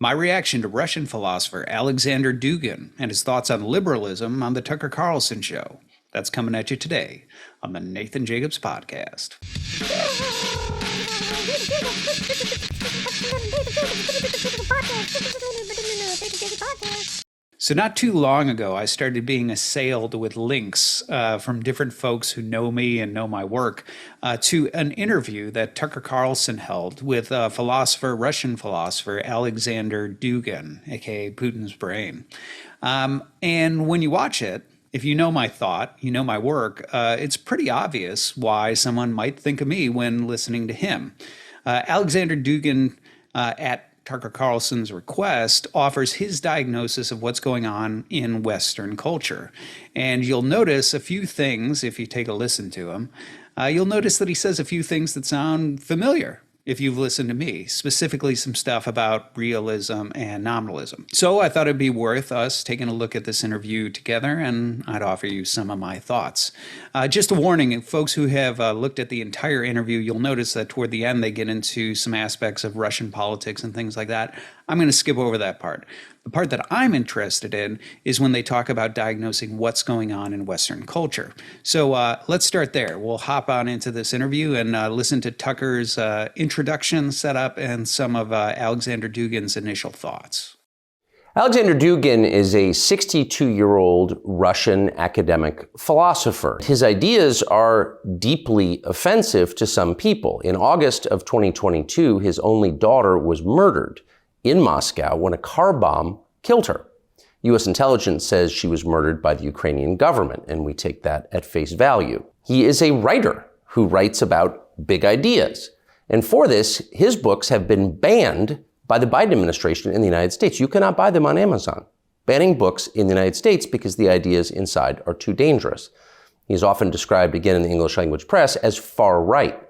My reaction to Russian philosopher Alexander Dugin and his thoughts on liberalism on the Tucker Carlson show. That's coming at you today on the Nathan Jacobs Podcast. So not too long ago, I started being assailed with links from different folks who know me and know my work to an interview that Tucker Carlson held with Russian philosopher Alexander Dugin, a.k.a. Putin's brain. And when you watch it, if you know my thought, you know my work, it's pretty obvious why someone might think of me when listening to him. Alexander Dugin, at Tucker Carlson's request, offers his diagnosis of what's going on in Western culture. And you'll notice a few things, if you take a listen to him, you'll notice that he says a few things that sound familiar if you've listened to me, specifically some stuff about realism and nominalism. So I thought it'd be worth us taking a look at this interview together, and I'd offer you some of my thoughts. Just a warning, folks who have looked at the entire interview, you'll notice that toward the end they get into some aspects of Russian politics and things like that. I'm going to skip over that part. The part that I'm interested in is when they talk about diagnosing what's going on in Western culture. So let's start there. We'll hop on into this interview and listen to Tucker's introduction setup and some of Alexander Dugin's initial thoughts. Alexander Dugin is a 62-year-old Russian academic philosopher. His ideas are deeply offensive to some people. In August of 2022, his only daughter was murdered in Moscow when a car bomb killed her. U.S. intelligence says she was murdered by the Ukrainian government, and we take that at face value. He is a writer who writes about big ideas. And for this, his books have been banned by the Biden administration in the United States. You cannot buy them on Amazon, banning books in the United States because the ideas inside are too dangerous. He's often described, again in the English language press, as far right.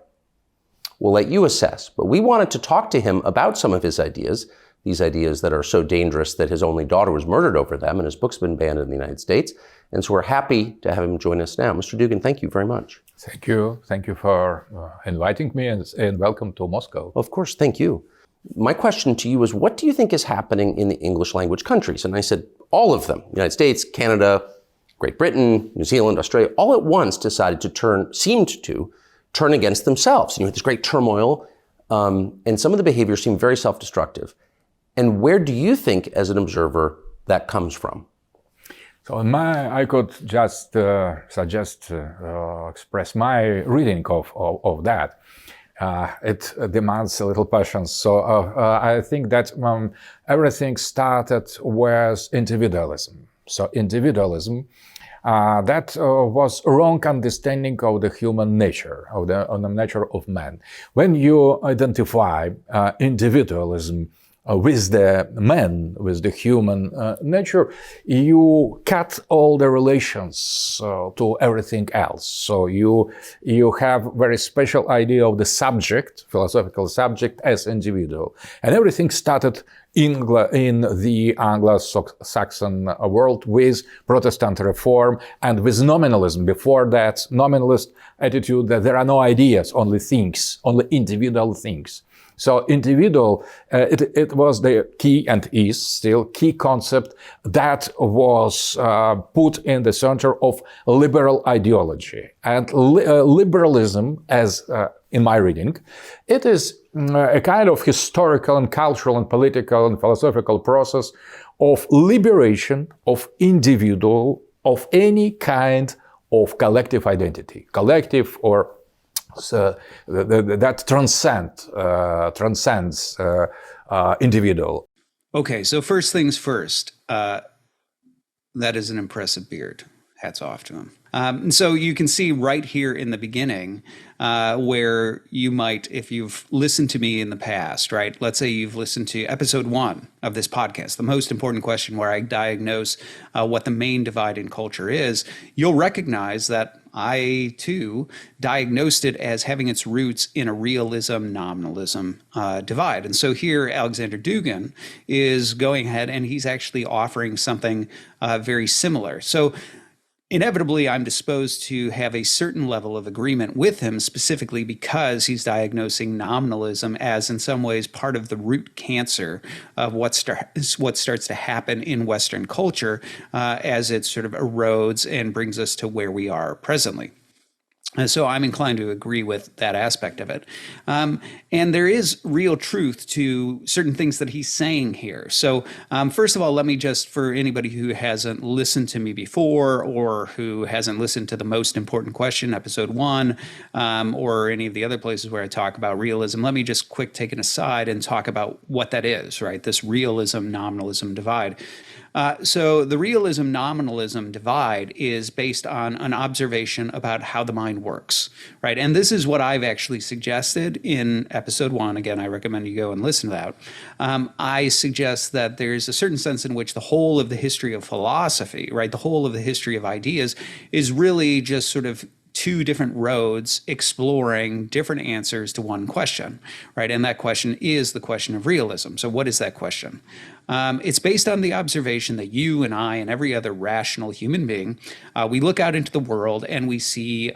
We'll let you assess, but we wanted to talk to him about some of his ideas, these ideas that are so dangerous that his only daughter was murdered over them and his book's been banned in the United States. And so we're happy to have him join us now. Mr. Dugin, thank you very much. Thank you. Thank you for inviting me and welcome to Moscow. Of course, thank you. My question to you is, what do you think is happening in the English language countries? And I said, all of them, United States, Canada, Great Britain, New Zealand, Australia, all at once decided to seemed to turn against themselves. And you had this great turmoil, and some of the behaviors seem very self-destructive. And where do you think, as an observer, that comes from? So I could just express my reading of that. It demands a little patience. So I think that everything started with individualism. So individualism, that was a wrong understanding of the human nature, of the nature of man. When you identify individualism with the man, with the human nature, you cut all the relations to everything else. So you have very special idea of the subject, philosophical subject, as individual. And everything started in the Anglo-Saxon world with Protestant reform and with nominalism. Before that, nominalist attitude that there are no ideas, only things, only individual things. So individual, it was the key and is still key concept that was put in the center of liberal ideology. And liberalism, as in my reading, it is a kind of historical and cultural and political and philosophical process of liberation of individual, of any kind of collective identity, collective or that transcends individual. Okay, so first things first. That is an impressive beard. Hats off to him. And so you can see right here in the beginning where you might, if you've listened to me in the past, right? Let's say you've listened to episode 1 of this podcast, the most important question where I diagnose what the main divide in culture is. You'll recognize that I, too, diagnosed it as having its roots in a realism-nominalism divide. And so here, Alexander Dugin is going ahead and he's actually offering something very similar. So inevitably, I'm disposed to have a certain level of agreement with him, specifically because he's diagnosing nominalism as, in some ways, part of the root cancer of what starts to happen in Western culture as it sort of erodes and brings us to where we are presently. So I'm inclined to agree with that aspect of it. And there is real truth to certain things that he's saying here. So first of all, let me just, for anybody who hasn't listened to me before or who hasn't listened to the Most Important Question, episode 1, or any of the other places where I talk about realism, let me just take an aside and talk about what that is, right? This realism-nominalism divide. So the realism-nominalism divide is based on an observation about how the mind works, right? And this is what I've actually suggested in episode 1. Again, I recommend you go and listen to that. I suggest that there's a certain sense in which the whole of the history of philosophy, right, the whole of the history of ideas is really just sort of two different roads exploring different answers to one question, right? And that question is the question of realism. So what is that question? It's based on the observation that you and I and every other rational human being, we look out into the world and we see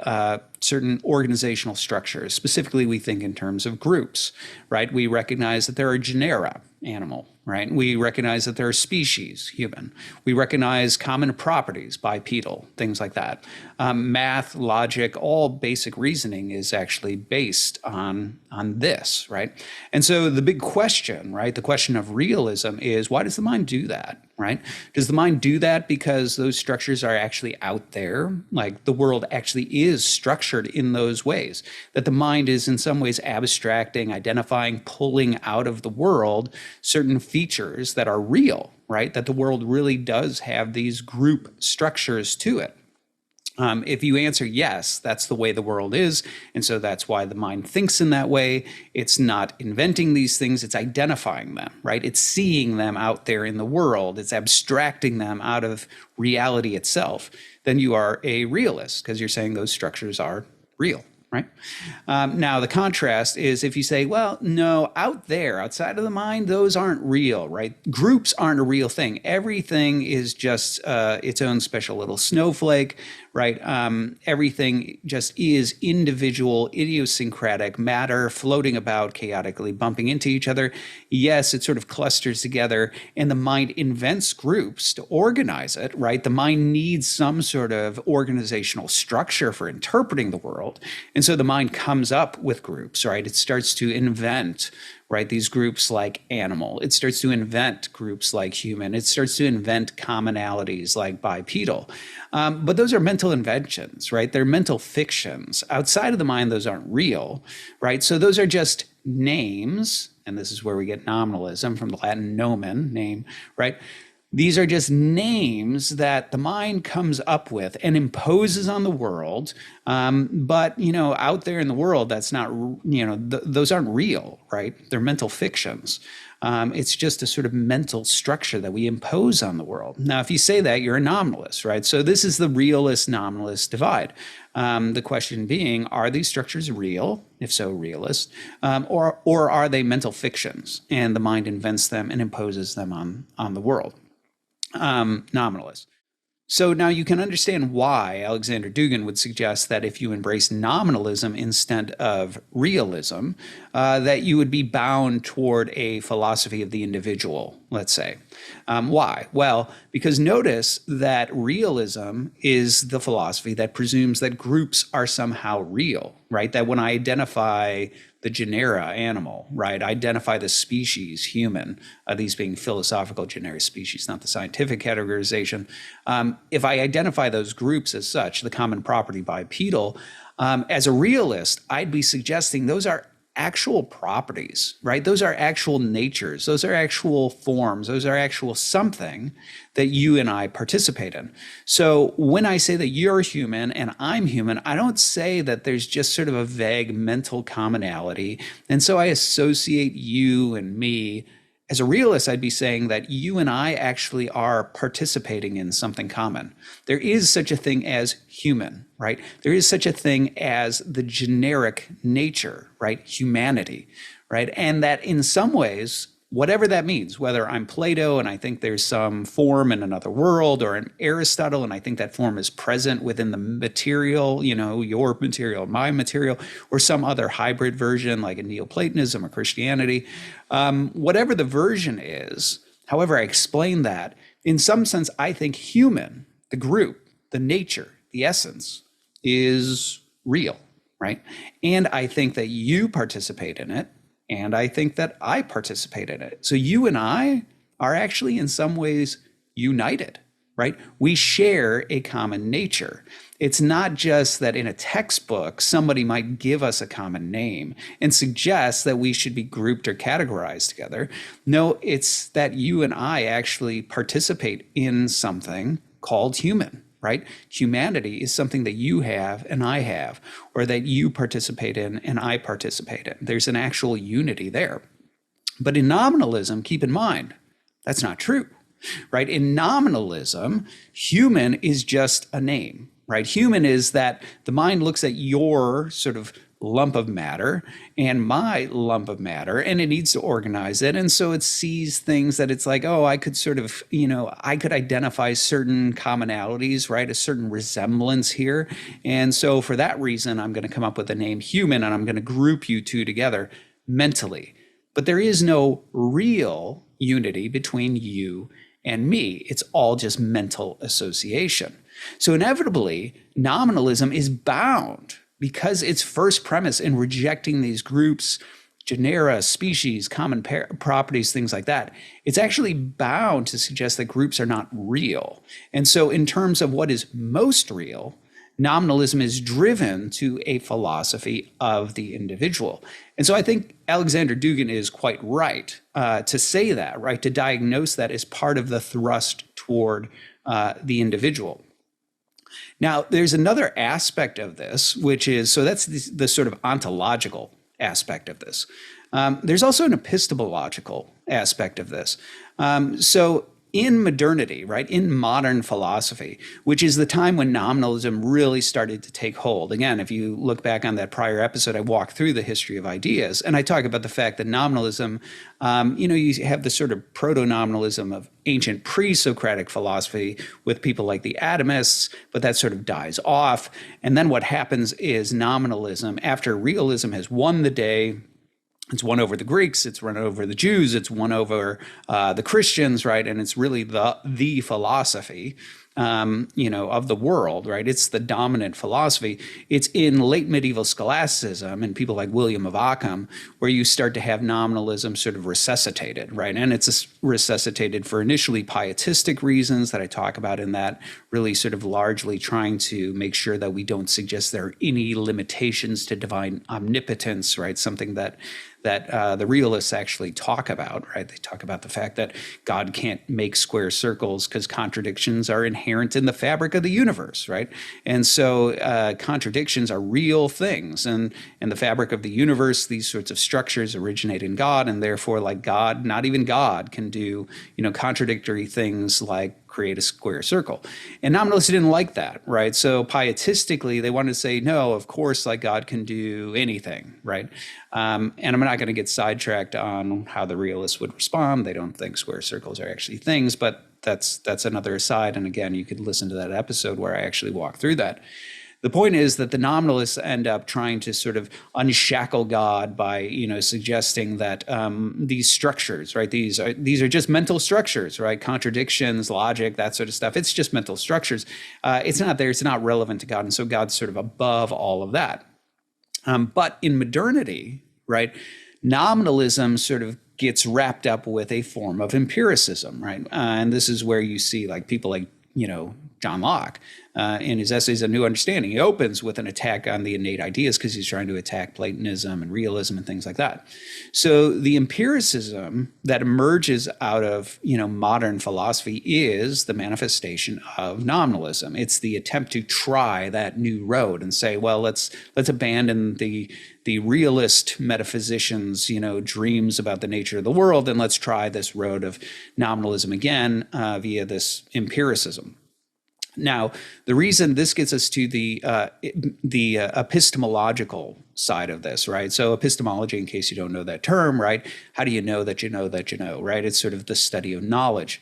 certain organizational structures. Specifically, we think in terms of groups, right? We recognize that there are genera, animal, right? We recognize that there are species, human. We recognize common properties, bipedal, things like that. Math, logic, all basic reasoning is actually based on this, right? And so the big question, right, the question of realism is, why does the mind do that, right? Does the mind do that because those structures are actually out there? Like the world actually is structured in those ways, that the mind is in some ways abstracting, identifying, pulling out of the world certain features that are real, right? That the world really does have these group structures to it. If you answer yes, that's the way the world is, and so that's why the mind thinks in that way. It's not inventing these things, it's identifying them, right? It's seeing them out there in the world, it's abstracting them out of reality itself. Then you are a realist, because you're saying those structures are real, right? Now, the contrast is if you say, well, no, out there, outside of the mind, those aren't real, right? Groups aren't a real thing. Everything is just its own special little snowflake, right? Everything just is individual, idiosyncratic matter floating about chaotically, bumping into each other. Yes, it sort of clusters together, and the mind invents groups to organize it, right? The mind needs some sort of organizational structure for interpreting the world. And so the mind comes up with groups, right? It starts to invent, right, these groups like animal. It starts to invent groups like human. It starts to invent commonalities like bipedal. But those are mental inventions, right? They're mental fictions. Outside of the mind, those aren't real, right? So those are just names, and this is where we get nominalism from the Latin nomen, name, right? These are just names that the mind comes up with and imposes on the world. But, out there in the world, that's not, those aren't real, right? They're mental fictions. It's just a sort of mental structure that we impose on the world. Now, if you say that, you're a nominalist, right? So this is the realist-nominalist divide. The question being, are these structures real? If so, realist. Or are they mental fictions? And the mind invents them and imposes them on the world. Nominalist. So now you can understand why Alexander Dugin would suggest that if you embrace nominalism instead of realism, that you would be bound toward a philosophy of the individual, let's say. Why? Well, because notice that realism is the philosophy that presumes that groups are somehow real, right? That when I identify the genera, animal, right? Identify the species, human, these being philosophical genera species, not the scientific categorization. If I identify those groups as such, the common property bipedal, as a realist, I'd be suggesting those are actual properties, right? Those are actual natures. Those are actual forms. Those are actual something that you and I participate in. So when I say that you're human and I'm human, I don't say that there's just sort of a vague mental commonality. And so I associate you and me. As a realist, I'd be saying that you and I actually are participating in something common. There is such a thing as human, right? There is such a thing as the generic nature, right? Humanity, right? And that in some ways, whatever that means, whether I'm Plato and I think there's some form in another world, or an Aristotle and I think that form is present within the material, your material, my material, or some other hybrid version like a Neoplatonism or Christianity, whatever the version is, however I explain that, in some sense, I think human, the group, the nature, the essence is real, right? And I think that you participate in it. And I think that I participate in it. So you and I are actually in some ways united, right? We share a common nature. It's not just that in a textbook, somebody might give us a common name and suggest that we should be grouped or categorized together. No, it's that you and I actually participate in something called human. Right? Humanity is something that you have and I have, or that you participate in and I participate in. There's an actual unity there. But in nominalism, keep in mind, that's not true, right? In nominalism, human is just a name, right? Human is that the mind looks at your sort of lump of matter and my lump of matter, and it needs to organize it. And so it sees things that it's like, oh, I could sort of, I could identify certain commonalities, right? A certain resemblance here. And so for that reason, I'm going to come up with the name human, and I'm going to group you two together mentally. But there is no real unity between you and me. It's all just mental association. So inevitably, nominalism is bound, because its first premise in rejecting these groups, genera, species, common properties, things like that, it's actually bound to suggest that groups are not real. And so in terms of what is most real, nominalism is driven to a philosophy of the individual. And so I think Alexander Dugin is quite right to say that, right, to diagnose that as part of the thrust toward the individual. Now, there's another aspect of this, which is, so that's the sort of ontological aspect of this. There's also an epistemological aspect of this. So in modernity, right, in modern philosophy, which is the time when nominalism really started to take hold. Again, if you look back on that prior episode, I walked through the history of ideas, and I talk about the fact that nominalism, you have the sort of proto-nominalism of ancient pre-Socratic philosophy with people like the atomists, but that sort of dies off. And then what happens is nominalism, after realism has won the day, it's won over the Greeks, it's won over the Jews, it's won over the Christians, right? And it's really the philosophy, of the world, right? It's the dominant philosophy. It's in late medieval scholasticism and people like William of Ockham where you start to have nominalism sort of resuscitated, right? And it's resuscitated for initially pietistic reasons that I talk about in that, really sort of largely trying to make sure that we don't suggest there are any limitations to divine omnipotence, right? Something that the realists actually talk about, right? They talk about the fact that God can't make square circles because contradictions are inherent in the fabric of the universe, right? And so contradictions are real things. And in the fabric of the universe, these sorts of structures originate in God, and therefore, like God, not even God can do, contradictory things like create a square circle. And nominalists didn't like that, right? So pietistically, they wanted to say, no, of course, like God can do anything, right? And I'm not going to get sidetracked on how the realists would respond. They don't think square circles are actually things, but that's another aside. And again, you could listen to that episode where I actually walk through that. The point is that the nominalists end up trying to sort of unshackle God by, suggesting that these structures, right? These are just mental structures, right? Contradictions, logic, that sort of stuff. It's just mental structures. It's not there. It's not relevant to God. And so God's sort of above all of that. But in modernity, right, nominalism sort of gets wrapped up with a form of empiricism, right? And this is where you see like people like, John Locke, in his essays, A New Understanding, he opens with an attack on the innate ideas because he's trying to attack Platonism and realism and things like that. So the empiricism that emerges out of, modern philosophy is the manifestation of nominalism. It's the attempt to try that new road and say, well, let's abandon the realist metaphysicians, dreams about the nature of the world, and let's try this road of nominalism again via this empiricism. Now, the reason this gets us to the epistemological side of this, right? So epistemology, in case you don't know that term, right? How do you know that you know that you know, right? It's sort of the study of knowledge.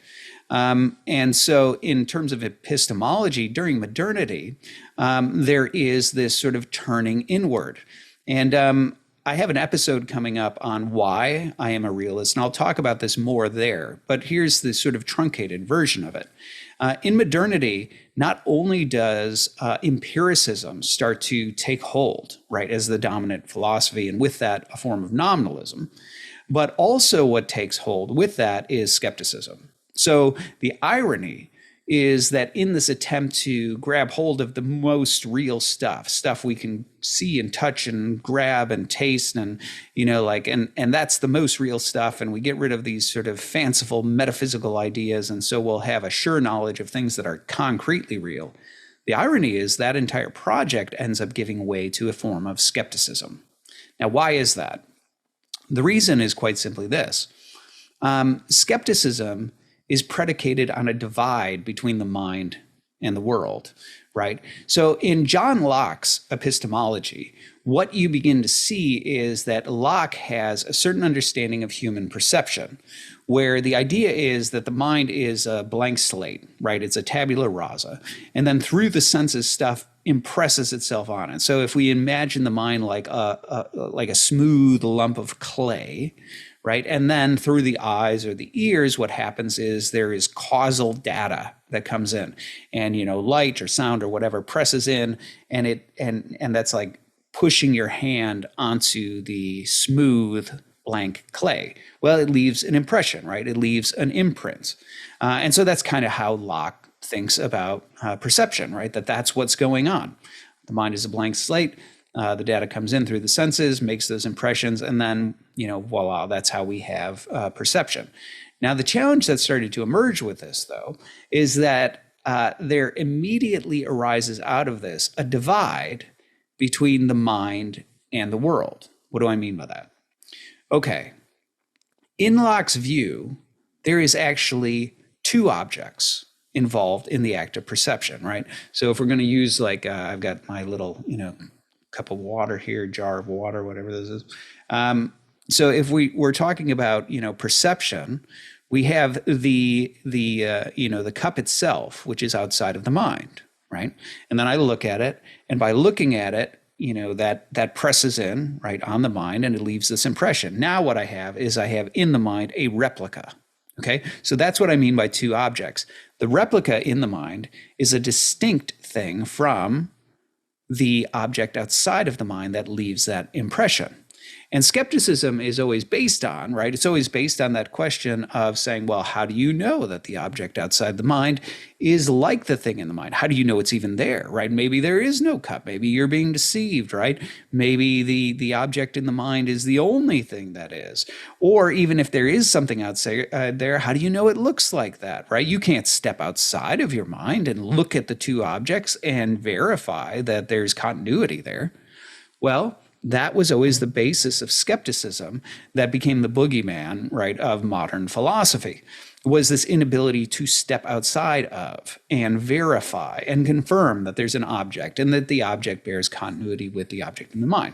And so in terms of epistemology, during modernity, there is this sort of turning inward. And I have an episode coming up on why I am a realist, and I'll talk about this more there. But here's the sort of truncated version of it. In modernity, not only does empiricism start to take hold, right, as the dominant philosophy, and with that, a form of nominalism, but also what takes hold with that is skepticism. So the irony is that in this attempt to grab hold of the most real stuff we can see and touch and grab and taste, and and that's the most real stuff, and we get rid of these sort of fanciful metaphysical ideas, and so we'll have a sure knowledge of things that are concretely real. The irony is that entire project ends up giving way to a form of skepticism. Now, why is that? The reason is quite simply this. Skepticism is predicated on a divide between the mind and the world, right? So in John Locke's epistemology, what you begin to see is that Locke has a certain understanding of human perception, where the idea is that the mind is a blank slate, right? It's a tabula rasa. And then through the senses, stuff impresses itself on it. So if we imagine the mind like a smooth lump of clay, right? And then through the eyes or the ears, what happens is there is causal data that comes in, and light or sound or whatever presses in, and that's like pushing your hand onto the smooth blank clay. Well, it leaves an impression, right? It leaves an imprint. And so that's kind of how Locke thinks about perception, right? That's what's going on. The mind is a blank slate. The data comes in through the senses, makes those impressions, and then, voila, that's how we have perception. Now, the challenge that started to emerge with this, though, is that there immediately arises out of this a divide between the mind and the world. What do I mean by that? Okay. In Locke's view, there is actually two objects involved in the act of perception, right? So if we're going to use I've got my little, cup of water here, jar of water, whatever this is. So if we're talking about, perception, we have the cup itself, which is outside of the mind, right? And then I look at it, and by looking at it, that presses in, right, on the mind, and it leaves this impression. Now what I have in the mind a replica. Okay, so that's what I mean by two objects. The replica in the mind is a distinct thing from the object outside of the mind that leaves that impression. And skepticism is always based on, right? It's always based on that question of saying, well, how do you know that the object outside the mind is like the thing in the mind? How do you know it's even there, right? Maybe there is no cup. Maybe you're being deceived, right? Maybe the object in the mind is the only thing that is. Or even if there is something outside there, how do you know it looks like that, right? You can't step outside of your mind and look at the two objects and verify that there's continuity there. Well, that was always the basis of skepticism that became the boogeyman, right, of modern philosophy, was this inability to step outside of and verify and confirm that there's an object and that the object bears continuity with the object in the mind.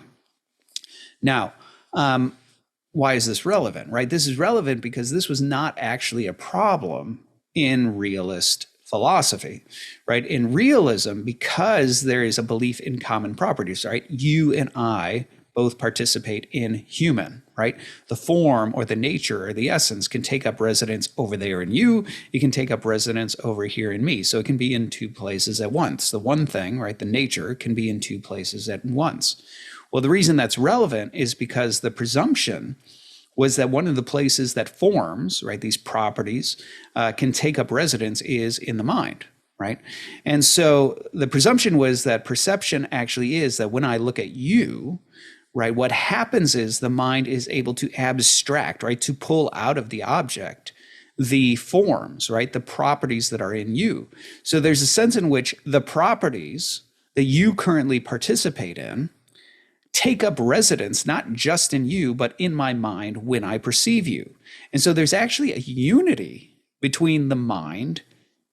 Now, why is this relevant, right? This is relevant because this was not actually a problem in realist philosophy, right? In realism, because there is a belief in common properties, right? You and I both participate in human, right? The form or the nature or the essence can take up residence over there in you. It can take up residence over here in me. So it can be in two places at once. The one thing, right, the nature can be in two places at once. Well, the reason that's relevant is because the presumption was that one of the places that forms, right, these properties can take up residence is in the mind, right? And so the presumption was that perception actually is that when I look at you, right, what happens is the mind is able to abstract, right, to pull out of the object the forms, right, the properties that are in you. So there's a sense in which the properties that you currently participate in take up residence, not just in you, but in my mind when I perceive you. And so there's actually a unity between the mind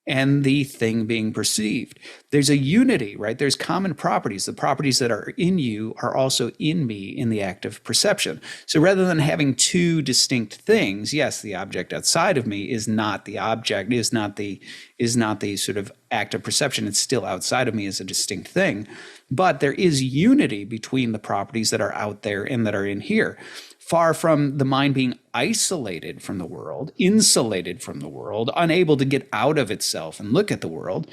and the thing being perceived. There's a unity, right? There's common properties. The properties that are in you are also in me in the act of perception. So rather than having two distinct things, yes, the object outside of me is not the object, is not the sort of act of perception. It's still outside of me as a distinct thing. But there is unity between the properties that are out there and that are in here. Far from the mind being isolated from the world, insulated from the world, unable to get out of itself and look at the world,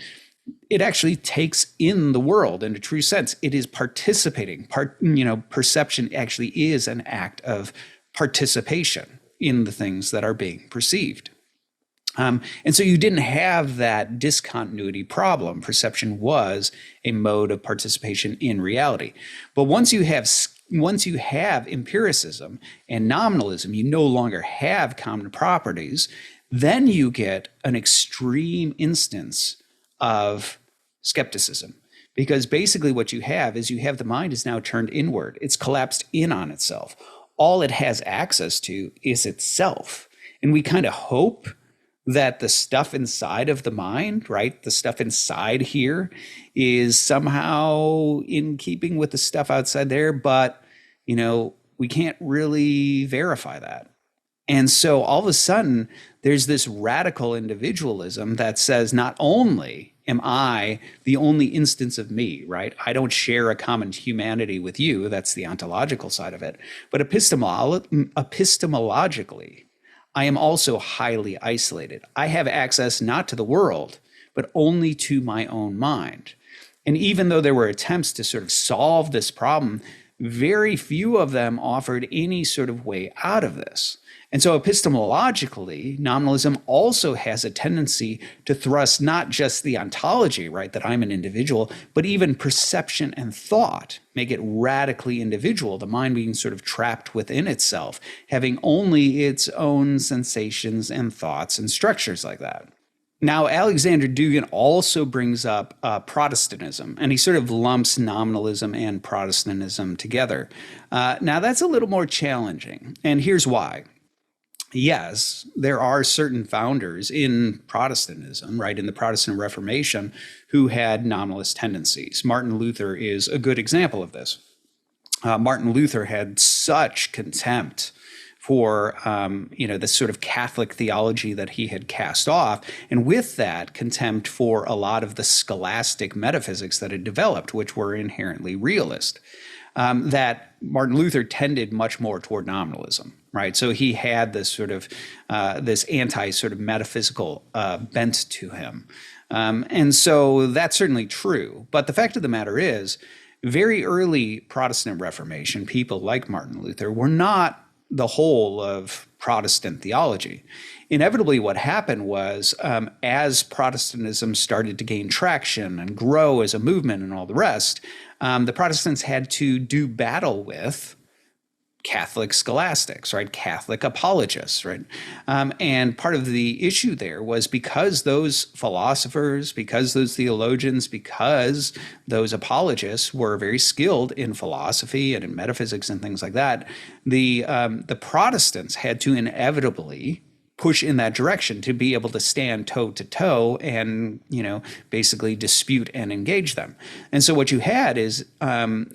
it actually takes in the world in a true sense. It is participating. Perception actually is an act of participation in the things that are being perceived. And so you didn't have that discontinuity problem. Perception was a mode of participation in reality. But once you have empiricism and nominalism, you no longer have common properties, then you get an extreme instance of skepticism. Because basically what you have is the mind is now turned inward. It's collapsed in on itself. All it has access to is itself. And we kind of hope that the stuff inside of the mind, right, the stuff inside here is somehow in keeping with the stuff outside there, but, we can't really verify that. And so all of a sudden, there's this radical individualism that says not only am I the only instance of me, right? I don't share a common humanity with you. That's the ontological side of it. But epistemologically, I am also highly isolated. I have access not to the world, but only to my own mind. And even though there were attempts to sort of solve this problem, very few of them offered any sort of way out of this. And so epistemologically, nominalism also has a tendency to thrust not just the ontology, right, that I'm an individual, but even perception and thought, make it radically individual, the mind being sort of trapped within itself, having only its own sensations and thoughts and structures like that. Now, Alexander Dugin also brings up Protestantism, and he sort of lumps nominalism and Protestantism together. Now, that's a little more challenging, and here's why. Yes, there are certain founders in Protestantism, right, in the Protestant Reformation, who had nominalist tendencies. Martin Luther is a good example of this. Martin Luther had such contempt for this sort of Catholic theology that he had cast off, and with that contempt for a lot of the scholastic metaphysics that had developed, which were inherently realist, that Martin Luther tended much more toward nominalism, right? So he had this sort of this anti sort of metaphysical bent to him, and so that's certainly true. But the fact of the matter is, very early Protestant Reformation people like Martin Luther were not the whole of Protestant theology. Inevitably, what happened was, as Protestantism started to gain traction and grow as a movement and all the rest, the Protestants had to do battle with Catholic scholastics, right? Catholic apologists, right? And part of the issue there was because those philosophers, because those theologians, because those apologists were very skilled in philosophy and in metaphysics and things like that, the Protestants had to inevitably push in that direction to be able to stand toe to toe and, basically dispute and engage them. And so what you had is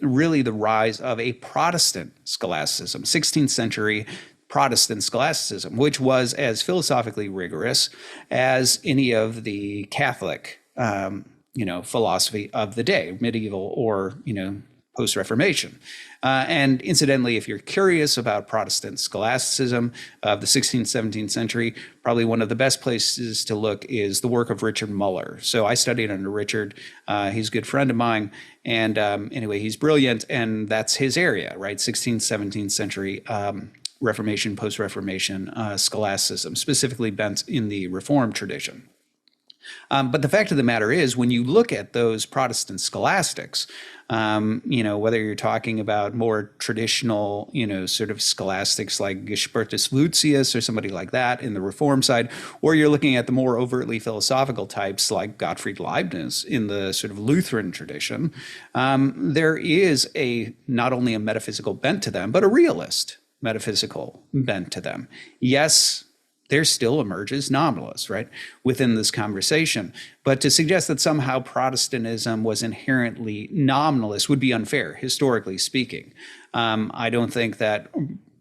really the rise of a Protestant scholasticism, 16th century Protestant scholasticism, which was as philosophically rigorous as any of the Catholic, philosophy of the day, medieval or, post-Reformation. And incidentally, if you're curious about Protestant scholasticism of the 16th, 17th century, probably one of the best places to look is the work of Richard Muller. So I studied under Richard. He's a good friend of mine. And anyway, he's brilliant. And that's his area, right? 16th, 17th century Reformation, post-Reformation scholasticism, specifically bent in the Reformed tradition. But the fact of the matter is, when you look at those Protestant scholastics, whether you're talking about more traditional, sort of scholastics like Gisbertus Lucius or somebody like that in the Reform side, or you're looking at the more overtly philosophical types like Gottfried Leibniz in the sort of Lutheran tradition, there is not only a metaphysical bent to them, but a realist metaphysical bent to them. Yes, there still emerges nominalists, right, within this conversation. But to suggest that somehow Protestantism was inherently nominalist would be unfair, historically speaking. I don't think that,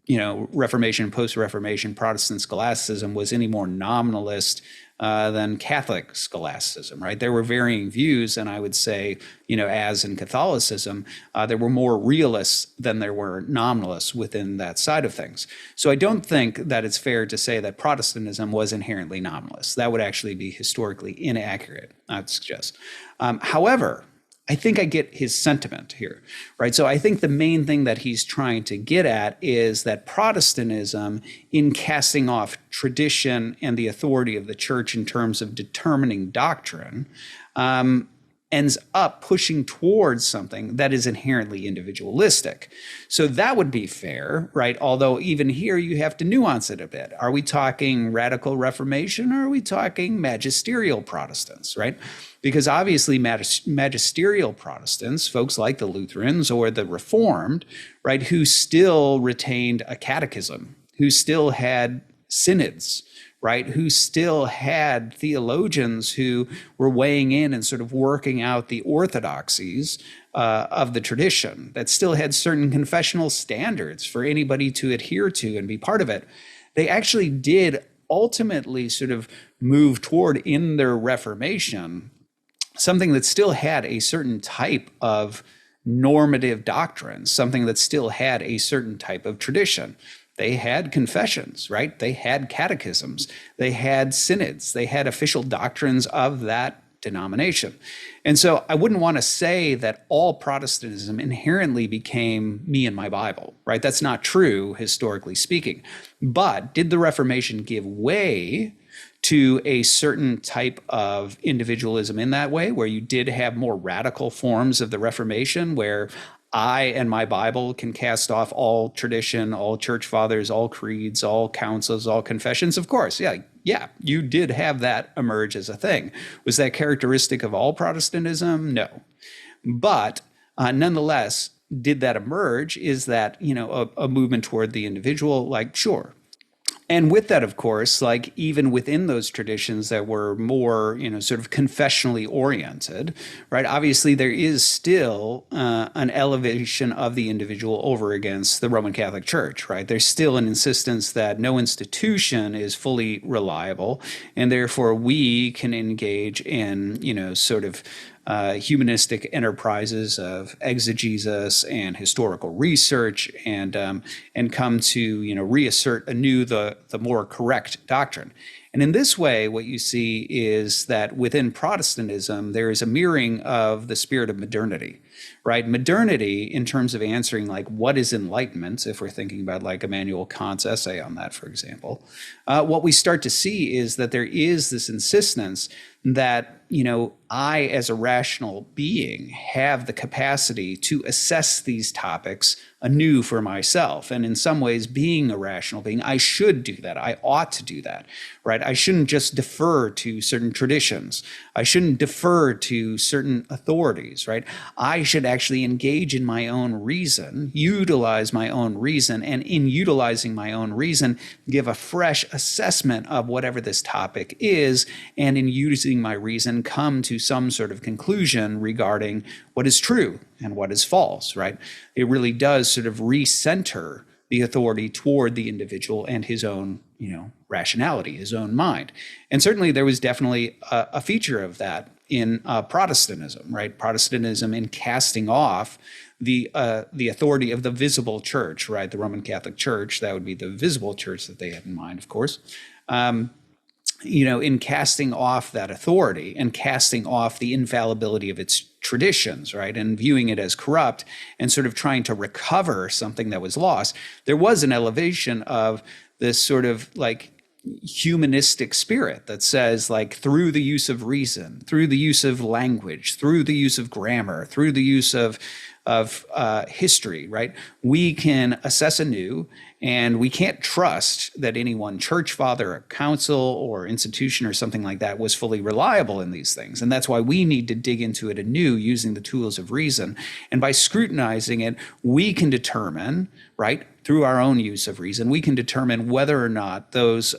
Reformation, post-Reformation Protestant scholasticism was any more nominalist than Catholic scholasticism, right? There were varying views, and I would say, as in Catholicism, there were more realists than there were nominalists within that side of things. So I don't think that it's fair to say that Protestantism was inherently nominalist. That would actually be historically inaccurate, I'd suggest. However, I think I get his sentiment here, right? So I think the main thing that he's trying to get at is that Protestantism, in casting off tradition and the authority of the church in terms of determining doctrine, ends up pushing towards something that is inherently individualistic. So that would be fair, right? Although even here you have to nuance it a bit. Are we talking radical Reformation or are we talking magisterial Protestants, right? Because obviously magisterial Protestants, folks like the Lutherans or the Reformed, right, who still retained a catechism, who still had synods, right, who still had theologians who were weighing in and sort of working out the orthodoxies of the tradition, that still had certain confessional standards for anybody to adhere to and be part of it. They actually did ultimately sort of move toward, in their Reformation, something that still had a certain type of normative doctrine, something that still had a certain type of tradition. They had confessions, right? They had catechisms, they had synods, they had official doctrines of that denomination. And so I wouldn't want to say that all Protestantism inherently became me and my Bible, right? That's not true, historically speaking. But did the Reformation give way to a certain type of individualism in that way, where you did have more radical forms of the Reformation, where I and my Bible can cast off all tradition, all church fathers, all creeds, all councils, all confessions? Of course, yeah, you did have that emerge as a thing. Was that characteristic of all Protestantism? No. But nonetheless, did that emerge? Is that, a movement toward the individual? Like, sure. And with that, of course, like even within those traditions that were more, sort of confessionally oriented, right? Obviously, there is still an elevation of the individual over against the Roman Catholic Church, right? There's still an insistence that no institution is fully reliable, and therefore we can engage in, sort of humanistic enterprises of exegesis and historical research, and come to reassert anew the more correct doctrine. And in this way, what you see is that within Protestantism, there is a mirroring of the spirit of modernity, right? Modernity, in terms of answering like what is enlightenment, if we're thinking about like Immanuel Kant's essay on that, for example, what we start to see is that there is this insistence that, I, as a rational being, have the capacity to assess these topics anew for myself. And in some ways, being a rational being, I should do that. I ought to do that, right? I shouldn't just defer to certain traditions. I shouldn't defer to certain authorities, right? I should actually engage in my own reason, utilize my own reason, and in utilizing my own reason, give a fresh assessment of whatever this topic is, and in using my reason, come to some sort of conclusion regarding what is true and what is false, right? It really does sort of recenter the authority toward the individual and his own, rationality, his own mind. And certainly there was definitely a feature of that in Protestantism, right? Protestantism in casting off the authority of the visible church, right? The Roman Catholic Church, that would be the visible church that they had in mind, of course. In casting off that authority and casting off the infallibility of its traditions, right, and viewing it as corrupt and sort of trying to recover something that was lost, there was an elevation of this sort of like humanistic spirit that says, like, through the use of reason, through the use of language, through the use of grammar, through the use of history, right, we can assess anew, and we can't trust that any one church father, a council, or institution, or something like that was fully reliable in these things. And that's why we need to dig into it anew using the tools of reason. And by scrutinizing it, we can determine, right, through our own use of reason, we can determine whether or not those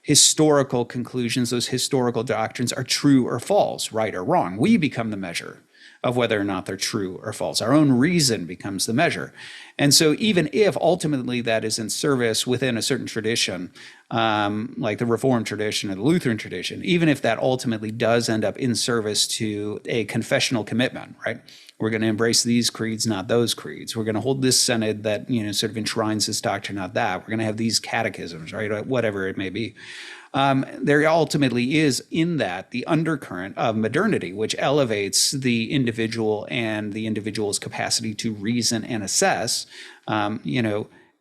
historical conclusions, those historical doctrines are true or false, right or wrong. We become the measure of whether or not they're true or false. Our own reason becomes the measure. And so even if ultimately that is in service within a certain tradition, like the Reformed tradition or the Lutheran tradition, even if that ultimately does end up in service to a confessional commitment, right? We're going to embrace these creeds, not those creeds. We're going to hold this synod that, sort of enshrines this doctrine, not that. We're going to have these catechisms, right? Whatever it may be. There ultimately is in that the undercurrent of modernity, which elevates the individual and the individual's capacity to reason and assess,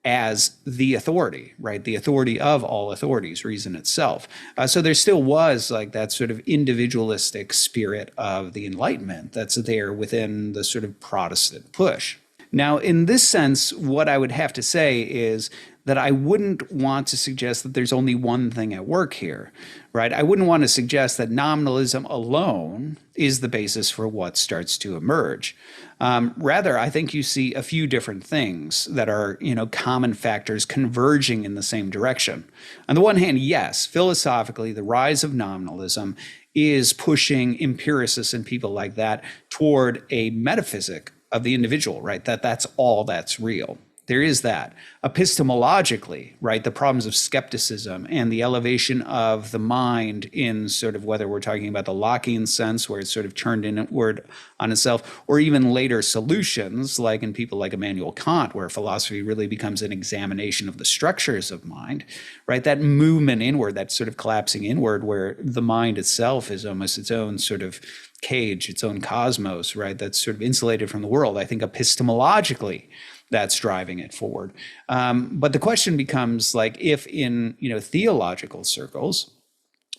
as the authority, right? The authority of all authorities, reason itself. So there still was like that sort of individualistic spirit of the Enlightenment that's there within the sort of Protestant push. Now, in this sense, what I would have to say is that I wouldn't want to suggest that there's only one thing at work here, right? I wouldn't want to suggest that nominalism alone is the basis for what starts to emerge. Rather, I think you see a few different things that are, common factors converging in the same direction. On the one hand, yes, philosophically, the rise of nominalism is pushing empiricists and people like that toward a metaphysic of the individual, right? That's all that's real. There is that. Epistemologically, right, the problems of skepticism and the elevation of the mind in sort of whether we're talking about the Lockean sense where it's sort of turned inward on itself, or even later solutions like in people like Immanuel Kant, where philosophy really becomes an examination of the structures of mind, right? That movement inward, that sort of collapsing inward where the mind itself is almost its own sort of cage, its own cosmos, right? That's sort of insulated from the world. I think epistemologically, that's driving it forward. But the question becomes like if in theological circles,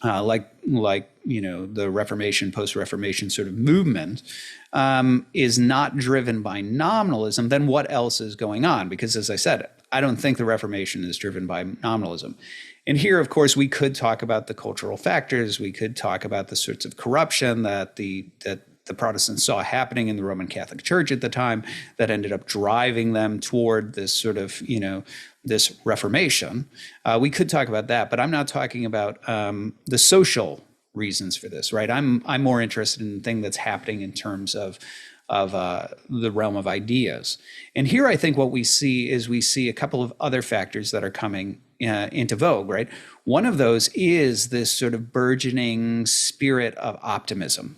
like the Reformation, post-Reformation sort of movement is not driven by nominalism, then what else is going on? Because as I said, I don't think the Reformation is driven by nominalism. And here, of course, we could talk about the cultural factors. We could talk about the sorts of corruption that the Protestants saw happening in the Roman Catholic Church at the time that ended up driving them toward this sort of, this Reformation. We could talk about that, but I'm not talking about the social reasons for this, right? I'm more interested in the thing that's happening in terms of the realm of ideas. And here I think what we see is we see a couple of other factors that are coming into vogue, right? One of those is this sort of burgeoning spirit of optimism.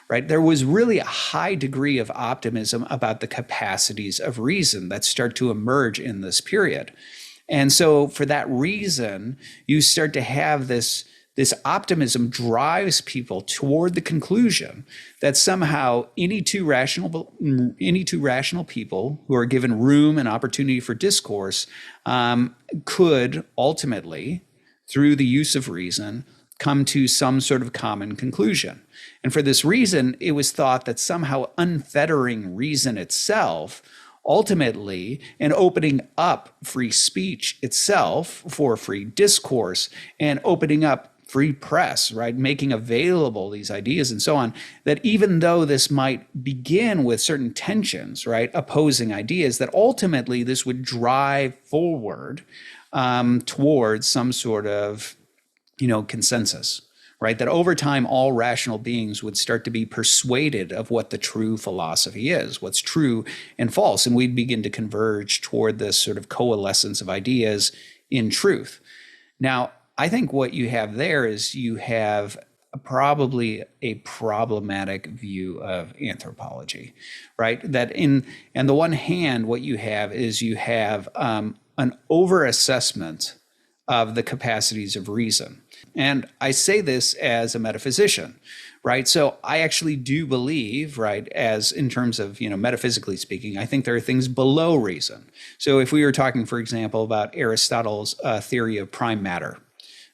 Right? There was really a high degree of optimism about the capacities of reason that start to emerge in this period. And so for that reason, you start to have this optimism drives people toward the conclusion that somehow any two rational people who are given room and opportunity for discourse could ultimately, through the use of reason, come to some sort of common conclusion. And for this reason, it was thought that somehow unfettering reason itself, ultimately, and opening up free speech itself for free discourse and opening up free press, right, making available these ideas and so on, that even though this might begin with certain tensions, right, opposing ideas, that ultimately this would drive forward towards some sort of consensus, right? That over time, all rational beings would start to be persuaded of what the true philosophy is, what's true and false. And we'd begin to converge toward this sort of coalescence of ideas in truth. Now, I think what you have there is you have probably a problematic view of anthropology, right? That on the one hand, what you have is you have an overassessment of the capacities of reason. And I say this as a metaphysician, right? So I actually do believe, right, as in terms of, metaphysically speaking, I think there are things below reason. So if we were talking, for example, about Aristotle's theory of prime matter,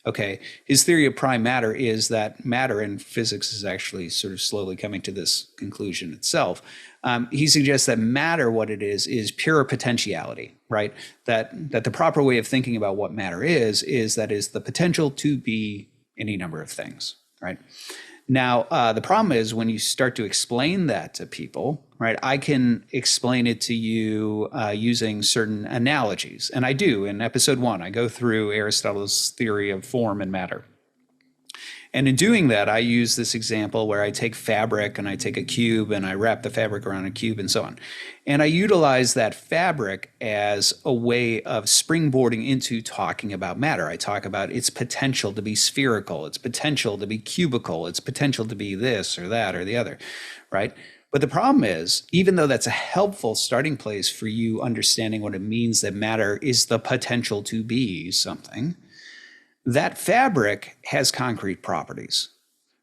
okay, his theory of prime matter is that matter in physics is actually sort of slowly coming to this conclusion itself. He suggests that matter, what it is pure potentiality, right? That the proper way of thinking about what matter is that is the potential to be any number of things, right? Now, the problem is when you start to explain that to people, right? I can explain it to you using certain analogies. And I do. In episode 1, I go through Aristotle's theory of form and matter. And in doing that, I use this example where I take fabric and I take a cube and I wrap the fabric around a cube and so on. And I utilize that fabric as a way of springboarding into talking about matter. I talk about its potential to be spherical, its potential to be cubical, its potential to be this or that or the other, right? But the problem is, even though that's a helpful starting place for you understanding what it means that matter is the potential to be something, that fabric has concrete properties,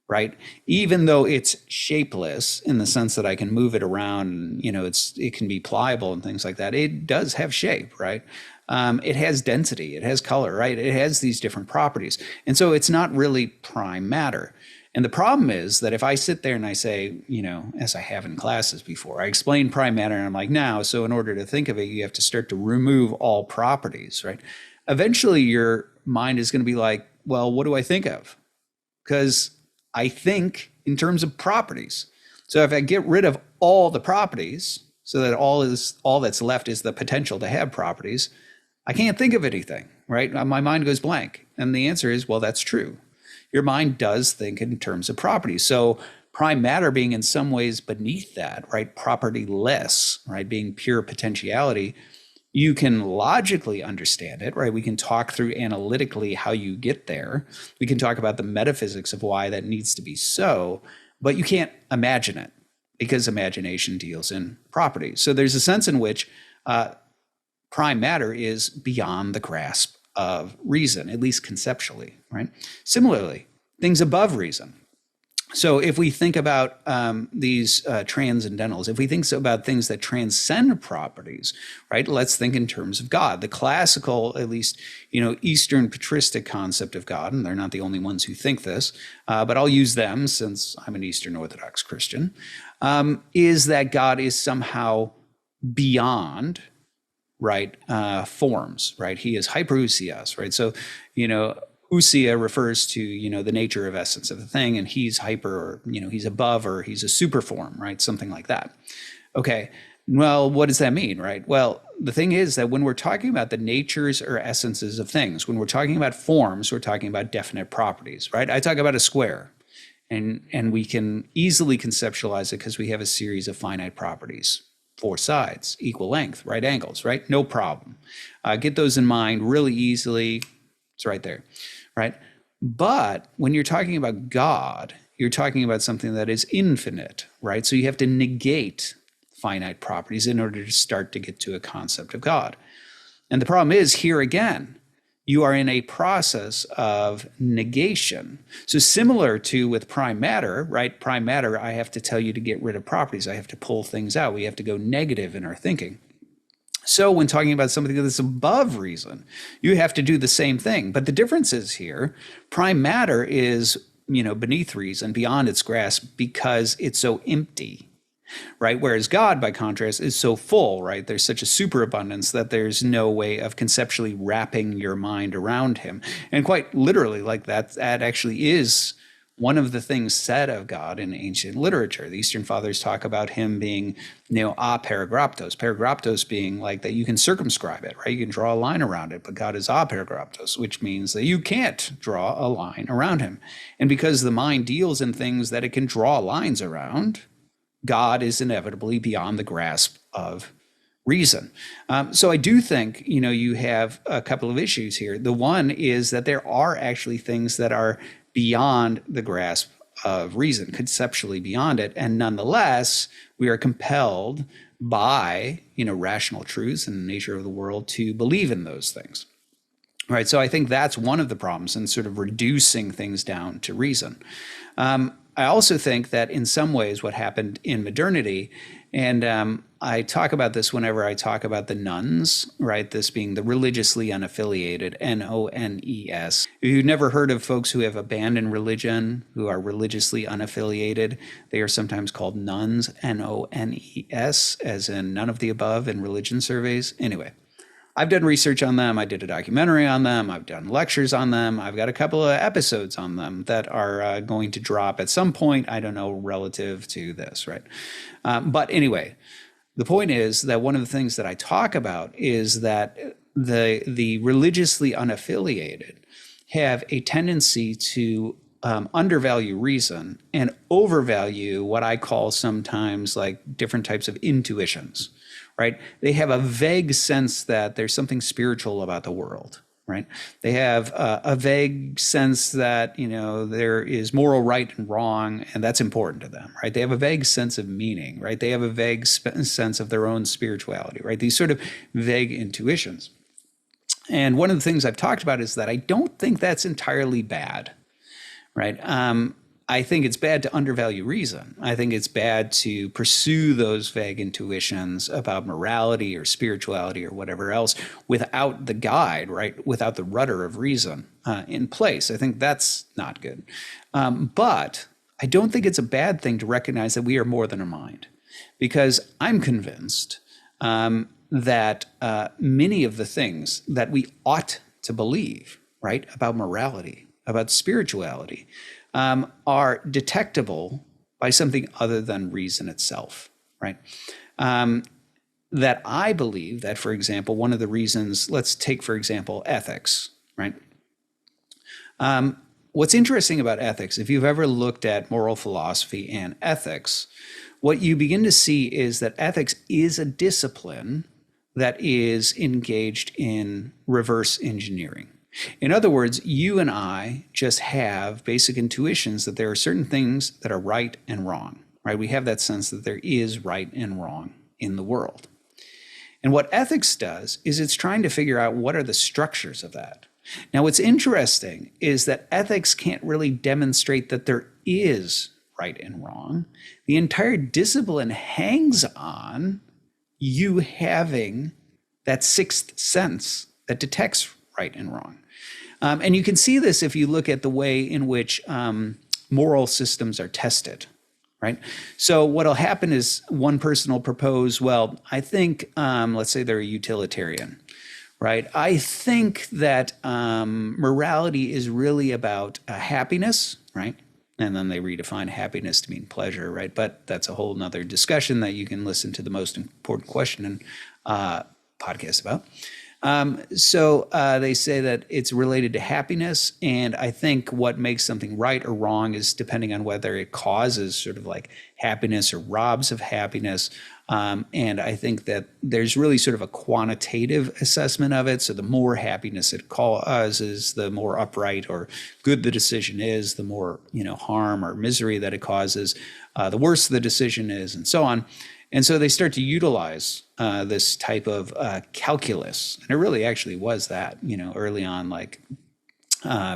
right? Even though it's shapeless in the sense that I can move it around, it can be pliable and things like that. It does have shape, right? It has density, it has color, right? It has these different properties. And so it's not really prime matter. And the problem is that if I sit there and I say, as I have in classes before, I explain prime matter and I'm like, now, so in order to think of it, you have to start to remove all properties, right? Eventually your mind is going to be like, well, what do I think of? Because I think in terms of properties. So if I get rid of all the properties so that all that's left is the potential to have properties, I can't think of anything, right? My mind goes blank. And the answer is, well, that's true. Your mind does think in terms of properties. So prime matter being in some ways beneath that, right? Propertyless, right? Being pure potentiality, you can logically understand it, right? We can talk through analytically how you get there. We can talk about the metaphysics of why that needs to be so, but you can't imagine it because imagination deals in properties. So there's a sense in which prime matter is beyond the grasp of reason, at least conceptually, right? Similarly, things above reason. So if we think about these transcendentals, if we think about things that transcend properties, right? Let's think in terms of God. The classical, at least, Eastern patristic concept of God, and they're not the only ones who think this, but I'll use them since I'm an Eastern Orthodox Christian, is that God is somehow beyond, right, forms, right? He is hyperousios, right? So, ousia refers to, the nature of essence of the thing, and he's hyper, or, he's above, or he's a superform, right? Something like that. Okay, well, what does that mean, right? Well, the thing is that when we're talking about the natures or essences of things, when we're talking about forms, we're talking about definite properties, right? I talk about a square, and we can easily conceptualize it because we have a series of finite properties. 4 sides, equal length, right angles, right? No problem. Get those in mind really easily. It's right there, right? But when you're talking about God, you're talking about something that is infinite, right? So you have to negate finite properties in order to start to get to a concept of God. And the problem is, here again, you are in a process of negation. So similar to with prime matter, right? Prime matter, I have to tell you to get rid of properties. I have to pull things out. We have to go negative in our thinking. So when talking about something that's above reason, you have to do the same thing. But the difference is here, prime matter is, beneath reason, beyond its grasp, because it's so empty, right? Whereas God, by contrast, is so full, right? There's such a superabundance that there's no way of conceptually wrapping your mind around him. And quite literally, like that actually is one of the things said of God in ancient literature. The Eastern Fathers talk about him being, a paragraptos. Paragraptos being like that you can circumscribe it, right? You can draw a line around it, but God is a paragraptos, which means that you can't draw a line around him. And because the mind deals in things that it can draw lines around, God is inevitably beyond the grasp of reason. So I do think, you have a couple of issues here. The one is that there are actually things that are beyond the grasp of reason, conceptually beyond it. And nonetheless, we are compelled by, rational truths and the nature of the world to believe in those things. Right. So I think that's one of the problems in sort of reducing things down to reason. I also think that in some ways what happened in modernity, and I talk about this whenever I talk about the nuns, right? This being the religiously unaffiliated, N-O-N-E-S. If you've never heard of folks who have abandoned religion, who are religiously unaffiliated, they are sometimes called nuns, N-O-N-E-S, as in none of the above in religion surveys. Anyway, I've done research on them. I did a documentary on them. I've done lectures on them. I've got a couple of episodes on them that are going to drop at some point. I don't know, relative to this, right? But anyway, the point is that one of the things that I talk about is that the religiously unaffiliated have a tendency to undervalue reason and overvalue what I call sometimes like different types of intuitions, right? They have a vague sense that there's something spiritual about the world, right? They have a vague sense that, you know, there is moral right and wrong, and that's important to them, right? They have a vague sense of meaning, right? They have a vague sense of their own spirituality, right? These sort of vague intuitions. And one of the things I've talked about is that I don't think that's entirely bad, right? I think it's bad to undervalue reason. I think it's bad to pursue those vague intuitions about morality or spirituality or whatever else without the guide, right? Without the rudder of reason in place. I think that's not good. But I don't think it's a bad thing to recognize that we are more than a mind, because I'm convinced that many of the things that we ought to believe, right, about morality, about spirituality, are detectable by something other than reason itself, right? That I believe that, for example, one of the reasons, let's take, for example, ethics, right? What's interesting about ethics, if you've ever looked at moral philosophy and ethics, what you begin to see is that ethics is a discipline that is engaged in reverse engineering. In other words, you and I just have basic intuitions that there are certain things that are right and wrong, right? We have that sense that there is right and wrong in the world. And what ethics does is it's trying to figure out what are the structures of that. Now, what's interesting is that ethics can't really demonstrate that there is right and wrong. The entire discipline hangs on you having that sixth sense that detects right and wrong. And you can see this if you look at the way in which moral systems are tested, right? So what'll happen is one person will propose, well, I think, let's say they're a utilitarian, right? I think that morality is really about happiness, right? And then they redefine happiness to mean pleasure, right? But that's a whole nother discussion that you can listen to the most important question in podcast about. So they say that it's related to happiness. And I think what makes something right or wrong is depending on whether it causes sort of like happiness or robs of happiness. And I think that there's really sort of a quantitative assessment of it. So the more happiness it causes, the more upright or good the decision is, the more, you know, harm or misery that it causes, the worse the decision is, and so on. And so they start to utilize this type of calculus. And it really actually was that, you know, early on, like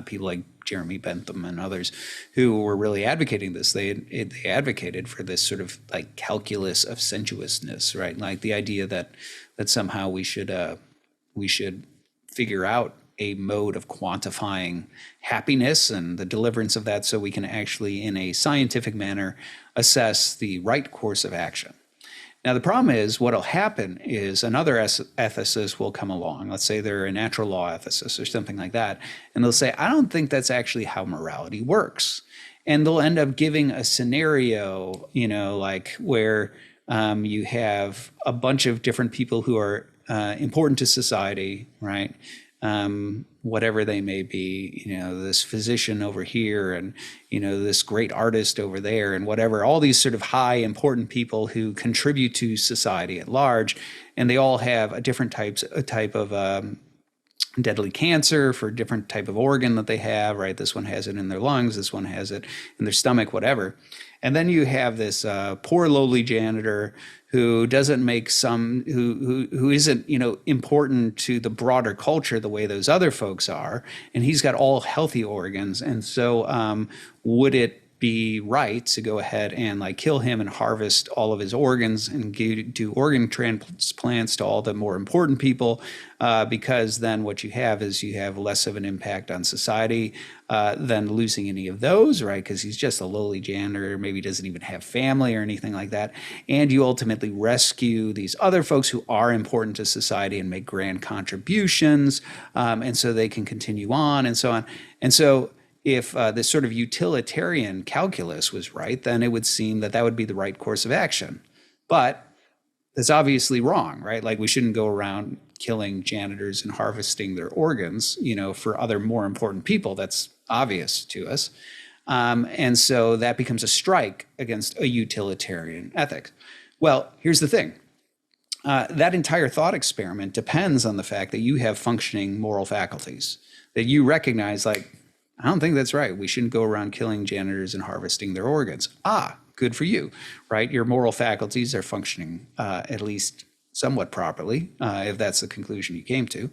people like Jeremy Bentham and others who were really advocating this. They advocated for this sort of like calculus of sensuousness, right? Like the idea that somehow we should figure out a mode of quantifying happiness and the deliverance of that so we can actually, in a scientific manner, assess the right course of action. Now, the problem is what'll happen is another ethicist will come along. Let's say they're a natural law ethicist or something like that. And they'll say, I don't think that's actually how morality works. And they'll end up giving a scenario, you know, like where you have a bunch of different people who are important to society, right? Whatever they may be, you know, this physician over here and, you know, this great artist over there and whatever, all these sort of high important people who contribute to society at large. And they all have a different type of deadly cancer for a different type of organ that they have, right? This one has it in their lungs, this one has it in their stomach, whatever. And then you have this poor lowly janitor who doesn't make who isn't, you know, important to the broader culture the way those other folks are, and he's got all healthy organs. And so would it be right to go ahead and like kill him and harvest all of his organs and do organ transplants to all the more important people, because then what you have is you have less of an impact on society than losing any of those, right? Because he's just a lowly janitor, maybe doesn't even have family or anything like that. And you ultimately rescue these other folks who are important to society and make grand contributions, and so they can continue on and so on. And so if this sort of utilitarian calculus was right, then it would seem that that would be the right course of action. But that's obviously wrong, right? Like we shouldn't go around killing janitors and harvesting their organs, for other more important people. That's obvious to us. And so that becomes a strike against a utilitarian ethic. Well, here's the thing. That entire thought experiment depends on the fact that you have functioning moral faculties, that you recognize like, I don't think that's right. We shouldn't go around killing janitors and harvesting their organs. Good for you, right? Your moral faculties are functioning at least somewhat properly, if that's the conclusion you came to.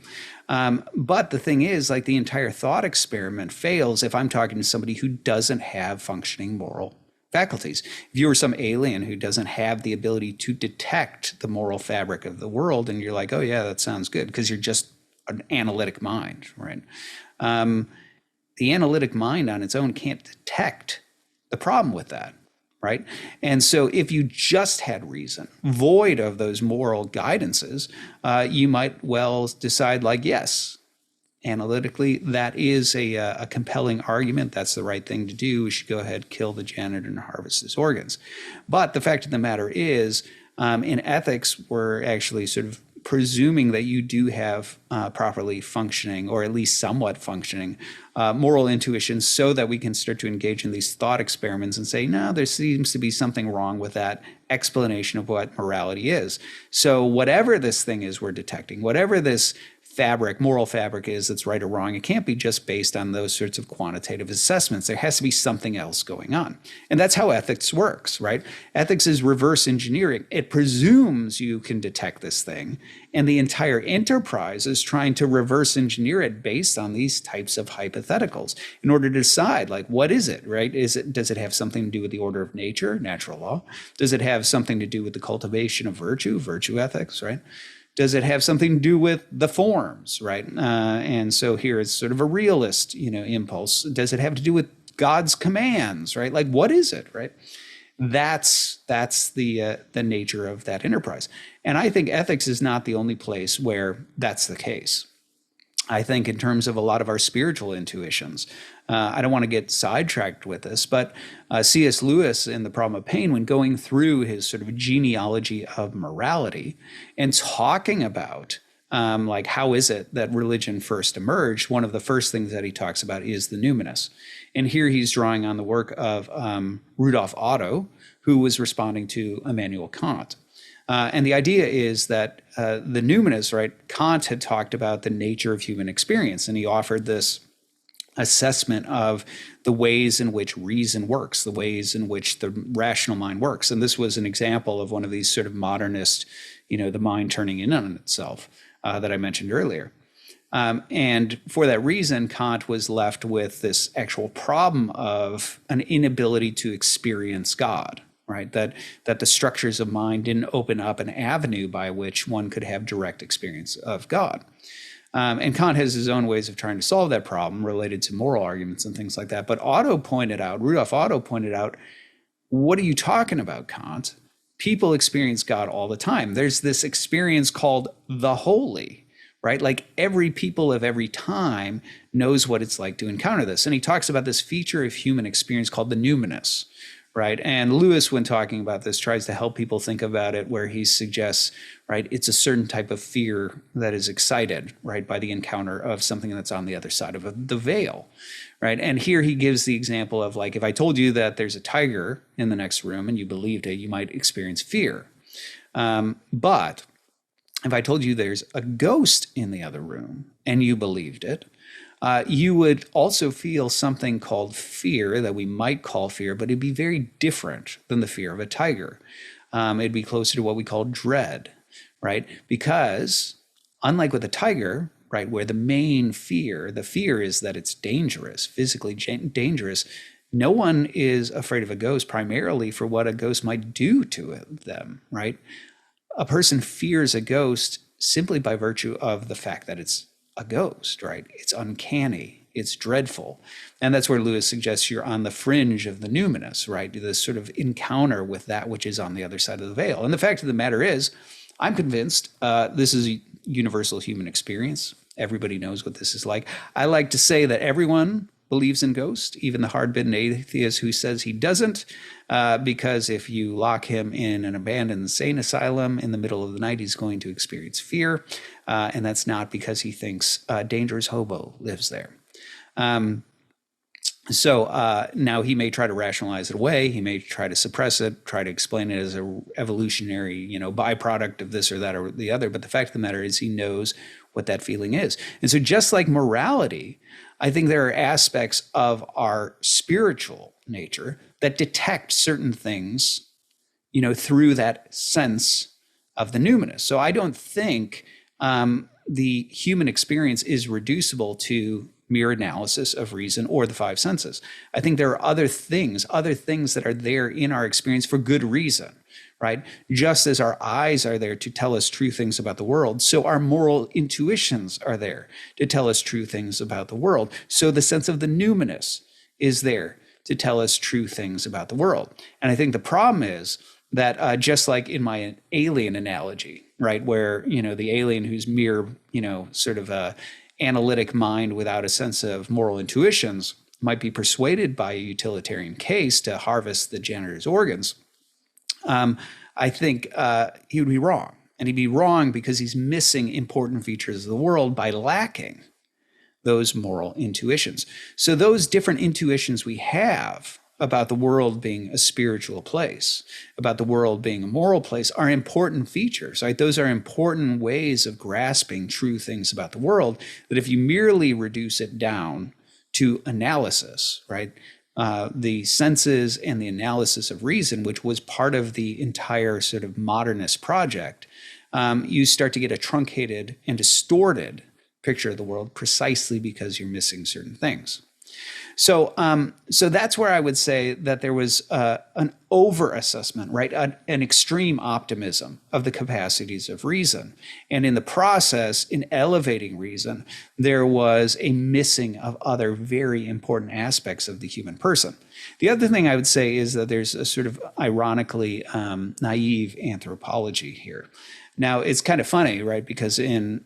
But the thing is, like the entire thought experiment fails if I'm talking to somebody who doesn't have functioning moral faculties. If you were some alien who doesn't have the ability to detect the moral fabric of the world, and you're like, oh yeah, that sounds good, because you're just an analytic mind, right? The analytic mind on its own can't detect the problem with that, right? And so if you just had reason, void of those moral guidances, you might well decide like, yes, analytically, that is a compelling argument. That's the right thing to do. We should go ahead, kill the janitor and harvest his organs. But the fact of the matter is, in ethics, we're actually sort of presuming that you do have properly functioning, or at least somewhat functioning, moral intuition, so that we can start to engage in these thought experiments and say, no, there seems to be something wrong with that explanation of what morality is. So whatever this thing is we're detecting, whatever this moral fabric is that's right or wrong, it can't be just based on those sorts of quantitative assessments. There has to be something else going on. And that's how ethics works, right? Ethics is reverse engineering. It presumes you can detect this thing, and the entire enterprise is trying to reverse engineer it based on these types of hypotheticals in order to decide, like, what is it, right? Does it have something to do with the order of nature, natural law? Does it have something to do with the cultivation of virtue ethics, right? Does it have something to do with the forms, right? And so here it's sort of a realist, impulse. Does it have to do with God's commands, right? Like, what is it, right? That's the nature of that enterprise. And I think ethics is not the only place where that's the case. I think in terms of a lot of our spiritual intuitions, I don't want to get sidetracked with this, but C.S. Lewis in The Problem of Pain, when going through his sort of genealogy of morality and talking about like how is it that religion first emerged, one of the first things that he talks about is the numinous. And here he's drawing on the work of Rudolf Otto, who was responding to Immanuel Kant. And the idea is that the numinous, right, Kant had talked about the nature of human experience, and he offered this assessment of the ways in which reason works, the ways in which the rational mind works. And this was an example of one of these sort of modernist, the mind turning in on itself that I mentioned earlier. And for that reason, Kant was left with this actual problem of an inability to experience God. Right, that the structures of mind didn't open up an avenue by which one could have direct experience of God. And Kant has his own ways of trying to solve that problem related to moral arguments and things like that. But Rudolf Otto pointed out, what are you talking about, Kant? People experience God all the time. There's this experience called the holy, right? Like every people of every time knows what it's like to encounter this. And he talks about this feature of human experience called the numinous. Right. And Lewis, when talking about this, tries to help people think about it where he suggests, right, it's a certain type of fear that is excited, right, by the encounter of something that's on the other side of the veil. Right. And here he gives the example of like, if I told you that there's a tiger in the next room and you believed it, you might experience fear. But if I told you there's a ghost in the other room and you believed it, you would also feel something called fear that we might call fear, but it'd be very different than the fear of a tiger. It'd be closer to what we call dread, right? Because unlike with a tiger, right, where the main fear, the fear is that it's dangerous, physically dangerous, No one is afraid of a ghost primarily for what a ghost might do to them, right? A person fears a ghost simply by virtue of the fact that it's a ghost, right? It's uncanny, it's dreadful. And that's where Lewis suggests you're on the fringe of the numinous, right? This sort of encounter with that which is on the other side of the veil. And the fact of the matter is, I'm convinced this is a universal human experience. Everybody knows what this is like. I like to say that everyone believes in ghosts, even the hard-bitten atheist who says he doesn't, because if you lock him in an abandoned insane asylum in the middle of the night, he's going to experience fear, and that's not because he thinks a dangerous hobo lives there. So now he may try to rationalize it away. He may try to suppress it, try to explain it as a evolutionary, byproduct of this or that or the other. But the fact of the matter is he knows what that feeling is. And so just like morality, I think there are aspects of our spiritual nature that detect certain things, through that sense of the numinous. So I don't think the human experience is reducible to mere analysis of reason or the five senses. I think there are other things that are there in our experience for good reason, right? Just as our eyes are there to tell us true things about the world, so our moral intuitions are there to tell us true things about the world. So the sense of the numinous is there to tell us true things about the world. And I think the problem is that just like in my alien analogy, right, where, the alien who's mere, sort of a analytic mind without a sense of moral intuitions might be persuaded by a utilitarian case to harvest the janitor's organs, I think he would be wrong. And he'd be wrong because he's missing important features of the world by lacking those moral intuitions. So those different intuitions we have about the world being a spiritual place, about the world being a moral place, are important features, right? Those are important ways of grasping true things about the world, that if you merely reduce it down to analysis, right? The senses and the analysis of reason, which was part of the entire sort of modernist project, you start to get a truncated and distorted picture of the world precisely because you're missing certain things. So that's where I would say that there was an over-assessment, right? An extreme optimism of the capacities of reason. And in the process, in elevating reason, there was a missing of other very important aspects of the human person. The other thing I would say is that there's a sort of ironically naive anthropology here. Now, it's kind of funny, right? Because in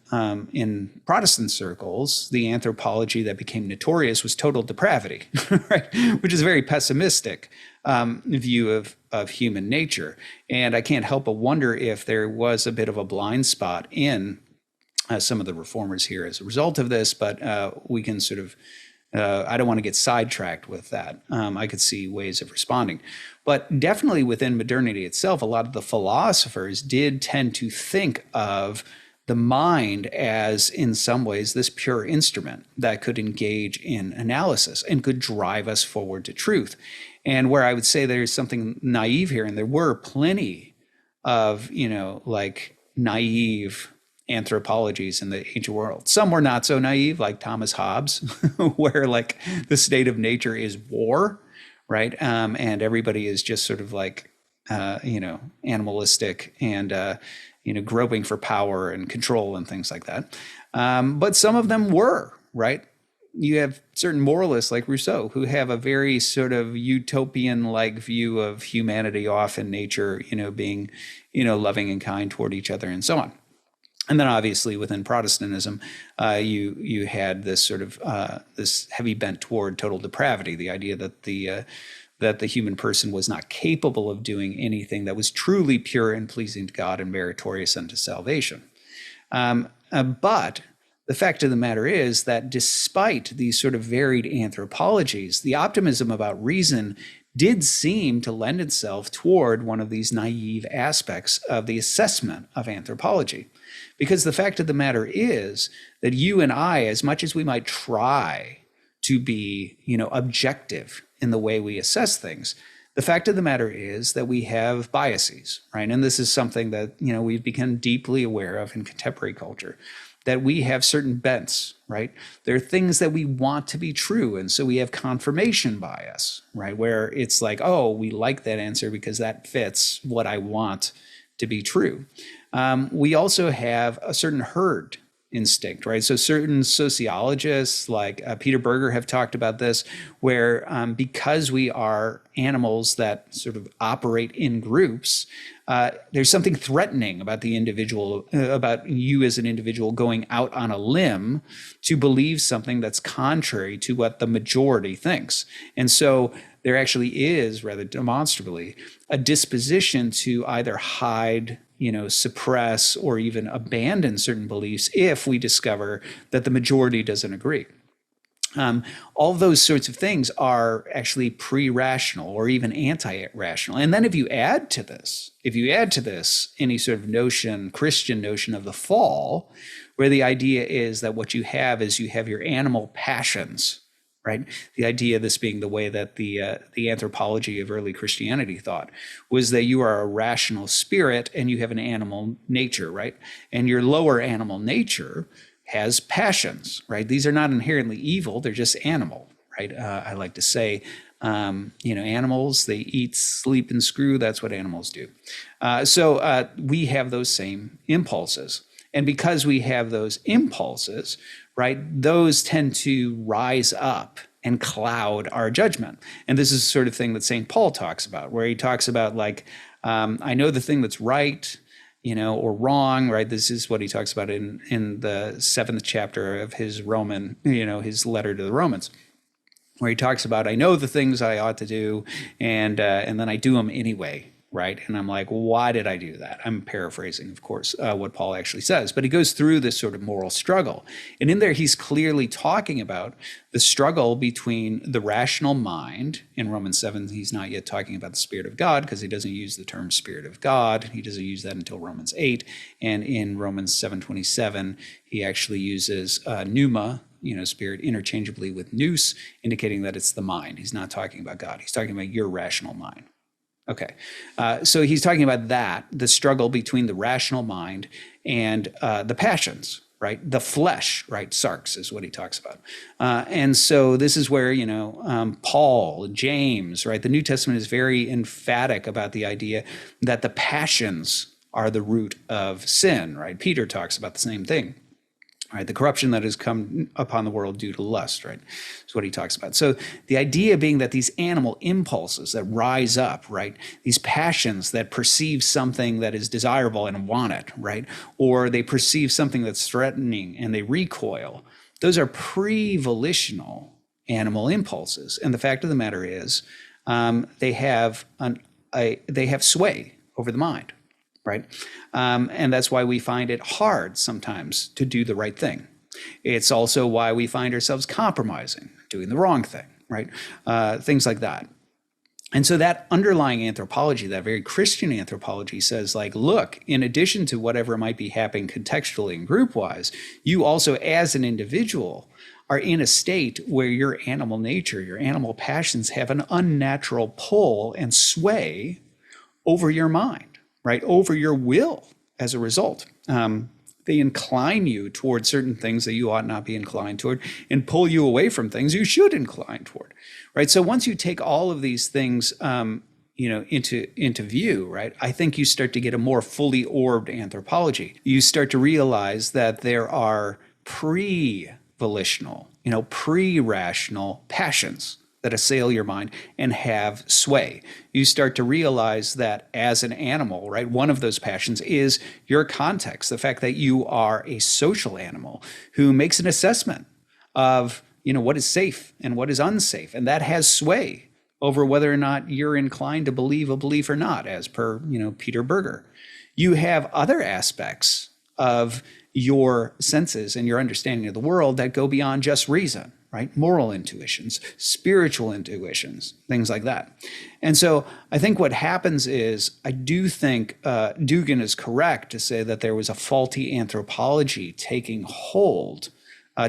Protestant circles, the anthropology that became notorious was total depravity, right? Which is a very pessimistic view of human nature. And I can't help but wonder if there was a bit of a blind spot in some of the reformers here as a result of this, but we can sort of, I don't want to get sidetracked with that. I could see ways of responding. But definitely within modernity itself, a lot of the philosophers did tend to think of the mind as, in some ways, this pure instrument that could engage in analysis and could drive us forward to truth. And where I would say there's something naive here, and there were plenty of, like naive anthropologies in the ancient world. Some were not so naive, like Thomas Hobbes, where like the state of nature is war, right? And everybody is just sort of like, animalistic and, groping for power and control and things like that. But some of them were, right? You have certain moralists like Rousseau who have a very sort of utopian-like view of humanity off in nature, being, loving and kind toward each other and so on. And then obviously within Protestantism, you had this sort of this heavy bent toward total depravity, the idea that the human person was not capable of doing anything that was truly pure and pleasing to God and meritorious unto salvation. But the fact of the matter is that despite these sort of varied anthropologies, the optimism about reason did seem to lend itself toward one of these naive aspects of the assessment of anthropology. Because the fact of the matter is that you and I, as much as we might try to be, objective in the way we assess things, the fact of the matter is that we have biases, right? And this is something that, we've become deeply aware of in contemporary culture, that we have certain bents, right? There are things that we want to be true. And so we have confirmation bias, right? Where it's like, oh, we like that answer because that fits what I want to be true. We also have a certain herd instinct, right? So certain sociologists like Peter Berger have talked about this, where because we are animals that sort of operate in groups, there's something threatening about the individual, about you as an individual going out on a limb to believe something that's contrary to what the majority thinks. And so there actually is, rather demonstrably, a disposition to either hide, suppress, or even abandon certain beliefs if we discover that the majority doesn't agree. All those sorts of things are actually pre-rational or even anti-rational. And then if you add to this any sort of notion, Christian notion of the fall, where the idea is that what you have is you have your animal passions, right? The idea of this being the way that the anthropology of early Christianity thought was that you are a rational spirit and you have an animal nature, right? And your lower animal nature has passions, right? These are not inherently evil; they're just animal, right? I like to say, animals, they eat, sleep, and screw. That's what animals do. So we have those same impulses. And because we have those impulses, right, those tend to rise up and cloud our judgment. And this is the sort of thing that St. Paul talks about, where he talks about I know the thing that's right, or wrong, right? This is what he talks about in the 7th chapter of his his letter to the Romans, where he talks about, I know the things I ought to do, and then I do them anyway, right? And I'm like, why did I do that? I'm paraphrasing, of course, what Paul actually says, but he goes through this sort of moral struggle. And in there, he's clearly talking about the struggle between the rational mind. In Romans 7, he's not yet talking about the Spirit of God because he doesn't use the term Spirit of God. He doesn't use that until Romans 8. And in Romans 7:27, he actually uses pneuma, spirit, interchangeably with nous, indicating that it's the mind. He's not talking about God. He's talking about your rational mind. Okay, so he's talking about the struggle between the rational mind and the passions, right? The flesh, right? Sarx is what he talks about. And so this is where, Paul, James, right? The New Testament is very emphatic about the idea that the passions are the root of sin, right? Peter talks about the same thing. Right, the corruption that has come upon the world due to lust, right, is what he talks about. So the idea being that these animal impulses that rise up, right, these passions that perceive something that is desirable and want it, right, or they perceive something that's threatening and they recoil, those are pre-volitional animal impulses. And the fact of the matter is they have sway over the mind. Right. And that's why we find it hard sometimes to do the right thing. It's also why we find ourselves compromising, doing the wrong thing, right? Things like that. And so that underlying anthropology, that very Christian anthropology says look, in addition to whatever might be happening contextually and group-wise, you also as an individual are in a state where your animal nature, your animal passions have an unnatural pull and sway over your mind. Right, over your will as a result. They incline you toward certain things that you ought not be inclined toward and pull you away from things you should incline toward, right? So once you take all of these things, into view, right, I think you start to get a more fully orbed anthropology. You start to realize that there are pre-volitional, pre-rational passions that assail your mind and have sway. You start to realize that as an animal, right, one of those passions is your context, the fact that you are a social animal who makes an assessment of, what is safe and what is unsafe. And that has sway over whether or not you're inclined to believe a belief or not, as per, Peter Berger. You have other aspects of your senses and your understanding of the world that go beyond just reason. Right? Moral intuitions, spiritual intuitions, things like that. And so I think what happens is, I do think Dugin is correct to say that there was a faulty anthropology taking hold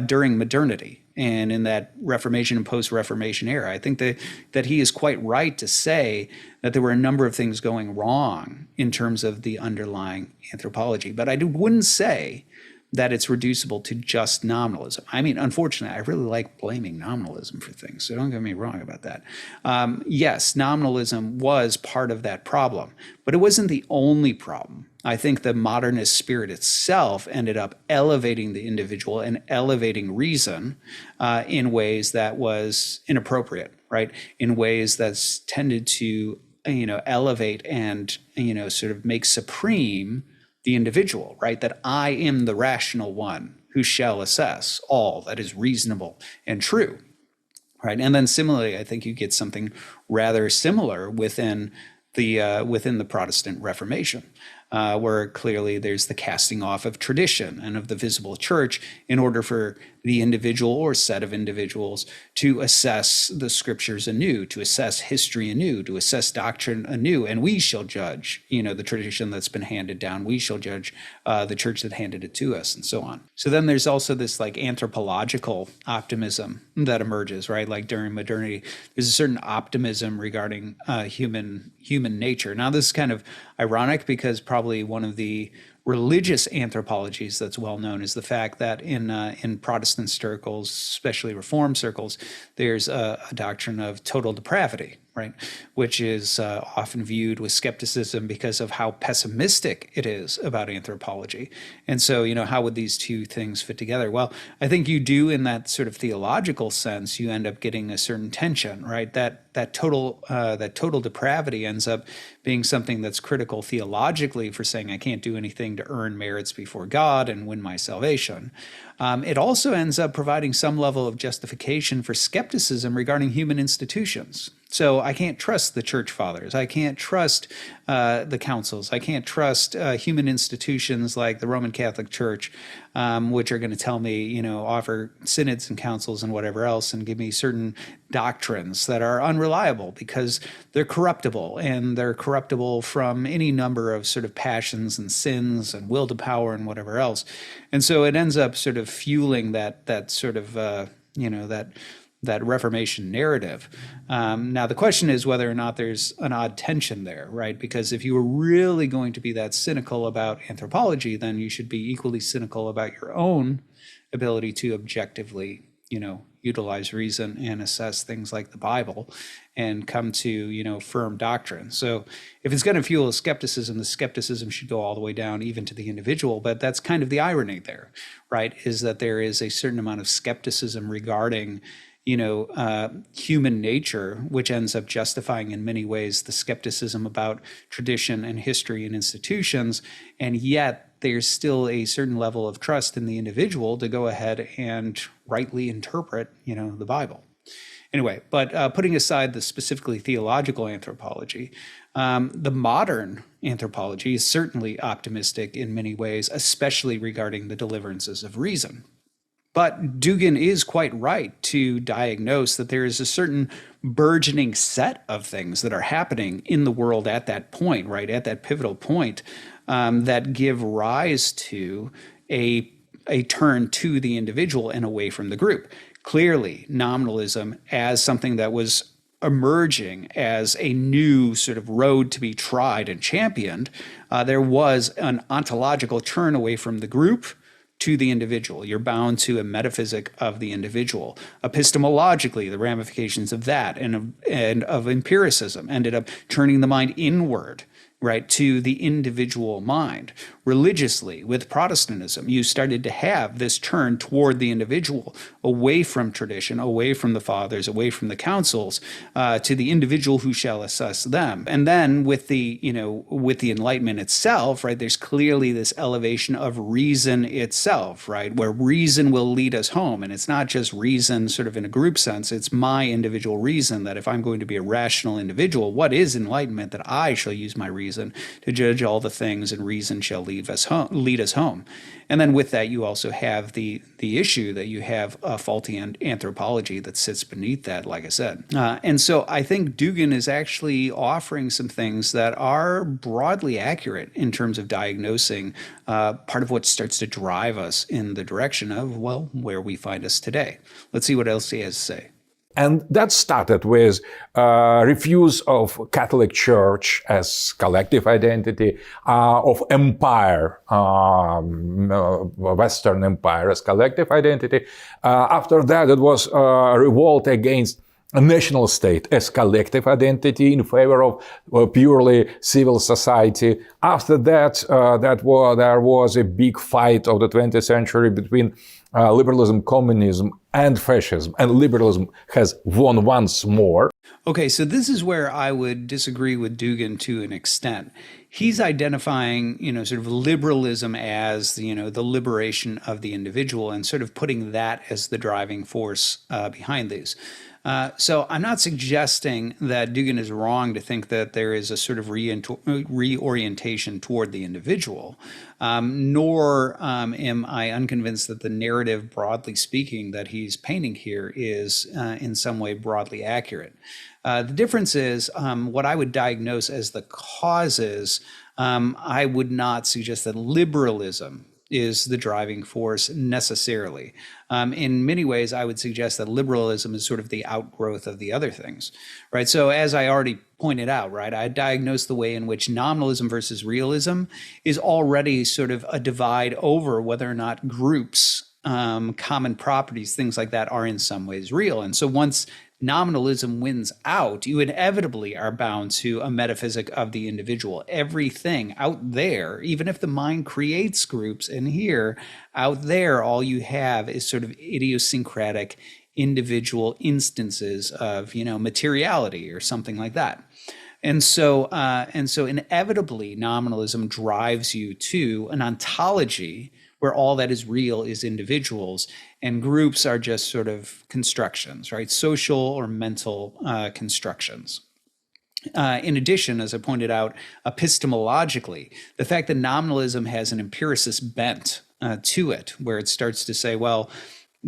during modernity and in that Reformation and post-Reformation era. I think that he is quite right to say that there were a number of things going wrong in terms of the underlying anthropology. But I wouldn't say that it's reducible to just nominalism. I mean, unfortunately, I really like blaming nominalism for things, so don't get me wrong about that. Yes, nominalism was part of that problem, but it wasn't the only problem. I think the modernist spirit itself ended up elevating the individual and elevating reason in ways that was inappropriate, right? In ways that's tended to, elevate and, sort of make supreme the individual, right? That I am the rational one who shall assess all that is reasonable and true, right? And then similarly, I think you get something rather similar within the Protestant Reformation, where clearly there's the casting off of tradition and of the visible church in order for the individual or set of individuals to assess the scriptures anew, to assess history anew, to assess doctrine anew. And we shall judge, the tradition that's been handed down. We shall judge the church that handed it to us, and so on. So then there's also this like anthropological optimism that emerges, right? Like during modernity, there's a certain optimism regarding human nature. Now, this is kind of ironic because probably one of the religious anthropologies that's well known is the fact that in Protestant circles, especially Reformed circles, there's a doctrine of total depravity, right? Which is often viewed with skepticism because of how pessimistic it is about anthropology. And so, how would these two things fit together? Well, I think you do in that sort of theological sense, you end up getting a certain tension, right? That total depravity ends up being something that's critical theologically for saying I can't do anything to earn merits before God and win my salvation. It also ends up providing some level of justification for skepticism regarding human institutions. So I can't trust the church fathers. I can't trust the councils. I can't trust human institutions like the Roman Catholic Church, which are going to tell me, offer synods and councils and whatever else and give me certain doctrines that are unreliable because they're corruptible, and they're corruptible from any number of sort of passions and sins and will to power and whatever else. And so it ends up sort of fueling that sort of, that Reformation narrative. Now, the question is whether or not there's an odd tension there, right? Because if you were really going to be that cynical about anthropology, then you should be equally cynical about your own ability to objectively, utilize reason and assess things like the Bible and come to, firm doctrine. So if it's going to fuel skepticism, the skepticism should go all the way down even to the individual. But that's kind of the irony there, right? Is that there is a certain amount of skepticism regarding human nature, which ends up justifying in many ways the skepticism about tradition and history and institutions. And yet there's still a certain level of trust in the individual to go ahead and rightly interpret, the Bible. Anyway, but putting aside the specifically theological anthropology, the modern anthropology is certainly optimistic in many ways, especially regarding the deliverances of reason. But Dugin is quite right to diagnose that there is a certain burgeoning set of things that are happening in the world at that point, right, at that pivotal point, that give rise to a turn to the individual and away from the group. Clearly, nominalism as something that was emerging as a new sort of road to be tried and championed, there was an ontological turn away from the group to the individual. You're bound to a metaphysic of the individual. Epistemologically, the ramifications of that and of empiricism ended up turning the mind inward, right, to the individual mind. Religiously, with Protestantism, you started to have this turn toward the individual, away from tradition, away from the fathers, away from the councils, to the individual who shall assess them. And then with the Enlightenment itself, right, there's clearly this elevation of reason itself, right, where reason will lead us home. And it's not just reason sort of in a group sense, it's my individual reason that if I'm going to be a rational individual, what is enlightenment? That I shall use my reason to judge all the things, and reason shall lead us home. And then with that, you also have the issue that you have a faulty anthropology that sits beneath that, like I said. And so I think Dugin is actually offering some things that are broadly accurate in terms of diagnosing part of what starts to drive us in the direction of, well, where we find us today. Let's see what else he has to say. And that started with refuse of Catholic Church as collective identity, of empire, Western Empire as collective identity. After that, it was a revolt against a national state as collective identity in favor of purely civil society. After that, there was a big fight of the 20th century between liberalism, communism, and fascism. And liberalism has won once more. Okay, so this is where I would disagree with Dugin to an extent. He's identifying, sort of liberalism as, the liberation of the individual and sort of putting that as the driving force behind these. So I'm not suggesting that Dugin is wrong to think that there is a sort of reorientation toward the individual, nor am I unconvinced that the narrative, broadly speaking, that he's painting here is in some way broadly accurate. The difference is what I would diagnose as the causes. I would not suggest that liberalism is the driving force necessarily. In many ways, I would suggest that liberalism is sort of the outgrowth of the other things, right? So as I already pointed out, right, I diagnosed the way in which nominalism versus realism is already sort of a divide over whether or not groups, common properties, things like that are in some ways real. And so once nominalism wins out, you inevitably are bound to a metaphysic of the individual. Everything out there, even if the mind creates groups, and here, out there, all you have is sort of idiosyncratic individual instances of, materiality or something like that. And so inevitably, nominalism drives you to an ontology where all that is real is individuals, and groups are just sort of constructions, right? Social or mental constructions. In addition, as I pointed out, epistemologically, the fact that nominalism has an empiricist bent to it, where it starts to say, well,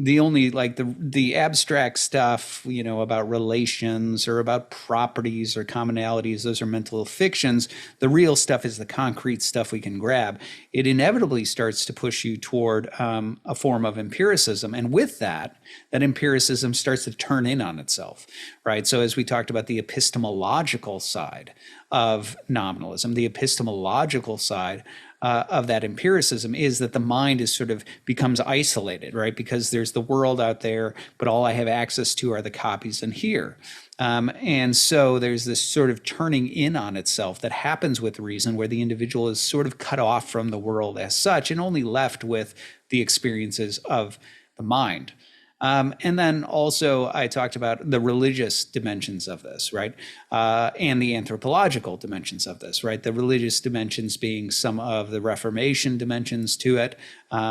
the only the abstract stuff, about relations or about properties or commonalities, those are mental fictions. The real stuff is the concrete stuff we can grab. It inevitably starts to push you toward a form of empiricism. And with that empiricism starts to turn in on itself, right? So as we talked about the epistemological side of nominalism, the epistemological side of that empiricism is that the mind is sort of becomes isolated, right? Because there's the world out there, but all I have access to are the copies in here. And so there's this sort of turning in on itself that happens with reason, where the individual is sort of cut off from the world as such and only left with the experiences of the mind. And then also I talked about the religious dimensions of this, right? And the anthropological dimensions of this, right? The religious dimensions being some of the Reformation dimensions to it,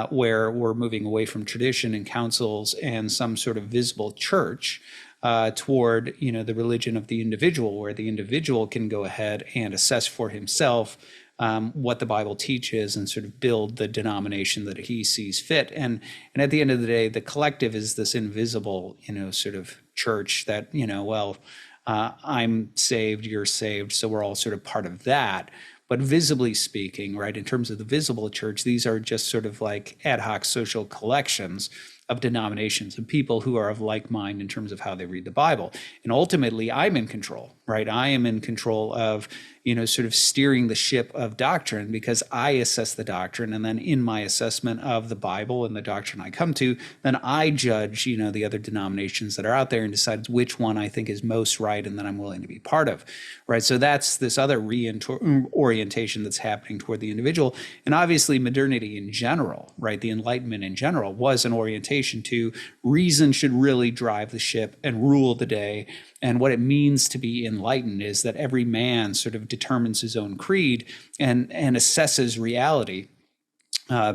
where we're moving away from tradition and councils and some sort of visible church toward, the religion of the individual, where the individual can go ahead and assess for himself what the Bible teaches and sort of build the denomination that he sees fit. And at the end of the day, the collective is this invisible, sort of church that, I'm saved, you're saved, so we're all sort of part of that. But visibly speaking, right, in terms of the visible church, these are just sort of like ad hoc social collections of denominations and people who are of like mind in terms of how they read the Bible. And ultimately, I'm in control, right? I am in control of, sort of steering the ship of doctrine, because I assess the doctrine. And then in my assessment of the Bible and the doctrine I come to, then I judge, the other denominations that are out there and decide which one I think is most right and that I'm willing to be part of, right? So that's this other reorientation that's happening toward the individual. And obviously modernity in general, right? The Enlightenment in general was an orientation to reason should really drive the ship and rule the day. And what it means to be enlightened is that every man sort of determines his own creed and assesses reality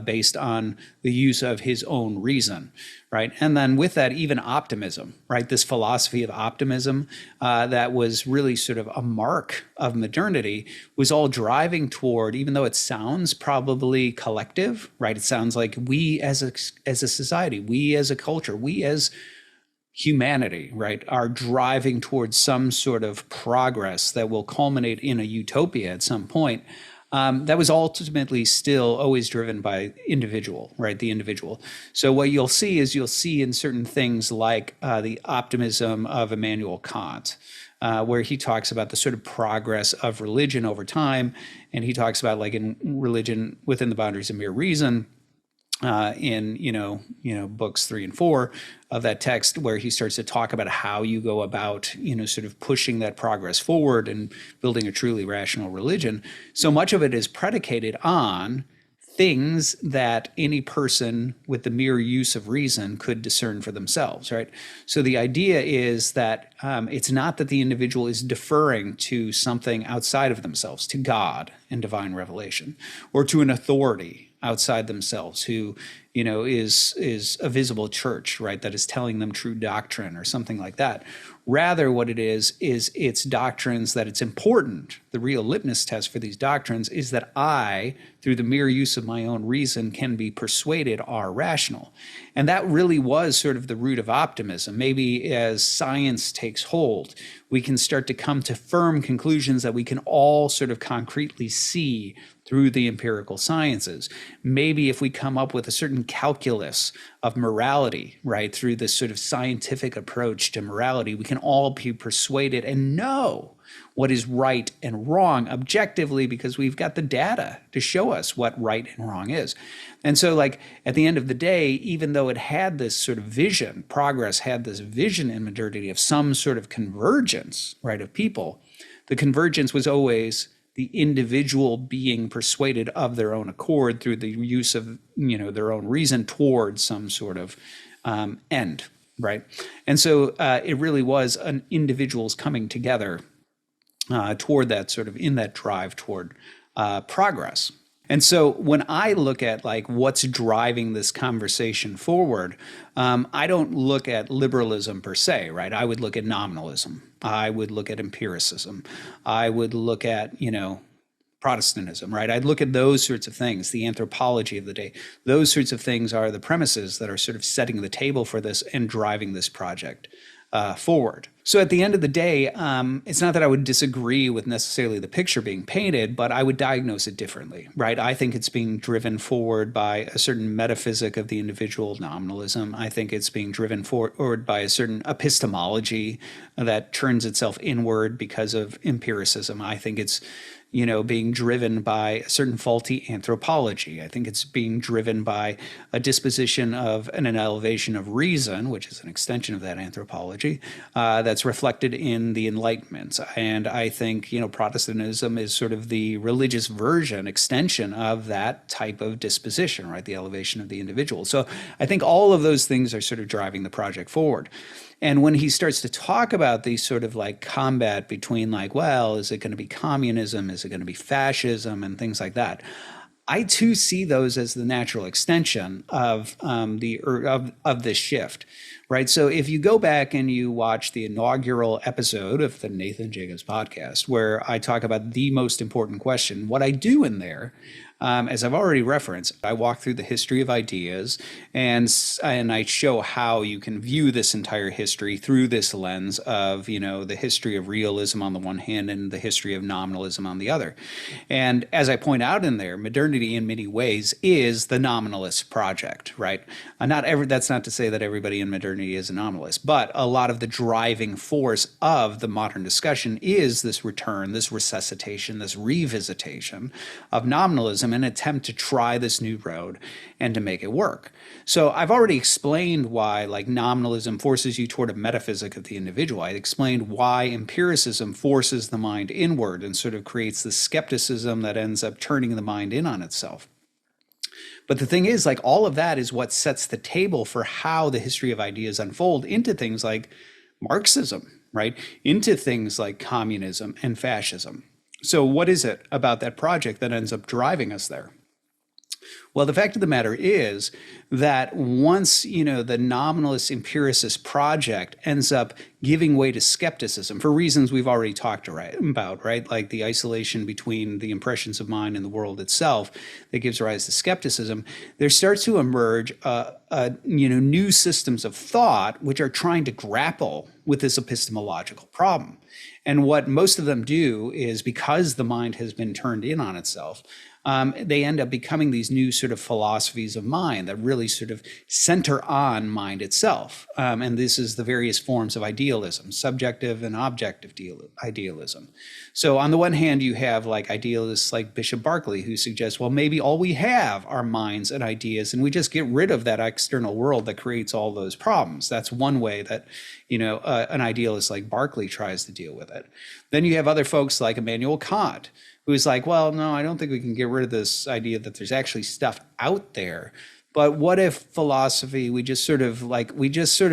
based on the use of his own reason, right? And then with that, even optimism, right? This philosophy of optimism that was really sort of a mark of modernity was all driving toward, even though it sounds probably collective, right? It sounds like we as a society, we as a culture, we as humanity, right, are driving towards some sort of progress that will culminate in a utopia at some point. that was ultimately still always driven by individual, right? The individual. So what you'll see in certain things like the optimism of Immanuel Kant, where he talks about the sort of progress of religion over time, and he talks about like in religion within the boundaries of mere reason. In books 3 and 4 of that text, where he starts to talk about how you go about sort of pushing that progress forward and building a truly rational religion. So much of it is predicated on things that any person with the mere use of reason could discern for themselves, right? So the idea is that it's not that the individual is deferring to something outside of themselves, to God and divine revelation, or to an authority outside themselves who is a visible church, right, that is telling them true doctrine or something like that. Rather, what it is it's doctrines that it's important. The real litmus test for these doctrines is that I, through the mere use of my own reason, can be persuaded are rational. And that really was sort of the root of optimism. Maybe as science takes hold, we can start to come to firm conclusions that we can all sort of concretely see through the empirical sciences. Maybe if we come up with a certain calculus of morality, right, through this sort of scientific approach to morality, we can all be persuaded and know what is right and wrong objectively because we've got the data to show us what right and wrong is. And so like at the end of the day, even though it had this sort of vision, progress had this vision in modernity of some sort of convergence, right, of people, the convergence was always the individual being persuaded of their own accord through the use of their own reason towards some sort of end, right? And so it really was an individuals coming together toward that sort of in that drive toward progress. And so when I look at like what's driving this conversation forward, I don't look at liberalism per se, right? I would look at nominalism. I would look at empiricism. I would look at, Protestantism, right? I'd look at those sorts of things, the anthropology of the day. Those sorts of things are the premises that are sort of setting the table for this and driving this project forward. So at the end of the day, it's not that I would disagree with necessarily the picture being painted, but I would diagnose it differently, right? I think it's being driven forward by a certain metaphysic of the individual, nominalism. I think it's being driven forward by a certain epistemology that turns itself inward because of empiricism. I think it's being driven by a certain faulty anthropology. I think it's being driven by a disposition of an elevation of reason, which is an extension of that anthropology, that's reflected in the Enlightenment. And I think, Protestantism is sort of the religious version, extension of that type of disposition, right? The elevation of the individual. So I think all of those things are sort of driving the project forward. And when he starts to talk about these sort of like combat between like, well, is it going to be communism? Is it going to be fascism and things like that? I too see those as the natural extension of this shift, right? So if you go back and you watch the inaugural episode of the Nathan Jacobs podcast, where I talk about the most important question, what I do in there, as I've already referenced, I walk through the history of ideas and I show how you can view this entire history through this lens of, the history of realism on the one hand and the history of nominalism on the other. And as I point out in there, modernity in many ways is the nominalist project, right? That's not to say that everybody in modernity is a nominalist, but a lot of the driving force of the modern discussion is this return, this resuscitation, this revisitation of nominalism, an attempt to try this new road and to make it work. So I've already explained why like nominalism forces you toward a metaphysic of the individual. I explained why empiricism forces the mind inward and sort of creates the skepticism that ends up turning the mind in on itself. But the thing is, like all of that is what sets the table for how the history of ideas unfold into things like Marxism, right? Into things like communism and fascism. So what is it about that project that ends up driving us there? Well, the fact of the matter is that once, the nominalist empiricist project ends up giving way to skepticism for reasons we've already talked about, right? Like the isolation between the impressions of mind and the world itself that gives rise to skepticism, there starts to emerge a new systems of thought which are trying to grapple with this epistemological problem. And what most of them do is, because the mind has been turned in on itself, they end up becoming these new sort of philosophies of mind that really sort of center on mind itself. And this is the various forms of idealism, subjective and objective idealism. So on the one hand, you have like idealists like Bishop Berkeley, who suggests, well, maybe all we have are minds and ideas, and we just get rid of that external world that creates all those problems. That's one way that, an idealist like Berkeley tries to deal with it. Then you have other folks like Immanuel Kant, who's like, well, no, I don't think we can get rid of this idea that there's actually stuff out there. But what if philosophy, we just sort of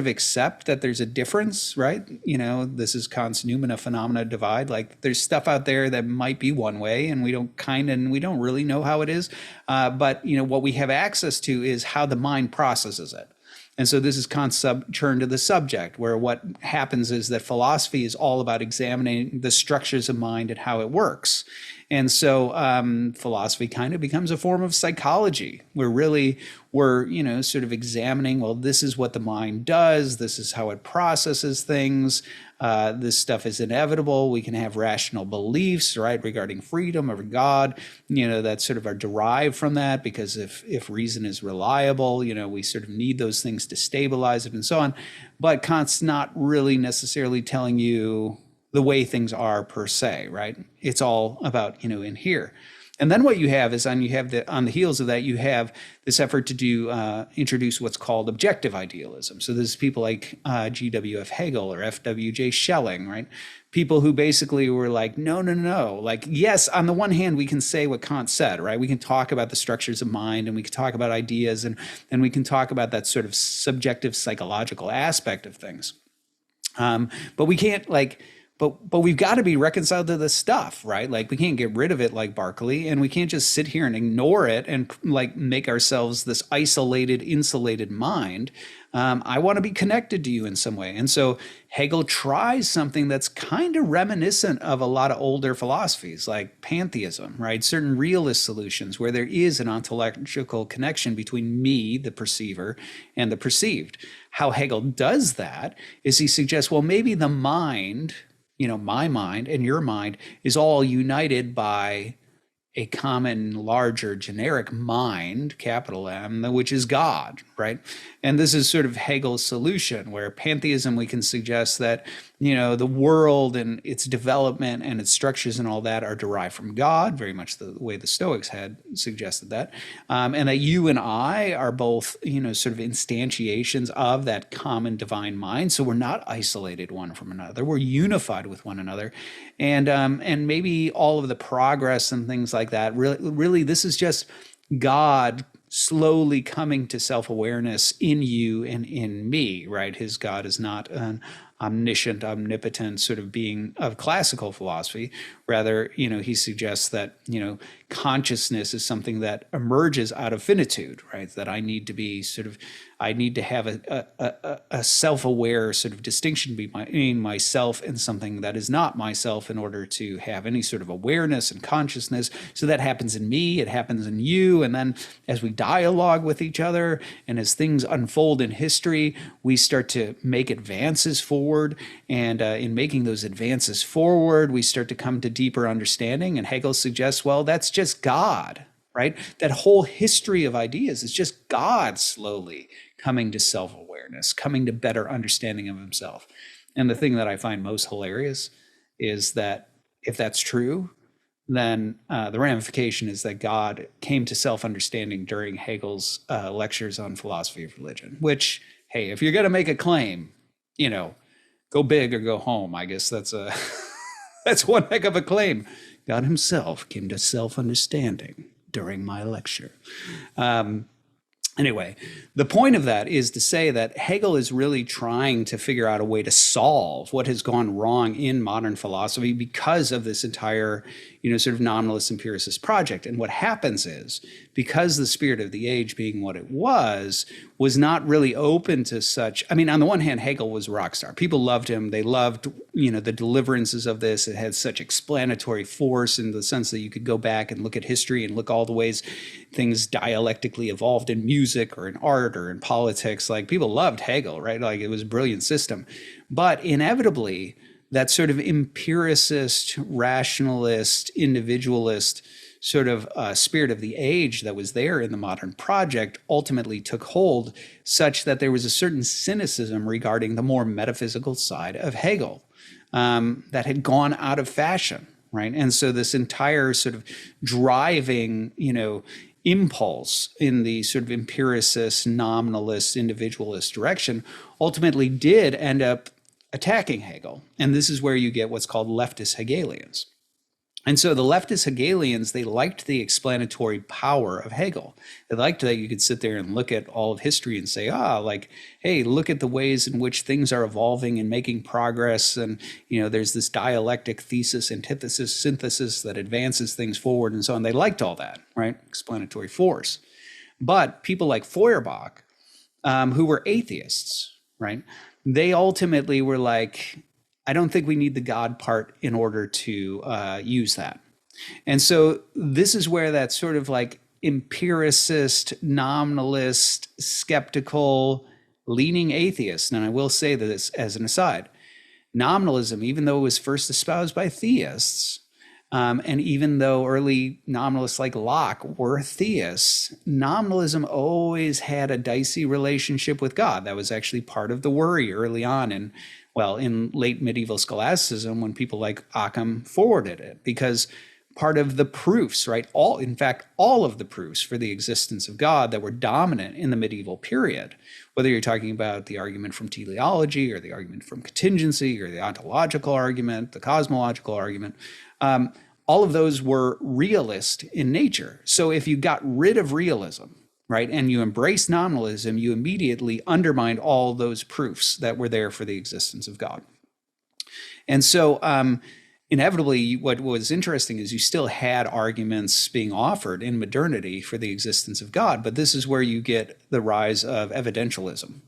accept that there's a difference, right? This is Kant's noumena phenomena divide. Like, there's stuff out there that might be one way, and we don't really know how it is. But what we have access to is how the mind processes it. And so this is Kant's turn to the subject, where what happens is that philosophy is all about examining the structures of mind and how it works. And so philosophy kind of becomes a form of psychology, where really we're, sort of examining, well, this is what the mind does. This is how it processes things. This stuff is inevitable. We can have rational beliefs, right, regarding freedom or God, that sort of are derived from that, because if reason is reliable, we sort of need those things to stabilize it and so on. But Kant's not really necessarily telling you the way things are per se, right? It's all about, in here. And then what you have is on the heels of that, you have this effort to introduce what's called objective idealism. So this is people like G.W.F. Hegel or F.W.J. Schelling, right? People who basically were like, no. Like, yes, on the one hand, we can say what Kant said, right? We can talk about the structures of mind, and we can talk about ideas, and we can talk about that sort of subjective psychological aspect of things. But we can't But we've got to be reconciled to this stuff, right? Like, we can't get rid of it like Berkeley, and we can't just sit here and ignore it and like make ourselves this isolated, insulated mind. I want to be connected to you in some way. And so Hegel tries something that's kind of reminiscent of a lot of older philosophies like pantheism, right? Certain realist solutions where there is an ontological connection between me, the perceiver, and the perceived. How Hegel does that is he suggests, well, maybe the mind, my mind and your mind, is all united by a common, larger, generic mind, capital M, which is God, right? And this is sort of Hegel's solution, where pantheism, we can suggest that, the world and its development and its structures and all that are derived from God, very much the way the Stoics had suggested that. And that you and I are both, sort of instantiations of that common divine mind. So we're not isolated one from another. We're unified with one another. And maybe all of the progress and things like that, really, this is just God slowly coming to self-awareness in you and in me, right? His God is not an omniscient, omnipotent sort of being of classical philosophy. Rather, he suggests that, consciousness is something that emerges out of finitude, right? That I need to have a self-aware sort of distinction between myself and something that is not myself in order to have any sort of awareness and consciousness. So that happens in me, it happens in you. And then as we dialogue with each other and as things unfold in history, we start to make advances forward. And in making those advances forward, we start to come to deeper understanding. And Hegel suggests, well, that's just God, right? That whole history of ideas is just God slowly coming to self-awareness, coming to better understanding of himself. And the thing that I find most hilarious is that if that's true, then the ramification is that God came to self-understanding during Hegel's lectures on philosophy of religion, which, hey, if you're going to make a claim, go big or go home. I guess that's that's one heck of a claim. God himself came to self-understanding during my lecture. Anyway, the point of that is to say that Hegel is really trying to figure out a way to solve what has gone wrong in modern philosophy because of this entire, sort of nominalist empiricist project. And what happens is, because the spirit of the age being what it was, was not really open to such. I mean, on the one hand, Hegel was a rock star. People loved him. They loved, the deliverances of this. It had such explanatory force in the sense that you could go back and look at history and look all the ways things dialectically evolved in music or in art or in politics. Like, people loved Hegel, right? Like, it was a brilliant system. But inevitably, that sort of empiricist, rationalist, individualist sort of spirit of the age that was there in the modern project ultimately took hold, such that there was a certain cynicism regarding the more metaphysical side of Hegel that had gone out of fashion, right? And so this entire sort of driving, impulse in the sort of empiricist, nominalist, individualist direction ultimately did end up attacking Hegel. And this is where you get what's called leftist Hegelians. And so the leftist Hegelians, they liked the explanatory power of Hegel. They liked that you could sit there and look at all of history and say, hey, look at the ways in which things are evolving and making progress. And, there's this dialectic thesis, antithesis, synthesis that advances things forward and so on. They liked all that, right? Explanatory force. But people like Feuerbach, who were atheists, right? They ultimately were like, I don't think we need the God part in order to use that. And so this is where that sort of like empiricist, nominalist, skeptical, leaning atheist, and I will say this as an aside, nominalism, even though it was first espoused by theists, and even though early nominalists like Locke were theists, nominalism always had a dicey relationship with God. That was actually part of the worry early on in late medieval scholasticism when people like Occam forwarded it, because part of the proofs, right? All of the proofs for the existence of God that were dominant in the medieval period, whether you're talking about the argument from teleology or the argument from contingency or the ontological argument, the cosmological argument, all of those were realist in nature. So if you got rid of realism, right, and you embraced nominalism, you immediately undermined all those proofs that were there for the existence of God. And so inevitably, what was interesting is you still had arguments being offered in modernity for the existence of God, but this is where you get the rise of evidentialism,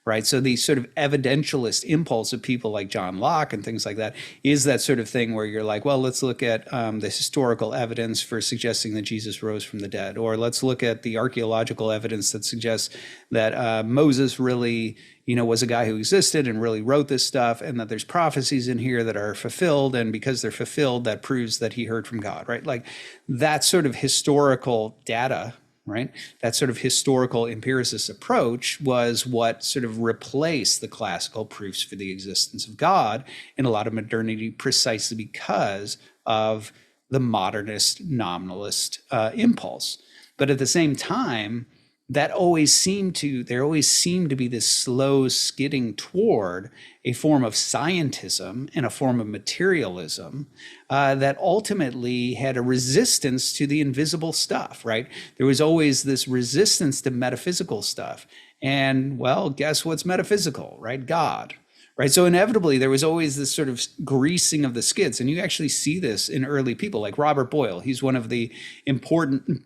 right? So the sort of evidentialist impulse of people like John Locke and things like that is that sort of thing where you're like, well, let's look at the historical evidence for suggesting that Jesus rose from the dead, or let's look at the archaeological evidence that suggests that Moses really, was a guy who existed and really wrote this stuff, and that there's prophecies in here that are fulfilled, and because they're fulfilled, that proves that he heard from God, right? Like that sort of historical data, right? That sort of historical empiricist approach was what sort of replaced the classical proofs for the existence of God in a lot of modernity, precisely because of the modernist nominalist impulse. But at the same time, there always seemed to be this slow skidding toward a form of scientism and a form of materialism that ultimately had a resistance to the invisible stuff, right? There was always this resistance to metaphysical stuff. And, well, guess what's metaphysical, right? God. Right. So inevitably, there was always this sort of greasing of the skids. And you actually see this in early people like Robert Boyle. He's one of the important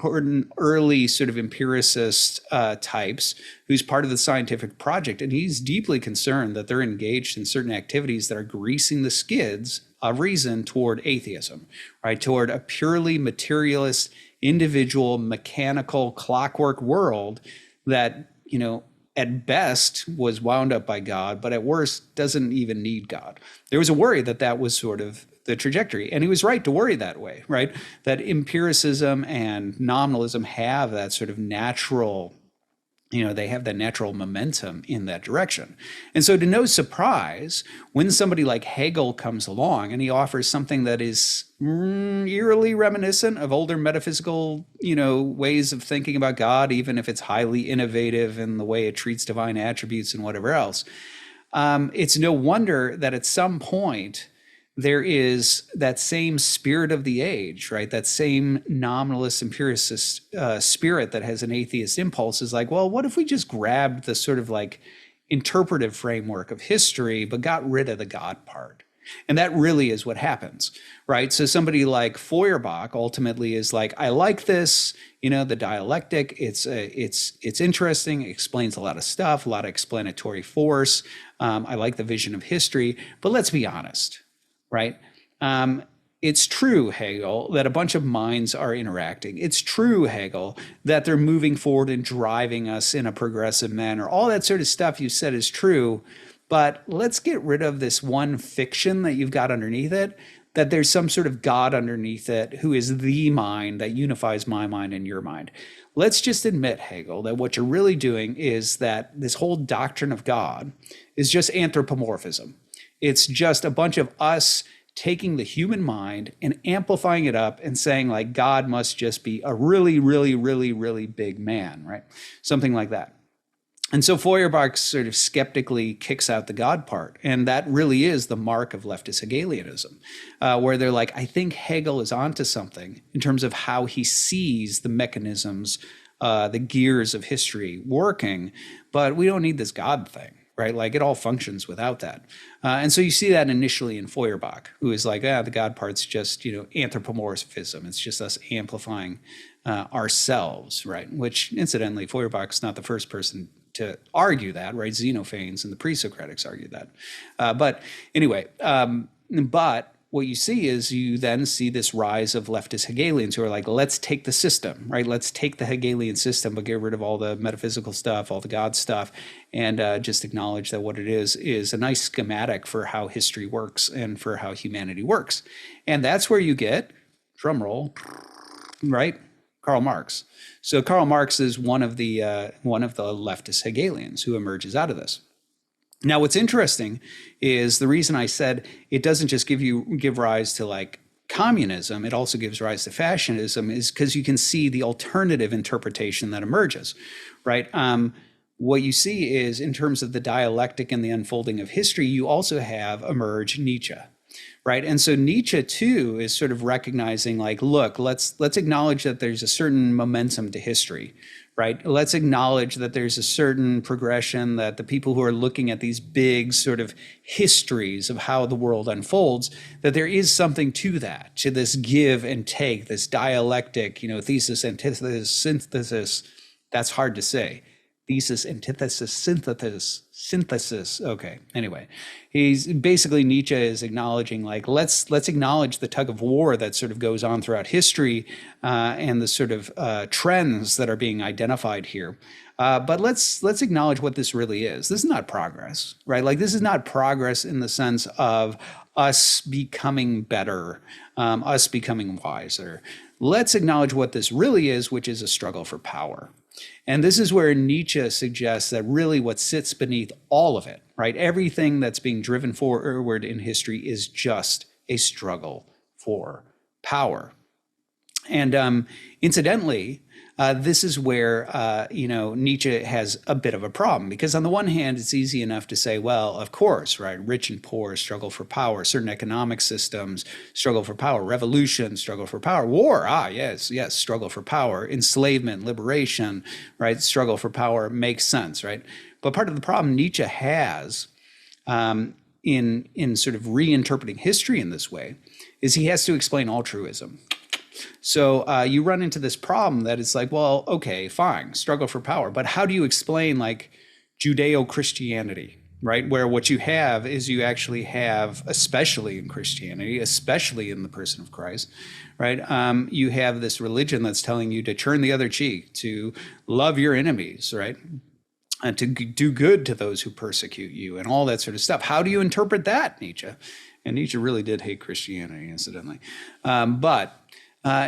early sort of empiricist types who's part of the scientific project. And he's deeply concerned that they're engaged in certain activities that are greasing the skids of reason toward atheism, right? Toward a purely materialist, individual, mechanical, clockwork world that, at best was wound up by God, but at worst doesn't even need God. There was a worry that was sort of the trajectory. And he was right to worry that way, right? That empiricism and nominalism have that sort of natural, they have that natural momentum in that direction. And so to no surprise, when somebody like Hegel comes along and he offers something that is eerily reminiscent of older metaphysical, ways of thinking about God, even if it's highly innovative in the way it treats divine attributes and whatever else, it's no wonder that at some point there is that same spirit of the age, right? That same nominalist empiricist spirit that has an atheist impulse is like, well, what if we just grabbed the sort of like interpretive framework of history, but got rid of the God part? And that really is what happens, right? So somebody like Feuerbach ultimately is like, I like this, the dialectic. It's interesting. It explains a lot of stuff, a lot of explanatory force. I like the vision of history. But let's be honest, right? It's true, Hegel, that a bunch of minds are interacting. It's true, Hegel, that they're moving forward and driving us in a progressive manner. All that sort of stuff you said is true. But let's get rid of this one fiction that you've got underneath it, that there's some sort of God underneath it who is the mind that unifies my mind and your mind. Let's just admit, Hegel, that what you're really doing is that this whole doctrine of God is just anthropomorphism. It's just a bunch of us taking the human mind and amplifying it up and saying like God must just be a really, really, really, really big man, right? Something like that. And so Feuerbach sort of skeptically kicks out the God part. And that really is the mark of leftist Hegelianism, where they're like, I think Hegel is onto something in terms of how he sees the mechanisms, the gears of history working, but we don't need this God thing, right? Like it all functions without that. And so you see that initially in Feuerbach, who is like, the God part's just, anthropomorphism. It's just us amplifying ourselves, right? Which incidentally, Feuerbach's not the first person to argue that, right? Xenophanes and the pre-Socratics argued that. But anyway, but what you see is you then see this rise of leftist Hegelians who are like, let's take the system, right? Let's take the Hegelian system, but get rid of all the metaphysical stuff, all the God stuff, and just acknowledge that what it is a nice schematic for how history works and for how humanity works. And that's where you get, drum roll, right? Karl Marx. So Karl Marx is one of the leftist Hegelians who emerges out of this. Now, what's interesting is the reason I said it doesn't just give rise to like communism, it also gives rise to fascism, is because you can see the alternative interpretation that emerges, right? What you see is in terms of the dialectic and the unfolding of history, you also have emerge Nietzsche. Right. And so Nietzsche, too, is sort of recognizing like, look, let's acknowledge that there's a certain momentum to history. Right. Let's acknowledge that there's a certain progression, that the people who are looking at these big sort of histories of how the world unfolds, that there is something to that, to this give and take, this dialectic, thesis, antithesis, synthesis. That's hard to say. Thesis, antithesis, synthesis. Okay. Anyway, he's basically Nietzsche is acknowledging like let's acknowledge the tug of war that sort of goes on throughout history and the sort of trends that are being identified here. But let's acknowledge what this really is. This is not progress, right? Like this is not progress in the sense of us becoming better, us becoming wiser. Let's acknowledge what this really is, which is a struggle for power. And this is where Nietzsche suggests that really what sits beneath all of it, right? Everything that's being driven forward in history is just a struggle for power. And incidentally, this is where, Nietzsche has a bit of a problem, because on the one hand, it's easy enough to say, well, of course, right, rich and poor struggle for power, certain economic systems struggle for power, revolution, struggle for power, war, yes, struggle for power, enslavement, liberation, right, struggle for power makes sense, right? But part of the problem Nietzsche has in sort of reinterpreting history in this way is he has to explain altruism. So you run into this problem that it's like, well, okay, fine, struggle for power. But how do you explain like Judeo-Christianity, right? Where what you have is you actually have, especially in Christianity, especially in the person of Christ, right? You have this religion that's telling you to turn the other cheek, to love your enemies, right? And to do good to those who persecute you and all that sort of stuff. How do you interpret that, Nietzsche? And Nietzsche really did hate Christianity, incidentally. But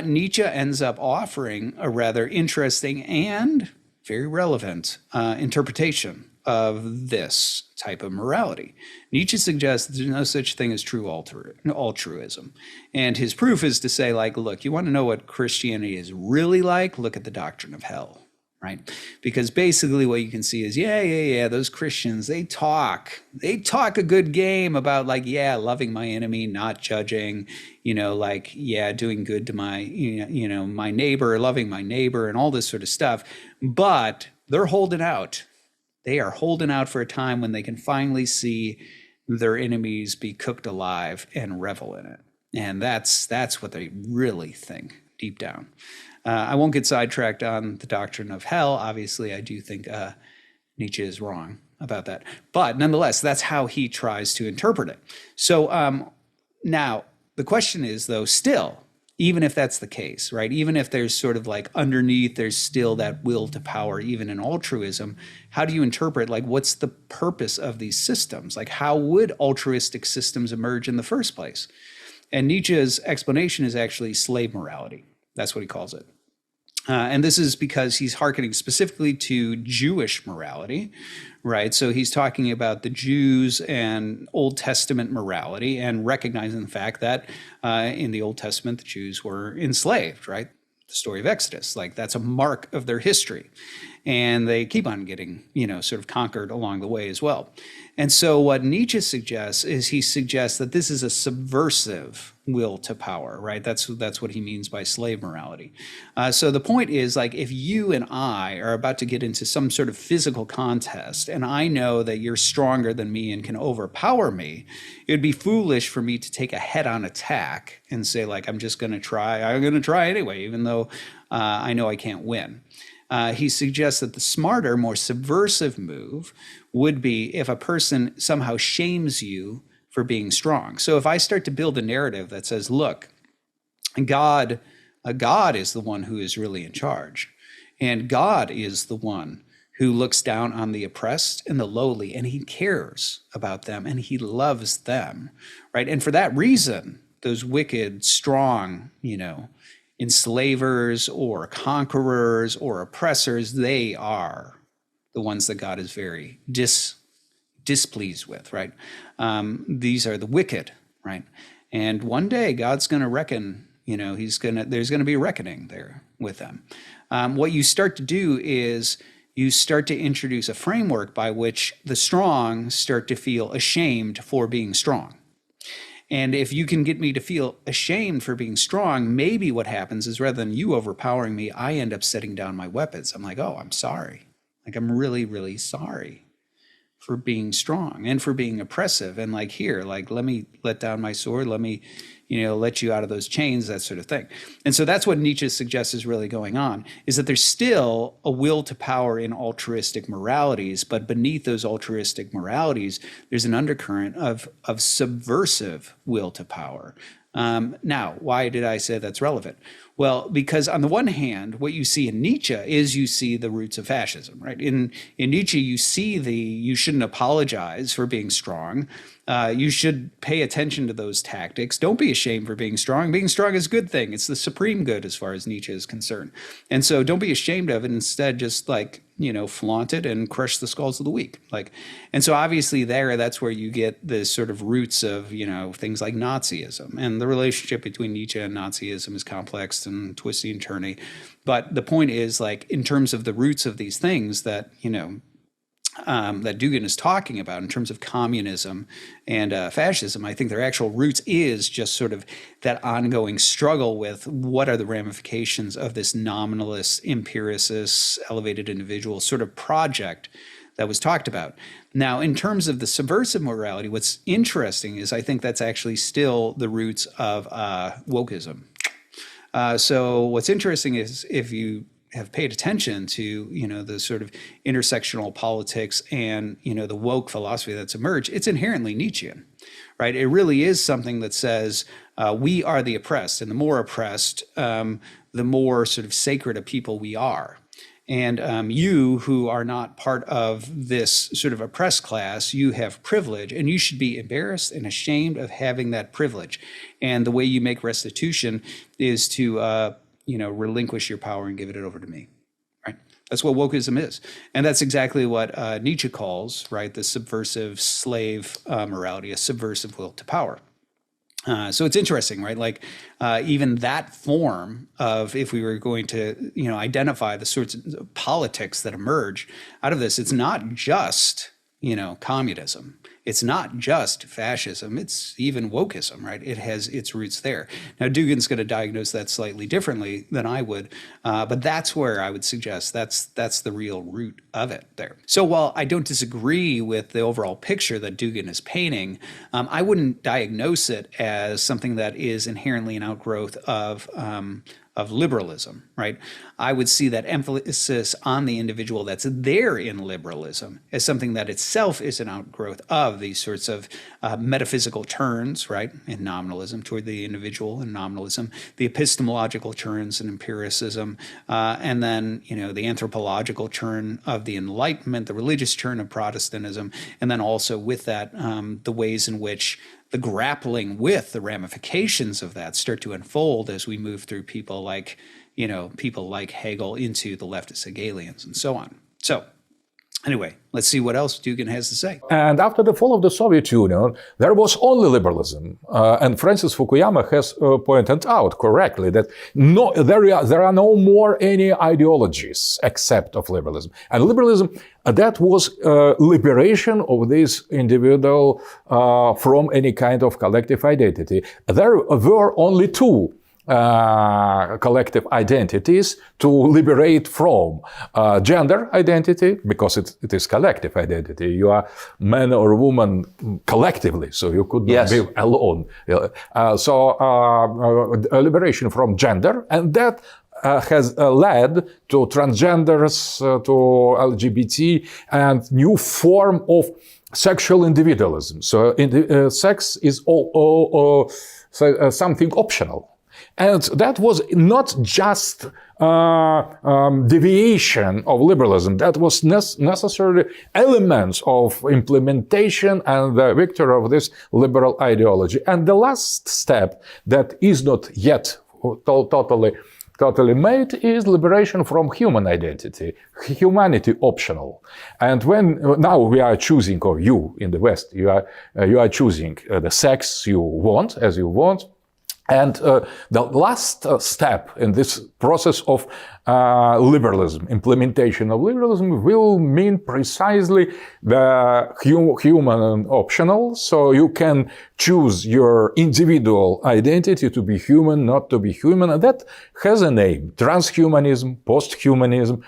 Nietzsche ends up offering a rather interesting and very relevant interpretation of this type of morality. Nietzsche suggests there's no such thing as true altruism. And his proof is to say, like, look, you want to know what Christianity is really like? Look at the doctrine of hell. Right? Because basically what you can see is, those Christians, they talk a good game about like, loving my enemy, not judging, doing good to my, my neighbor, loving my neighbor and all this sort of stuff. But they're holding out. They are holding out for a time when they can finally see their enemies be cooked alive and revel in it. And that's what they really think deep down. I won't get sidetracked on the doctrine of hell. Obviously, I do think Nietzsche is wrong about that. But nonetheless, that's how he tries to interpret it. So now the question is, though, still, even if that's the case, right? Even if there's sort of like underneath, there's still that will to power, even in altruism, how do you interpret, like, what's the purpose of these systems? Like, how would altruistic systems emerge in the first place? And Nietzsche's explanation is actually slave morality. That's what he calls it. And this is because he's hearkening specifically to Jewish morality, right? So he's talking about the Jews and Old Testament morality and recognizing the fact that in the Old Testament, the Jews were enslaved, right? The story of Exodus, like that's a mark of their history. And they keep on getting, sort of conquered along the way as well. And so what Nietzsche suggests is he suggests that this is a subversive will to power, right? That's what he means by slave morality. So the point is, like, if you and I are about to get into some sort of physical contest, and I know that you're stronger than me and can overpower me, it would be foolish for me to take a head-on attack and say, like, I'm going to try anyway, even though I know I can't win. He suggests that the smarter, more subversive move would be if a person somehow shames you for being strong. So if I start to build a narrative that says, look, God is the one who is really in charge, and God is the one who looks down on the oppressed and the lowly, and he cares about them and he loves them, right? And for that reason, those wicked, strong, enslavers or conquerors or oppressors, they are the ones that God is very displeased with, right? These are the wicked, right? And one day God's going to reckon, there's going to be a reckoning there with them. What you start to do is you start to introduce a framework by which the strong start to feel ashamed for being strong. And if you can get me to feel ashamed for being strong, maybe what happens is rather than you overpowering me, I end up setting down my weapons. I'm like, oh, I'm sorry. Like, I'm really, really sorry for being strong and for being oppressive. And like, here, like, let me let down my sword. Let me, let you out of those chains, that sort of thing. And so that's what Nietzsche suggests is really going on, is that there's still a will to power in altruistic moralities, but beneath those altruistic moralities, there's an undercurrent of subversive will to power. Now, why did I say that's relevant? Well, because on the one hand, what you see in Nietzsche is you see the roots of fascism, right? In Nietzsche, you see you shouldn't apologize for being strong. You should pay attention to those tactics. Don't be ashamed for being strong. Being strong is a good thing. It's the supreme good as far as Nietzsche is concerned. And so don't be ashamed of it. Instead, just flaunt it and crush the skulls of the weak. And so obviously that's where you get the sort of roots of, things like Nazism. And the relationship between Nietzsche and Nazism is complex and twisty and turny. But the point is, like, in terms of the roots of these things that, that Dugin is talking about in terms of communism and fascism, I think their actual roots is just sort of that ongoing struggle with what are the ramifications of this nominalist, empiricist, elevated individual sort of project that was talked about. Now, in terms of the subversive morality, what's interesting is I think that's actually still the roots of wokeism. So what's interesting is if you have paid attention to, the sort of intersectional politics and, the woke philosophy that's emerged, it's inherently Nietzschean, right? It really is something that says we are the oppressed, and the more oppressed, the more sort of sacred a people we are. And you who are not part of this sort of oppressed class, you have privilege, and you should be embarrassed and ashamed of having that privilege. And the way you make restitution is to relinquish your power and give it over to me, right? That's what wokeism is. And that's exactly what Nietzsche calls, right, the subversive slave morality, a subversive will to power. So it's interesting, right? Like even that form of, if we were going to, identify the sorts of politics that emerge out of this, it's not just, communism. It's not just fascism, it's even wokeism, right? It has its roots there. Now, Dugin's going to diagnose that slightly differently than I would, but that's where I would suggest that's the real root of it there. So while I don't disagree with the overall picture that Dugin is painting, I wouldn't diagnose it as something that is inherently an outgrowth of liberalism, right? I would see that emphasis on the individual that's there in liberalism as something that itself is an outgrowth of these sorts of metaphysical turns, right, in nominalism toward the individual and nominalism, the epistemological turns in empiricism, and then, the anthropological turn of the Enlightenment, the religious turn of Protestantism, and then also with that, the ways in which the grappling with the ramifications of that start to unfold as we move through people like Hegel into the leftist Hegelians and so on. So anyway, let's see what else Dugin has to say. And after the fall of the Soviet Union, there was only liberalism. And Francis Fukuyama has pointed out correctly that there are no more any ideologies except of liberalism. And liberalism, that was liberation of this individual from any kind of collective identity. There were only two collective identities to liberate from. Gender identity, because it is collective identity. You are man or woman collectively, so you could not be alone. A liberation from gender, and that has led to transgenders, to LGBT, and new form of sexual individualism. So sex is something optional. And that was not just deviation of liberalism. That was necessarily elements of implementation and the victory of this liberal ideology. And the last step that is not yet totally made is liberation from human identity, humanity optional. And when now we are choosing, or you in the West, you are choosing the sex you want, as you want. And the last step in this process of liberalism, implementation of liberalism, will mean precisely the human optional. So you can choose your individual identity to be human, not to be human. And that has a name: transhumanism, posthumanism,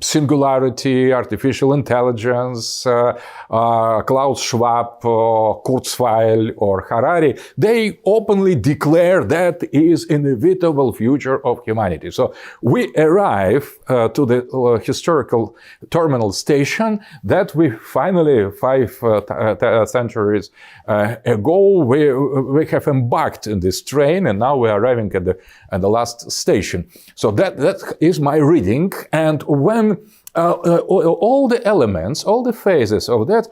singularity, artificial intelligence, Klaus Schwab, Kurzweil, or Harari. They openly declare that is inevitable future of humanity. So we arrive to the historical terminal station that we finally, 5 centuries ago, we have embarked in this train, and now we are arriving at the last station. So that is my reading. And when all the elements, all the phases of that,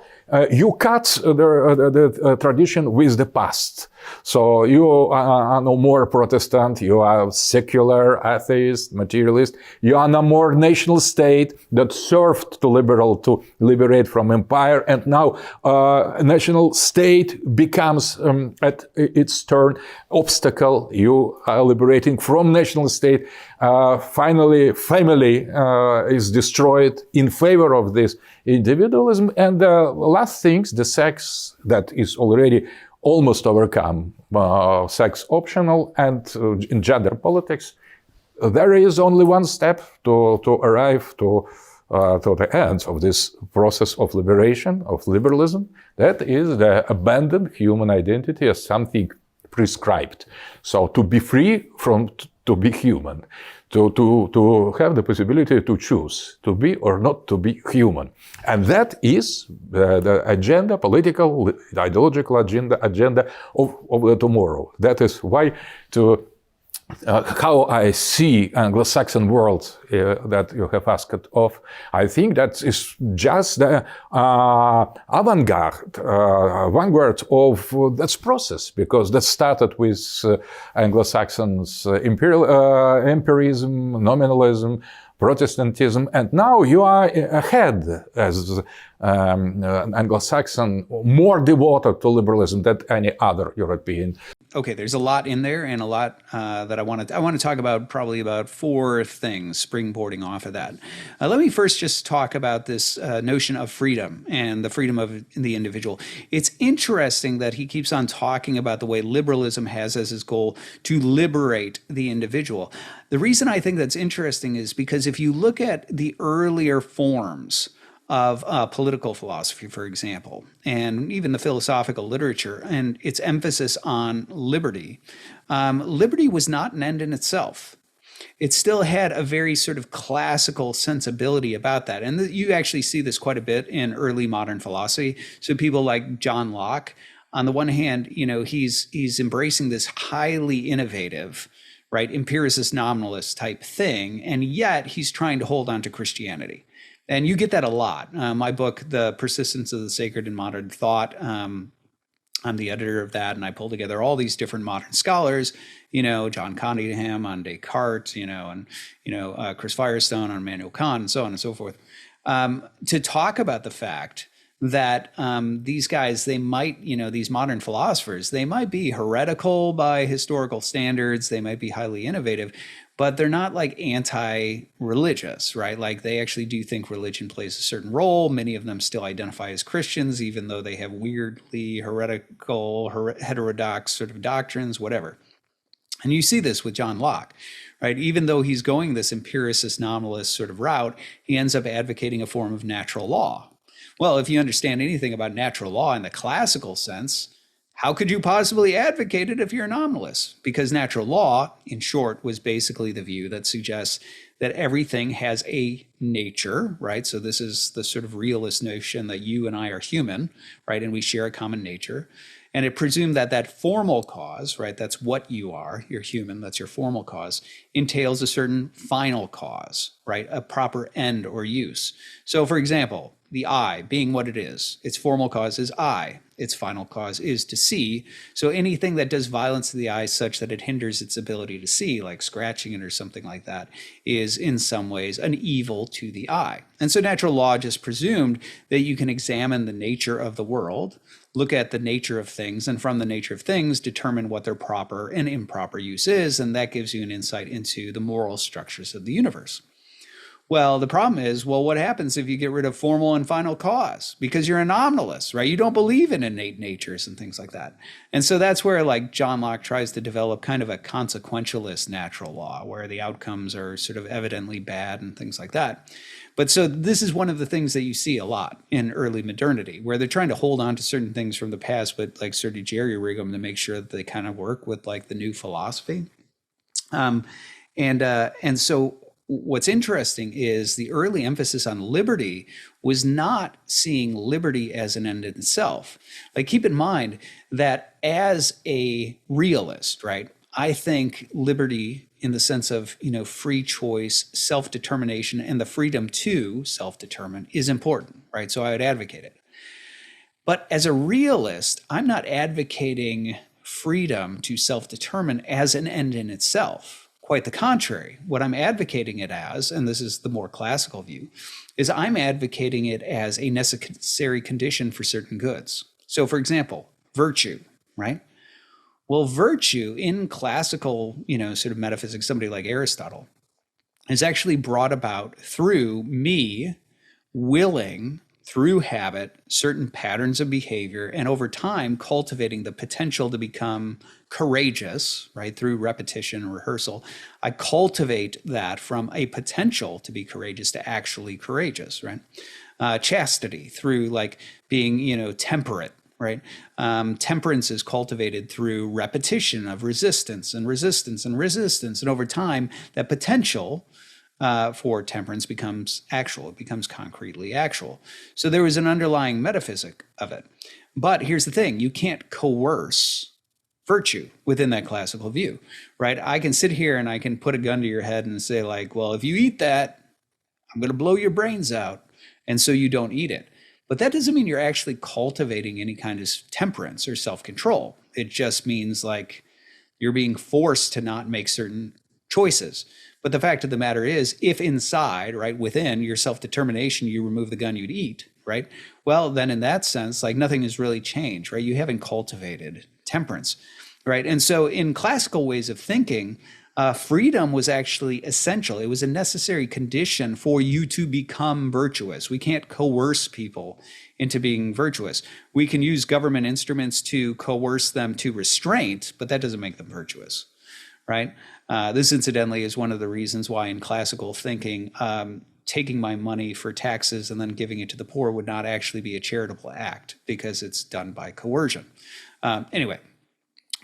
you cut the tradition with the past. So you are no more Protestant, you are secular, atheist, materialist. You are no more national state that served to liberate from empire. And now national state becomes, at its turn, obstacle. You are liberating from national state. Finally, family is destroyed in favor of this individualism. And the last things, the sex that is already almost overcome, sex optional, and in gender politics, there is only one step to arrive to the end of this process of liberation, of liberalism. That is the abandoned human identity as something prescribed. So to be free from to be human, to have the possibility to choose to be or not to be human. And that is the agenda, political, ideological agenda of the tomorrow. That is why how I see Anglo-Saxon world that you have asked of. I think that is just the vanguard of that process, because that started with Anglo-Saxons empirism, nominalism, Protestantism, and now you are ahead as an Anglo-Saxon, more devoted to liberalism than any other European. Okay, there's a lot in there, and a lot that I want to talk about. Probably about four things springboarding off of that. Let me first just talk about this notion of freedom and the freedom of the individual. It's interesting that he keeps on talking about the way liberalism has as its goal to liberate the individual. The reason I think that's interesting is because if you look at the earlier forms of political philosophy, for example, and even the philosophical literature and its emphasis on liberty, liberty was not an end in itself. It still had a very sort of classical sensibility about that. And you actually see this quite a bit in early modern philosophy. So people like John Locke, on the one hand, he's embracing this highly innovative, right, empiricist nominalist type thing, and yet he's trying to hold on to Christianity. And you get that a lot. My book, The Persistence of the Sacred in Modern Thought, I'm the editor of that, and I pull together all these different modern scholars, John Cunningham on Descartes, and Chris Firestone on Immanuel Kant, and so on and so forth, to talk about the fact that these guys, they might, these modern philosophers, they might be heretical by historical standards, they might be highly innovative, but they're not like anti-religious, right? Like they actually do think religion plays a certain role. Many of them still identify as Christians, even though they have weirdly heretical, heterodox sort of doctrines, whatever. And you see this with John Locke, right? Even though he's going this empiricist nominalist sort of route, he ends up advocating a form of natural law. Well, if you understand anything about natural law in the classical sense, how could you possibly advocate it if you're a nominalist? Because natural law, in short, was basically the view that suggests that everything has a nature, right? So this is the sort of realist notion that you and I are human, right? And we share a common nature. And it presumed that that formal cause, right? That's what you are, you're human, that's your formal cause, entails a certain final cause, right? A proper end or use. So for example, the eye being what it is, its formal cause is eye, its final cause is to see. So anything that does violence to the eye such that it hinders its ability to see, like scratching it or something like that, is in some ways an evil to the eye. And so natural law just presumed that you can examine the nature of the world, look at the nature of things, and from the nature of things, determine what their proper and improper use is. And that gives you an insight into the moral structures of the universe. Well, the problem is, what happens if you get rid of formal and final cause? Because you're a nominalist, right? You don't believe in innate natures and things like that. And so that's where like John Locke tries to develop kind of a consequentialist natural law, where the outcomes are sort of evidently bad and things like that. But so this is one of the things that you see a lot in early modernity, where they're trying to hold on to certain things from the past, but like sort of jerry-rig them to make sure that they kind of work with like the new philosophy. And so what's interesting is the early emphasis on liberty was not seeing liberty as an end in itself. Like, keep in mind that as a realist, right, I think liberty in the sense of, free choice, self-determination, and the freedom to self-determine is important, right? So I would advocate it. But as a realist, I'm not advocating freedom to self-determine as an end in itself. Quite the contrary. What I'm advocating it as, and this is the more classical view, is I'm advocating it as a necessary condition for certain goods. So for example, virtue, right? Well, virtue in classical, sort of metaphysics, somebody like Aristotle, is actually brought about through me willing, through habit, certain patterns of behavior, and over time cultivating the potential to become courageous, right? Through repetition and rehearsal, I cultivate that from a potential to be courageous to actually courageous, right? Chastity through like being, temperate, right? Temperance is cultivated through repetition of resistance and resistance and resistance. And over time, that potential for temperance becomes actual. It becomes concretely actual. So there was an underlying metaphysic of it. But here's the thing, you can't coerce virtue within that classical view, right? I can sit here and I can put a gun to your head and say like, well, if you eat that, I'm going to blow your brains out. And so you don't eat it. But that doesn't mean you're actually cultivating any kind of temperance or self-control. It just means like you're being forced to not make certain choices. But the fact of the matter is, if inside, right, within your self-determination, you remove the gun you'd eat, right? Well, then in that sense, like nothing has really changed, right? You haven't cultivated temperance, right? And so in classical ways of thinking, freedom was actually essential. It was a necessary condition for you to become virtuous. We can't coerce people into being virtuous. We can use government instruments to coerce them to restraint, but that doesn't make them virtuous, right? This, incidentally, is one of the reasons why in classical thinking, taking my money for taxes and then giving it to the poor would not actually be a charitable act because it's done by coercion. Anyway,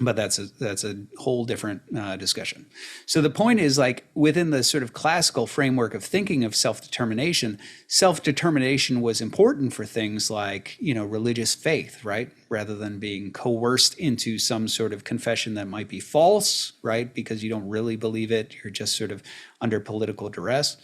but that's a whole different discussion. So the point is, like, within the sort of classical framework of thinking of self-determination was important for things like, religious faith, right? Rather than being coerced into some sort of confession that might be false, right? Because you don't really believe it, you're just sort of under political duress.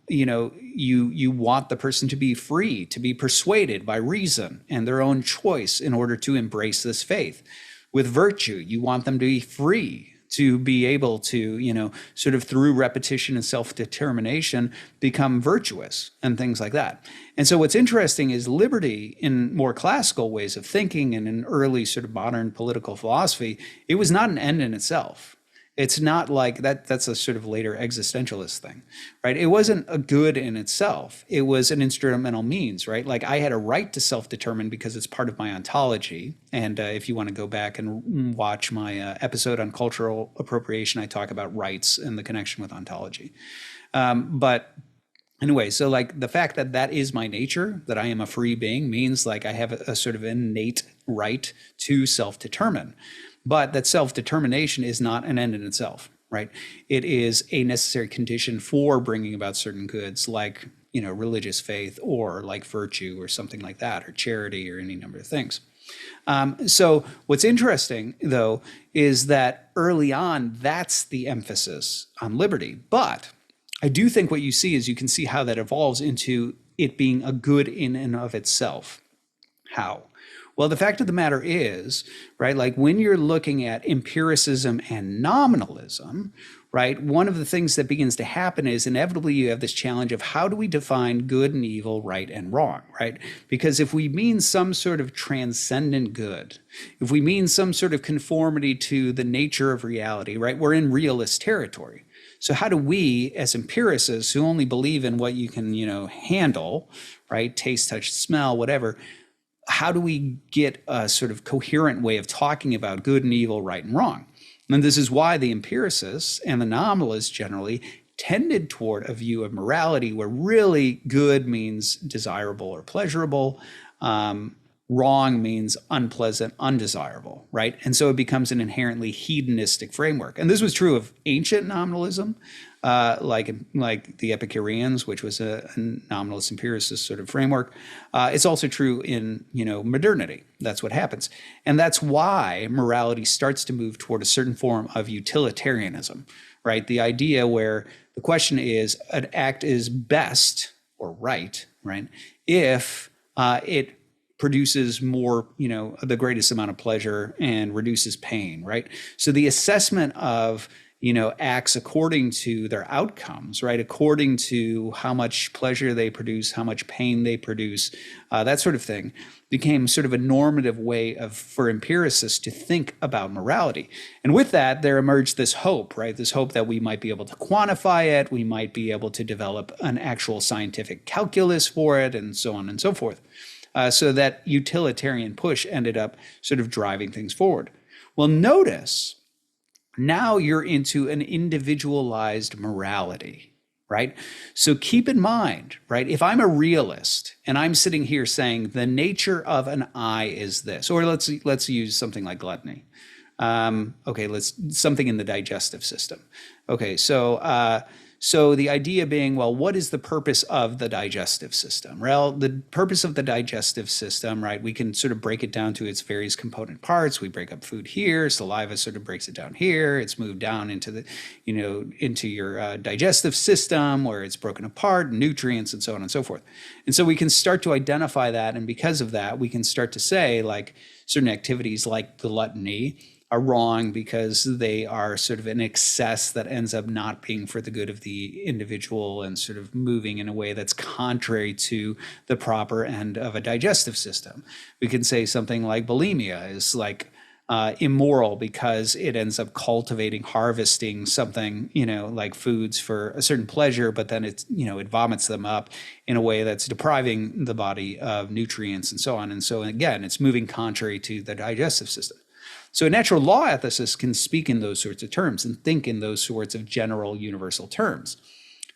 You want the person to be free, to be persuaded by reason and their own choice in order to embrace this faith. With virtue, you want them to be free, to be able to, sort of through repetition and self-determination, become virtuous and things like that. And so what's interesting is liberty in more classical ways of thinking and in early sort of modern political philosophy, it was not an end in itself. It's not like that. That's a sort of later existentialist thing, right? It wasn't a good in itself. It was an instrumental means, right? Like I had a right to self-determine because it's part of my ontology. And if you want to go back and watch my episode on cultural appropriation, I talk about rights and the connection with ontology. But anyway, so like the fact that that is my nature, that I am a free being, means like I have a sort of innate right to self-determine. But that self-determination is not an end in itself, right? It is a necessary condition for bringing about certain goods like, religious faith or like virtue or something like that, or charity or any number of things. So what's interesting, though, is that early on, that's the emphasis on liberty. But I do think what you see is you can see how that evolves into it being a good in and of itself. How? Well, the fact of the matter is, right, like when you're looking at empiricism and nominalism, right, one of the things that begins to happen is inevitably you have this challenge of how do we define good and evil, right and wrong, right? Because if we mean some sort of transcendent good, if we mean some sort of conformity to the nature of reality, right, we're in realist territory. So how do we, as empiricists who only believe in what you can, handle, right, taste, touch, smell, whatever, how do we get a sort of coherent way of talking about good and evil, right and wrong? And this is why the empiricists and the nominalists generally tended toward a view of morality where really good means desirable or pleasurable, wrong means unpleasant, undesirable, right? And so it becomes an inherently hedonistic framework. And this was true of ancient nominalism, like the Epicureans, which was a nominalist empiricist sort of framework. It's also true in, modernity. That's what happens. And that's why morality starts to move toward a certain form of utilitarianism, right? The idea where the question is an act is best or right, if it produces more, the greatest amount of pleasure and reduces pain, right? So the assessment of, acts according to their outcomes, right? According to how much pleasure they produce, how much pain they produce, that sort of thing became sort of a normative way for empiricists to think about morality. And with that, there emerged this hope, right? This hope that we might be able to quantify it, we might be able to develop an actual scientific calculus for it, and so on and so forth. So that utilitarian push ended up sort of driving things forward. Well, notice now you're into an individualized morality, right? So keep in mind, right, if I'm a realist and I'm sitting here saying the nature of an eye is this, or let's use something like gluttony. Something in the digestive system. Okay, so the idea being, well, what is the purpose of the digestive system? Well, the purpose of the digestive system, right, we can sort of break it down to its various component parts. We break up food here, saliva sort of breaks it down here. It's moved down into the, into your digestive system where it's broken apart, nutrients and so on and so forth. And so we can start to identify that. And because of that, we can start to say like certain activities like gluttony are wrong because they are sort of an excess that ends up not being for the good of the individual and sort of moving in a way that's contrary to the proper end of a digestive system. We can say something like bulimia is like immoral because it ends up cultivating, harvesting something, like foods for a certain pleasure, but then it vomits them up in a way that's depriving the body of nutrients and so on. And so again, it's moving contrary to the digestive system. So a natural law ethicist can speak in those sorts of terms and think in those sorts of general universal terms.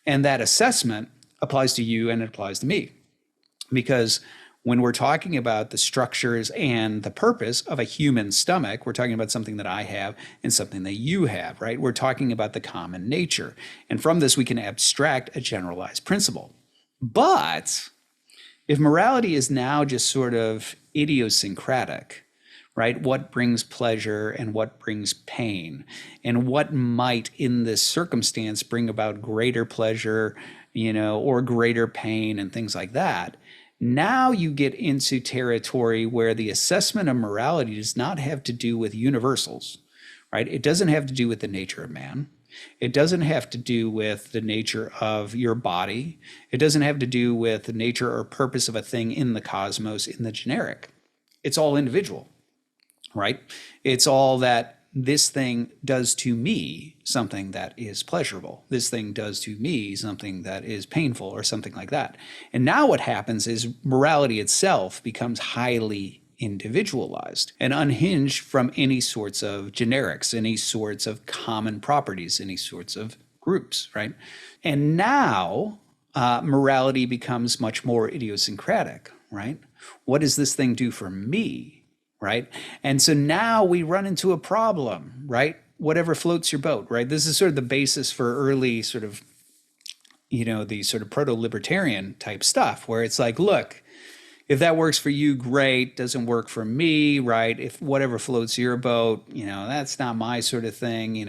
And that assessment applies to you and it applies to me. Because when we're talking about the structures and the purpose of a human stomach, we're talking about something that I have and something that you have, right? We're talking about the common nature. And from this, we can abstract a generalized principle. But if morality is now just sort of idiosyncratic, right? What brings pleasure and what brings pain, and what might in this circumstance bring about greater pleasure, or greater pain and things like that. Now you get into territory where the assessment of morality does not have to do with universals, right? It doesn't have to do with the nature of man. It doesn't have to do with the nature of your body. It doesn't have to do with the nature or purpose of a thing in the cosmos, in the generic. It's all individual. Right? It's all that this thing does to me something that is pleasurable. This thing does to me something that is painful or something like that. And now what happens is morality itself becomes highly individualized and unhinged from any sorts of generics, any sorts of common properties, any sorts of groups, right? And now morality becomes much more idiosyncratic, right? What does this thing do for me? Right? And so now we run into a problem, right? Whatever floats your boat, right? This is sort of the basis for early sort of, the sort of proto-libertarian type stuff where it's like, look, if that works for you, great. Doesn't work for me, right? If whatever floats your boat, that's not my sort of thing,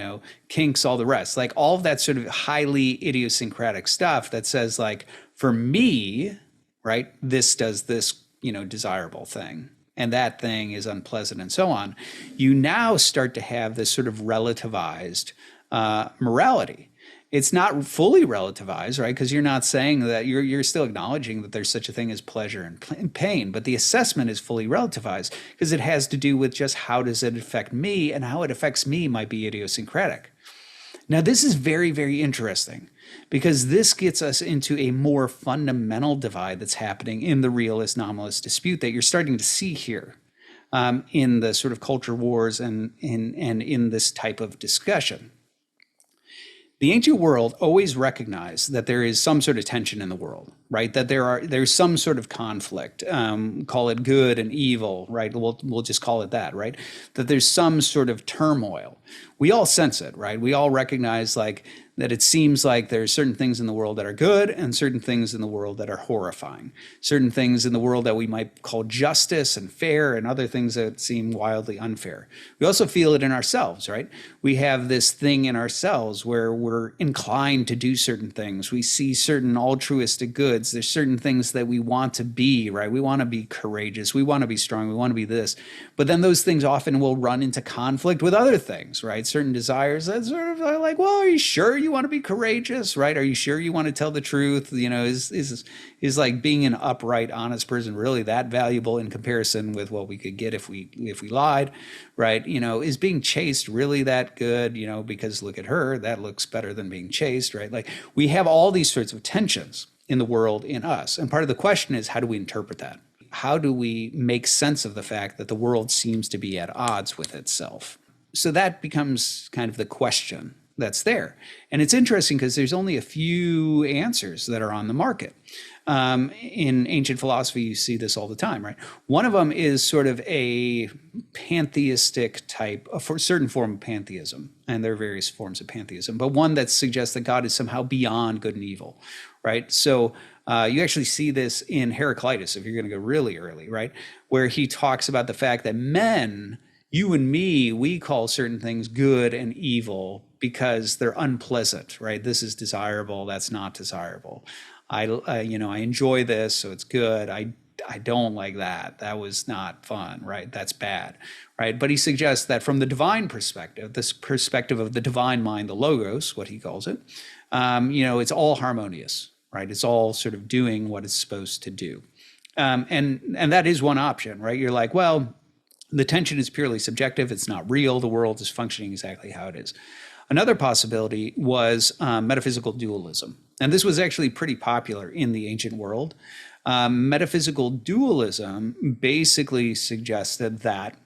kinks, all the rest. Like all of that sort of highly idiosyncratic stuff that says like, for me, right, this does this, desirable thing. And that thing is unpleasant and so on, you now start to have this sort of relativized morality. It's not fully relativized, right? Because you're not saying that, you're still acknowledging that there's such a thing as pleasure and pain, but the assessment is fully relativized because it has to do with just how does it affect me, and how it affects me might be idiosyncratic. Now, this is very, very interesting because this gets us into a more fundamental divide that's happening in the realist nominalist dispute that you're starting to see here in the sort of culture wars and in this type of discussion. The ancient world always recognized that there is some sort of tension in the world, right? That there's some sort of conflict, call it good and evil, right? We'll just call it that, right? That there's some sort of turmoil. We all sense it, right? We all recognize like that it seems like there's certain things in the world that are good and certain things in the world that are horrifying. Certain things in the world that we might call justice and fair, and other things that seem wildly unfair. We also feel it in ourselves, right? We have this thing in ourselves where we're inclined to do certain things. We see certain altruistic goods. There's certain things that we want to be, right? We want to be courageous. We want to be strong. We want to be this. But then those things often will run into conflict with other things, right? Certain desires that sort of are like, well, are you sure you want to be courageous, right? Are you sure you want to tell the truth? Is like being an upright, honest person really that valuable in comparison with what we could get if we lied, right? Is being chaste really that good? Because look at her, that looks better than being chaste, right? Like we have all these sorts of tensions in the world in us. And part of the question is, how do we interpret that? How do we make sense of the fact that the world seems to be at odds with itself? So that becomes kind of the question that's there. And it's interesting because there's only a few answers that are on the market. In ancient philosophy, you see this all the time, right? One of them is sort of a pantheistic type, a certain form of pantheism, and there are various forms of pantheism, but one that suggests that God is somehow beyond good and evil, right? So you actually see this in Heraclitus, if you're going to go really early, right? Where he talks about the fact that men, you and me, we call certain things good and evil because they're unpleasant, right? This is desirable, that's not desirable. I enjoy this, so it's good. I don't like that. That was not fun, right? That's bad, right? But he suggests that from the divine perspective, this perspective of the divine mind, the logos, what he calls it, it's all harmonious, right? It's all sort of doing what it's supposed to do. And that is one option, right? You're like, well, the tension is purely subjective. It's not real. The world is functioning exactly how it is. Another possibility was metaphysical dualism. And this was actually pretty popular in the ancient world. Metaphysical dualism basically suggested that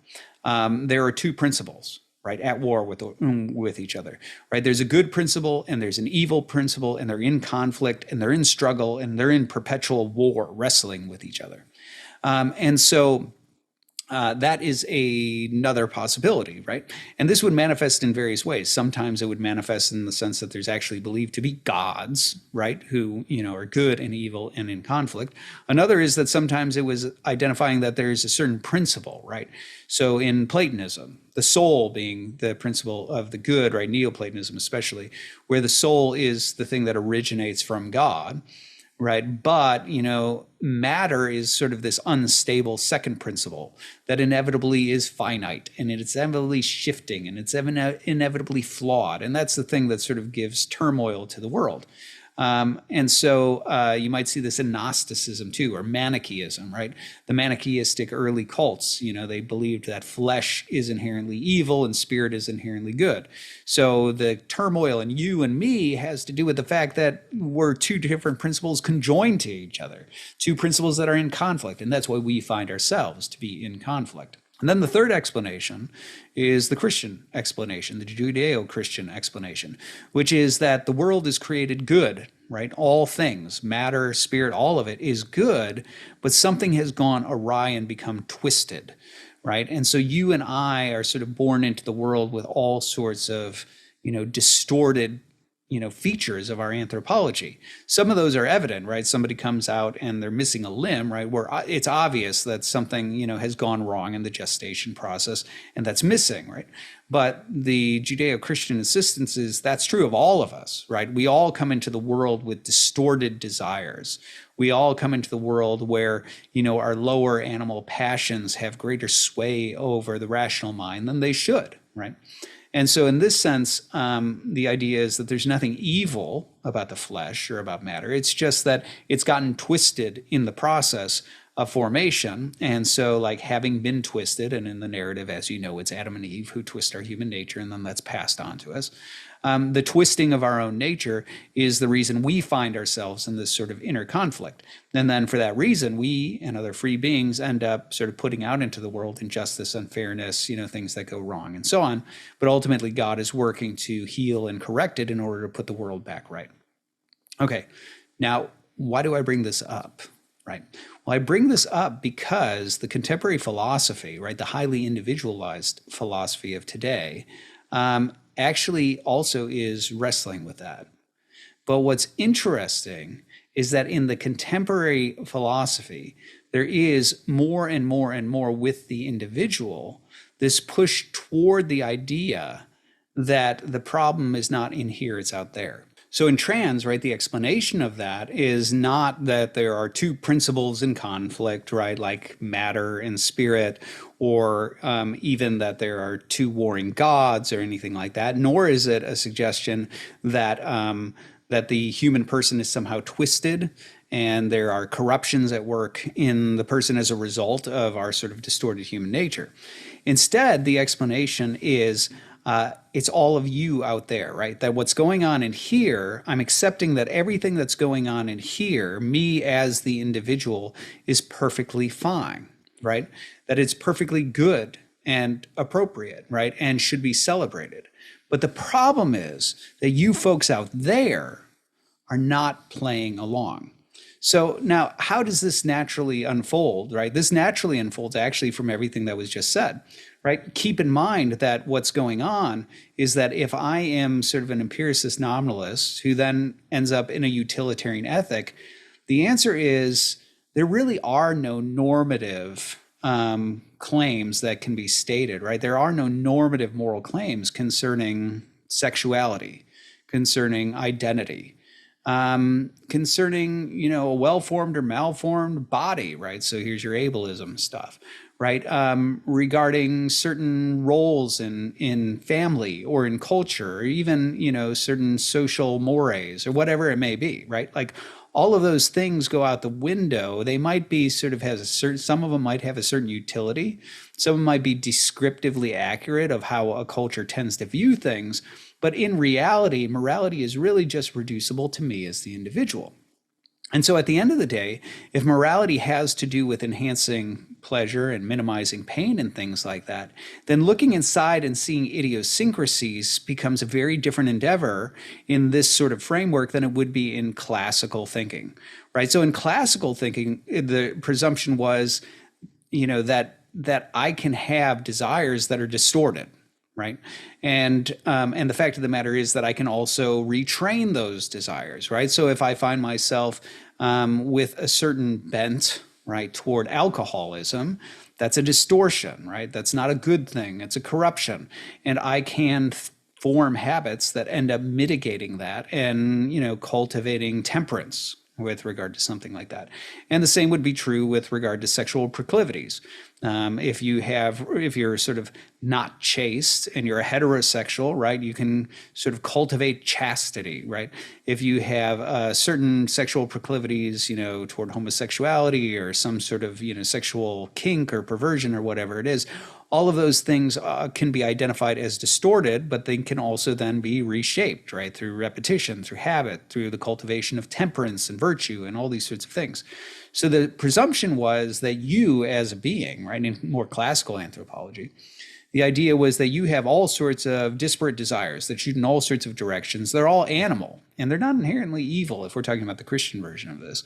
there are two principles, right, at war with each other, right? There's a good principle and there's an evil principle, and they're in conflict and they're in struggle and they're in perpetual war, wrestling with each other. And so that is another possibility, right? And this would manifest in various ways. Sometimes it would manifest in the sense that there's actually believed to be gods, right, who, are good and evil and in conflict. Another is that sometimes it was identifying that there's a certain principle, right? So in Platonism, the soul being the principle of the good, right, Neoplatonism especially, where the soul is the thing that originates from God, right? But, matter is sort of this unstable second principle that inevitably is finite, and it's inevitably shifting, and it's inevitably flawed. And that's the thing that sort of gives turmoil to the world. And so you might see this in Gnosticism too, or Manichaeism, right? The Manichaeistic early cults, they believed that flesh is inherently evil and spirit is inherently good. So the turmoil in you and me has to do with the fact that we're two different principles conjoined to each other, two principles that are in conflict. And that's why we find ourselves to be in conflict. And then the third explanation is the Christian explanation, the Judeo-Christian explanation, which is that the world is created good, right? All things, matter, spirit, all of it is good, but something has gone awry and become twisted, right? And so you and I are sort of born into the world with all sorts of, distorted features of our anthropology. Some of those are evident, right? Somebody comes out and they're missing a limb, right? Where it's obvious that something, has gone wrong in the gestation process and that's missing, right? But the Judeo-Christian insistence is that's true of all of us, right? We all come into the world with distorted desires. We all come into the world where, our lower animal passions have greater sway over the rational mind than they should, right? And so in this sense, the idea is that there's nothing evil about the flesh or about matter. It's just that it's gotten twisted in the process of formation. And so like having been twisted, and in the narrative, as you know, it's Adam and Eve who twist our human nature, and then that's passed on to us. The twisting of our own nature is the reason we find ourselves in this sort of inner conflict. And then for that reason, we and other free beings end up sort of putting out into the world injustice, unfairness, things that go wrong and so on. But ultimately, God is working to heal and correct it in order to put the world back right. Okay, now, why do I bring this up? Right. Well, I bring this up because the contemporary philosophy, right, the highly individualized philosophy of today, actually also is wrestling with that. But what's interesting is that in the contemporary philosophy, there is more and more and more with the individual, this push toward the idea that the problem is not in here, it's out there. So in trans, right, the explanation of that is not that there are two principles in conflict, right, like matter and spirit, or even that there are two warring gods or anything like that, nor is it a suggestion that that the human person is somehow twisted and there are corruptions at work in the person as a result of our sort of distorted human nature. Instead, the explanation is it's all of you out there, right? That what's going on in here, I'm accepting that everything that's going on in here, me as the individual, is perfectly fine, right? That it's perfectly good and appropriate, right? And should be celebrated. But the problem is that you folks out there are not playing along. So now, how does this naturally unfold, right? This naturally unfolds actually from everything that was just said, right? Keep in mind that what's going on is that if I am sort of an empiricist nominalist who then ends up in a utilitarian ethic, the answer is there really are no normative claims that can be stated, right? There are no normative moral claims concerning sexuality, concerning identity, concerning, a well-formed or malformed body, right? So here's your ableism stuff, right? Regarding certain roles in family or in culture, or even, certain social mores or whatever it may be, right? Like all of those things go out the window. They might be sort of some of them might have a certain utility. Some of them might be descriptively accurate of how a culture tends to view things. But in reality, morality is really just reducible to me as the individual. And so at the end of the day, if morality has to do with enhancing pleasure and minimizing pain and things like that, then looking inside and seeing idiosyncrasies becomes a very different endeavor in this sort of framework than it would be in classical thinking, right? So in classical thinking, the presumption was, that I can have desires that are distorted, right? And the fact of the matter is that I can also retrain those desires, right? So if I find myself with a certain bent, right, toward alcoholism, that's a distortion, right? That's not a good thing. It's a corruption. And I can form habits that end up mitigating that and, cultivating temperance with regard to something like that. And the same would be true with regard to sexual proclivities. If you're sort of not chaste and you're a heterosexual, right, you can sort of cultivate chastity, right? If you have certain sexual proclivities, toward homosexuality or some sort of, sexual kink or perversion or whatever it is, all of those things can be identified as distorted, but they can also then be reshaped, right, through repetition, through habit, through the cultivation of temperance and virtue and all these sorts of things. So the presumption was that you as a being, right, in more classical anthropology, the idea was that you have all sorts of disparate desires that shoot in all sorts of directions. They're all animal, and they're not inherently evil if we're talking about the Christian version of this.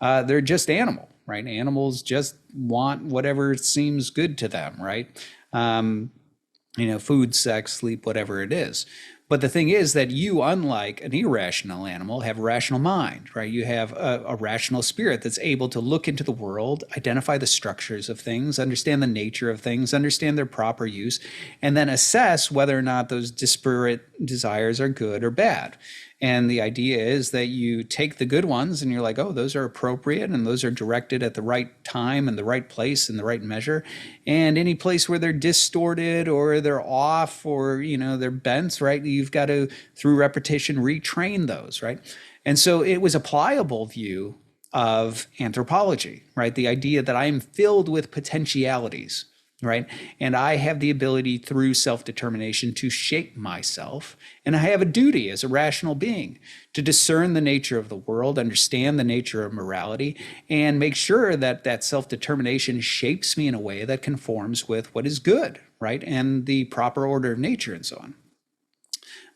They're just animal, right? Animals just want whatever seems good to them, right? Food, sex, sleep, whatever it is. But the thing is that you, unlike an irrational animal, have a rational mind, right? You have a rational spirit that's able to look into the world, identify the structures of things, understand the nature of things, understand their proper use, and then assess whether or not those disparate desires are good or bad. And the idea is that you take the good ones and you're like, oh, those are appropriate and those are directed at the right time and the right place and the right measure. And any place where they're distorted or they're off or, they're bent, right? You've got to, through repetition, retrain those, right? And so it was a pliable view of anthropology, right? The idea that I am filled with potentialities, right? And I have the ability through self-determination to shape myself. And I have a duty as a rational being to discern the nature of the world, understand the nature of morality, and make sure that that self-determination shapes me in a way that conforms with what is good, right? And the proper order of nature and so on.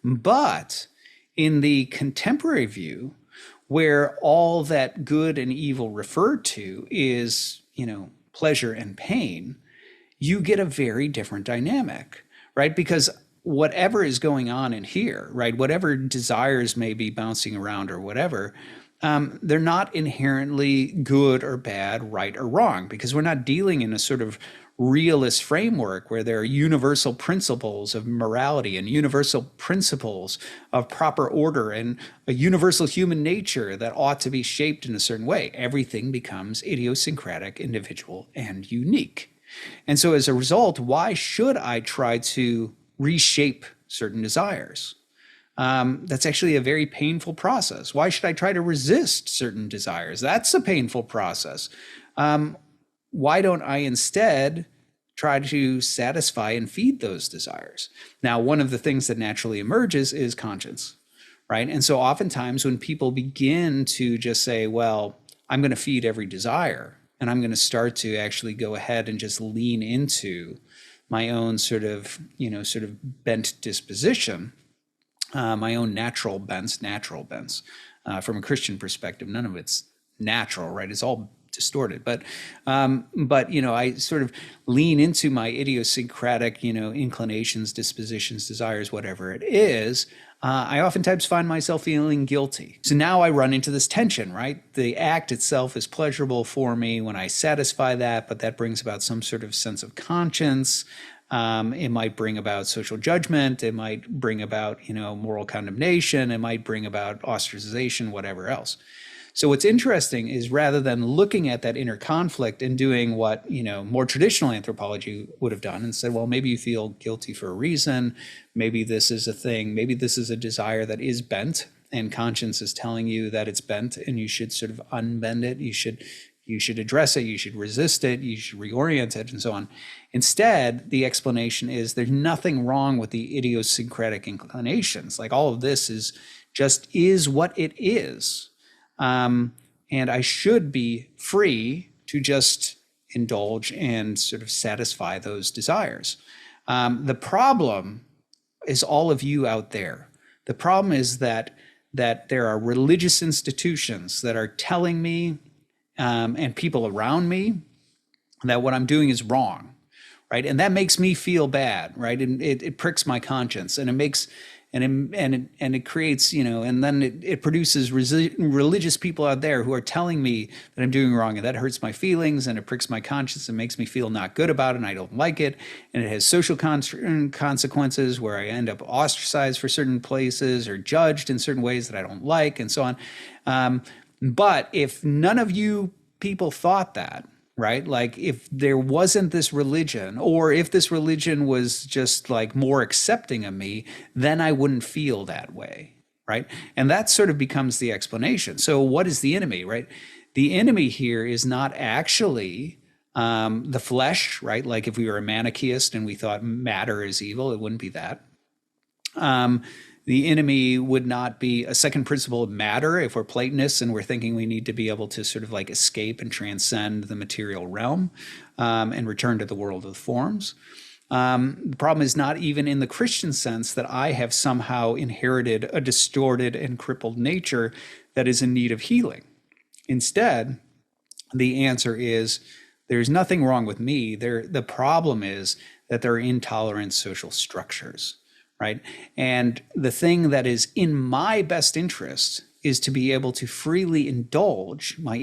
But in the contemporary view, where all that good and evil referred to is, pleasure and pain, you get a very different dynamic, right? Because whatever is going on in here, right, whatever desires may be bouncing around or whatever, they're not inherently good or bad, right or wrong, because we're not dealing in a sort of realist framework where there are universal principles of morality and universal principles of proper order and a universal human nature that ought to be shaped in a certain way. Everything becomes idiosyncratic, individual, and unique. And so as a result, why should I try to reshape certain desires? That's actually a very painful process. Why should I try to resist certain desires? That's a painful process. Why don't I instead try to satisfy and feed those desires? Now, one of the things that naturally emerges is conscience, right? And so oftentimes when people begin to just say, well, I'm going to feed every desire, and I'm going to start to actually go ahead and just lean into my own sort of bent disposition, my own natural bents. From a Christian perspective, none of it's natural, right? It's all distorted. But I sort of lean into my idiosyncratic, inclinations, dispositions, desires, whatever it is. I oftentimes find myself feeling guilty. So now I run into this tension, right? The act itself is pleasurable for me when I satisfy that, but that brings about some sort of sense of conscience. It might bring about social judgment. It might bring about, moral condemnation. It might bring about ostracization, whatever else. So what's interesting is rather than looking at that inner conflict and doing what, more traditional anthropology would have done and said, well, maybe you feel guilty for a reason. Maybe this is a thing. Maybe this is a desire that is bent and conscience is telling you that it's bent and you should sort of unbend it. You should address it. You should resist it. You should reorient it and so on. Instead, the explanation is there's nothing wrong with the idiosyncratic inclinations. Like all of this is what it is. And I should be free to just indulge and sort of satisfy those desires. The problem is all of you out there. The problem is that there are religious institutions that are telling me and people around me that what I'm doing is wrong, right? And that makes me feel bad, right? And it pricks my conscience, and it makes and it creates, and then it produces religious people out there who are telling me that I'm doing wrong, and that hurts my feelings, and it pricks my conscience and makes me feel not good about it, and I don't like it, and it has social consequences where I end up ostracized for certain places or judged in certain ways that I don't like, and so on. But if none of you people thought that, right? Like if there wasn't this religion, or if this religion was just like more accepting of me, then I wouldn't feel that way, right? And that sort of becomes the explanation. So what is the enemy, right? The enemy here is not actually the flesh, right? Like if we were a Manichaeist and we thought matter is evil, it wouldn't be that. The enemy would not be a second principle of matter if we're Platonists and we're thinking we need to be able to sort of like escape and transcend the material realm and return to the world of the forms. The problem is not even in the Christian sense that I have somehow inherited a distorted and crippled nature that is in need of healing. Instead, the answer is there's nothing wrong with me. The problem is that there are intolerant social structures. Right. And the thing that is in my best interest is to be able to freely indulge my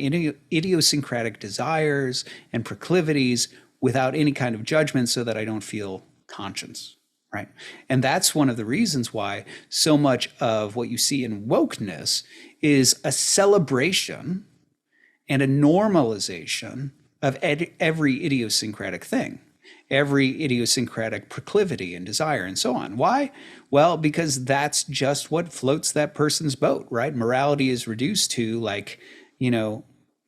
idiosyncratic desires and proclivities without any kind of judgment so that I don't feel conscience. Right. And that's one of the reasons why so much of what you see in wokeness is a celebration and a normalization of every idiosyncratic thing. Every idiosyncratic proclivity and desire and so on. Why? Well, because that's just what floats that person's boat, right? Morality is reduced to like,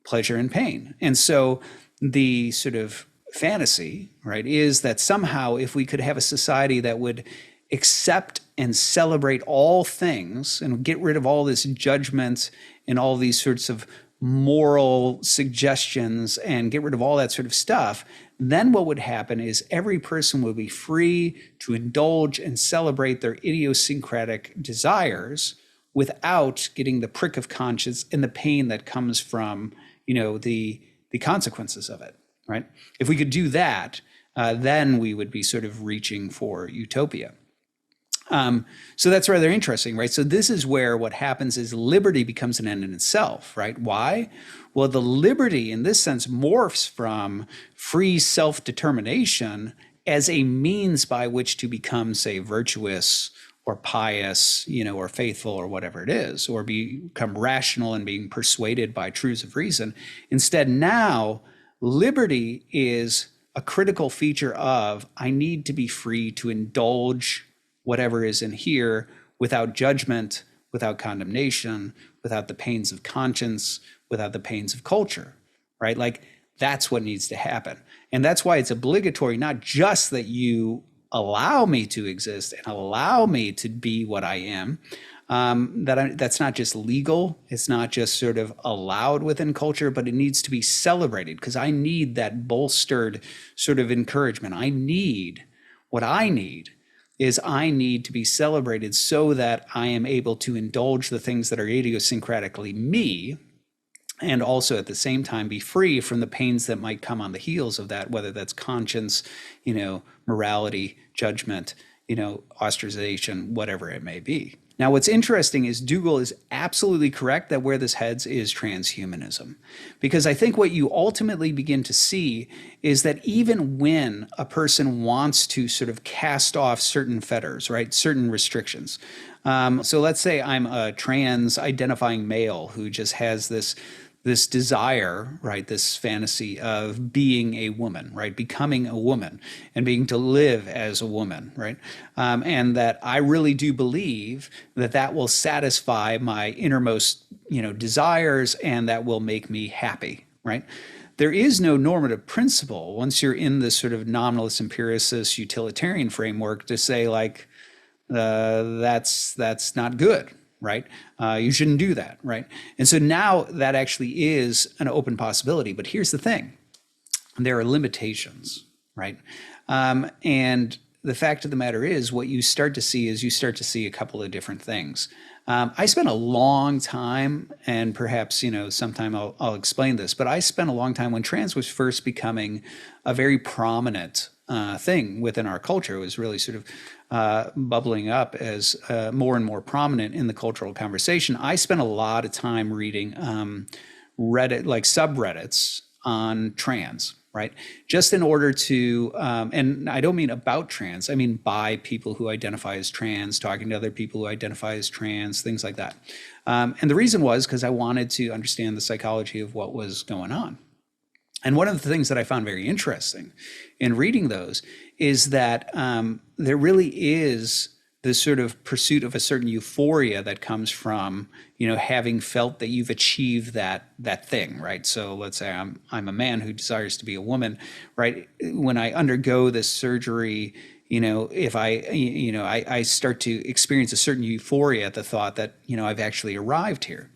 pleasure and pain. And so the sort of fantasy, right, is that somehow if we could have a society that would accept and celebrate all things and get rid of all this judgment and all these sorts of moral suggestions and get rid of all that sort of stuff, then what would happen is every person would be free to indulge and celebrate their idiosyncratic desires without getting the prick of conscience and the pain that comes from, the consequences of it, right? If we could do that, then we would be sort of reaching for utopia. So that's rather interesting, right? So this is where what happens is liberty becomes an end in itself, right? Why? Well, the liberty in this sense morphs from free self-determination as a means by which to become, say, virtuous or pious, or faithful or whatever it is, or become rational and being persuaded by truths of reason. Instead, now liberty is a critical feature of I need to be free to indulge whatever is in here without judgment, without condemnation, without the pains of conscience, without the pains of culture, right? Like that's what needs to happen. And that's why it's obligatory, not just that you allow me to exist and allow me to be what I am, that's not just legal, it's not just sort of allowed within culture, but it needs to be celebrated because I need that bolstered sort of encouragement. I need to be celebrated so that I am able to indulge the things that are idiosyncratically me, and also at the same time be free from the pains that might come on the heels of that, whether that's conscience, morality, judgment, ostracization, whatever it may be. Now, what's interesting is Dougal is absolutely correct that where this heads is transhumanism. Because I think what you ultimately begin to see is that even when a person wants to sort of cast off certain fetters, right, certain restrictions. So let's say I'm a trans identifying male who just has this desire, right, this fantasy of being a woman, right, becoming a woman and being to live as a woman, right, and that I really do believe that that will satisfy my innermost, desires, and that will make me happy, right. There is no normative principle once you're in this sort of nominalist, empiricist, utilitarian framework to say like that's not good, right? You shouldn't do that, right? And so now that actually is an open possibility. But here's the thing: there are limitations, right? And the fact of the matter is, what you start to see is a couple of different things. I spent a long time, and perhaps sometime I'll explain this, but I spent a long time when trans was first becoming a very prominent thing within our culture. It was really sort of bubbling up as more and more prominent in the cultural conversation. I spent a lot of time reading Reddit, like subreddits on trans, right? Just in order to, and I don't mean about trans, I mean by people who identify as trans, talking to other people who identify as trans, things like that. And the reason was because I wanted to understand the psychology of what was going on. And one of the things that I found very interesting in reading those is that there really is this sort of pursuit of a certain euphoria that comes from, having felt that you've achieved that thing, right? So let's say I'm a man who desires to be a woman, right? When I undergo this surgery, if I start to experience a certain euphoria at the thought that, I've actually arrived here.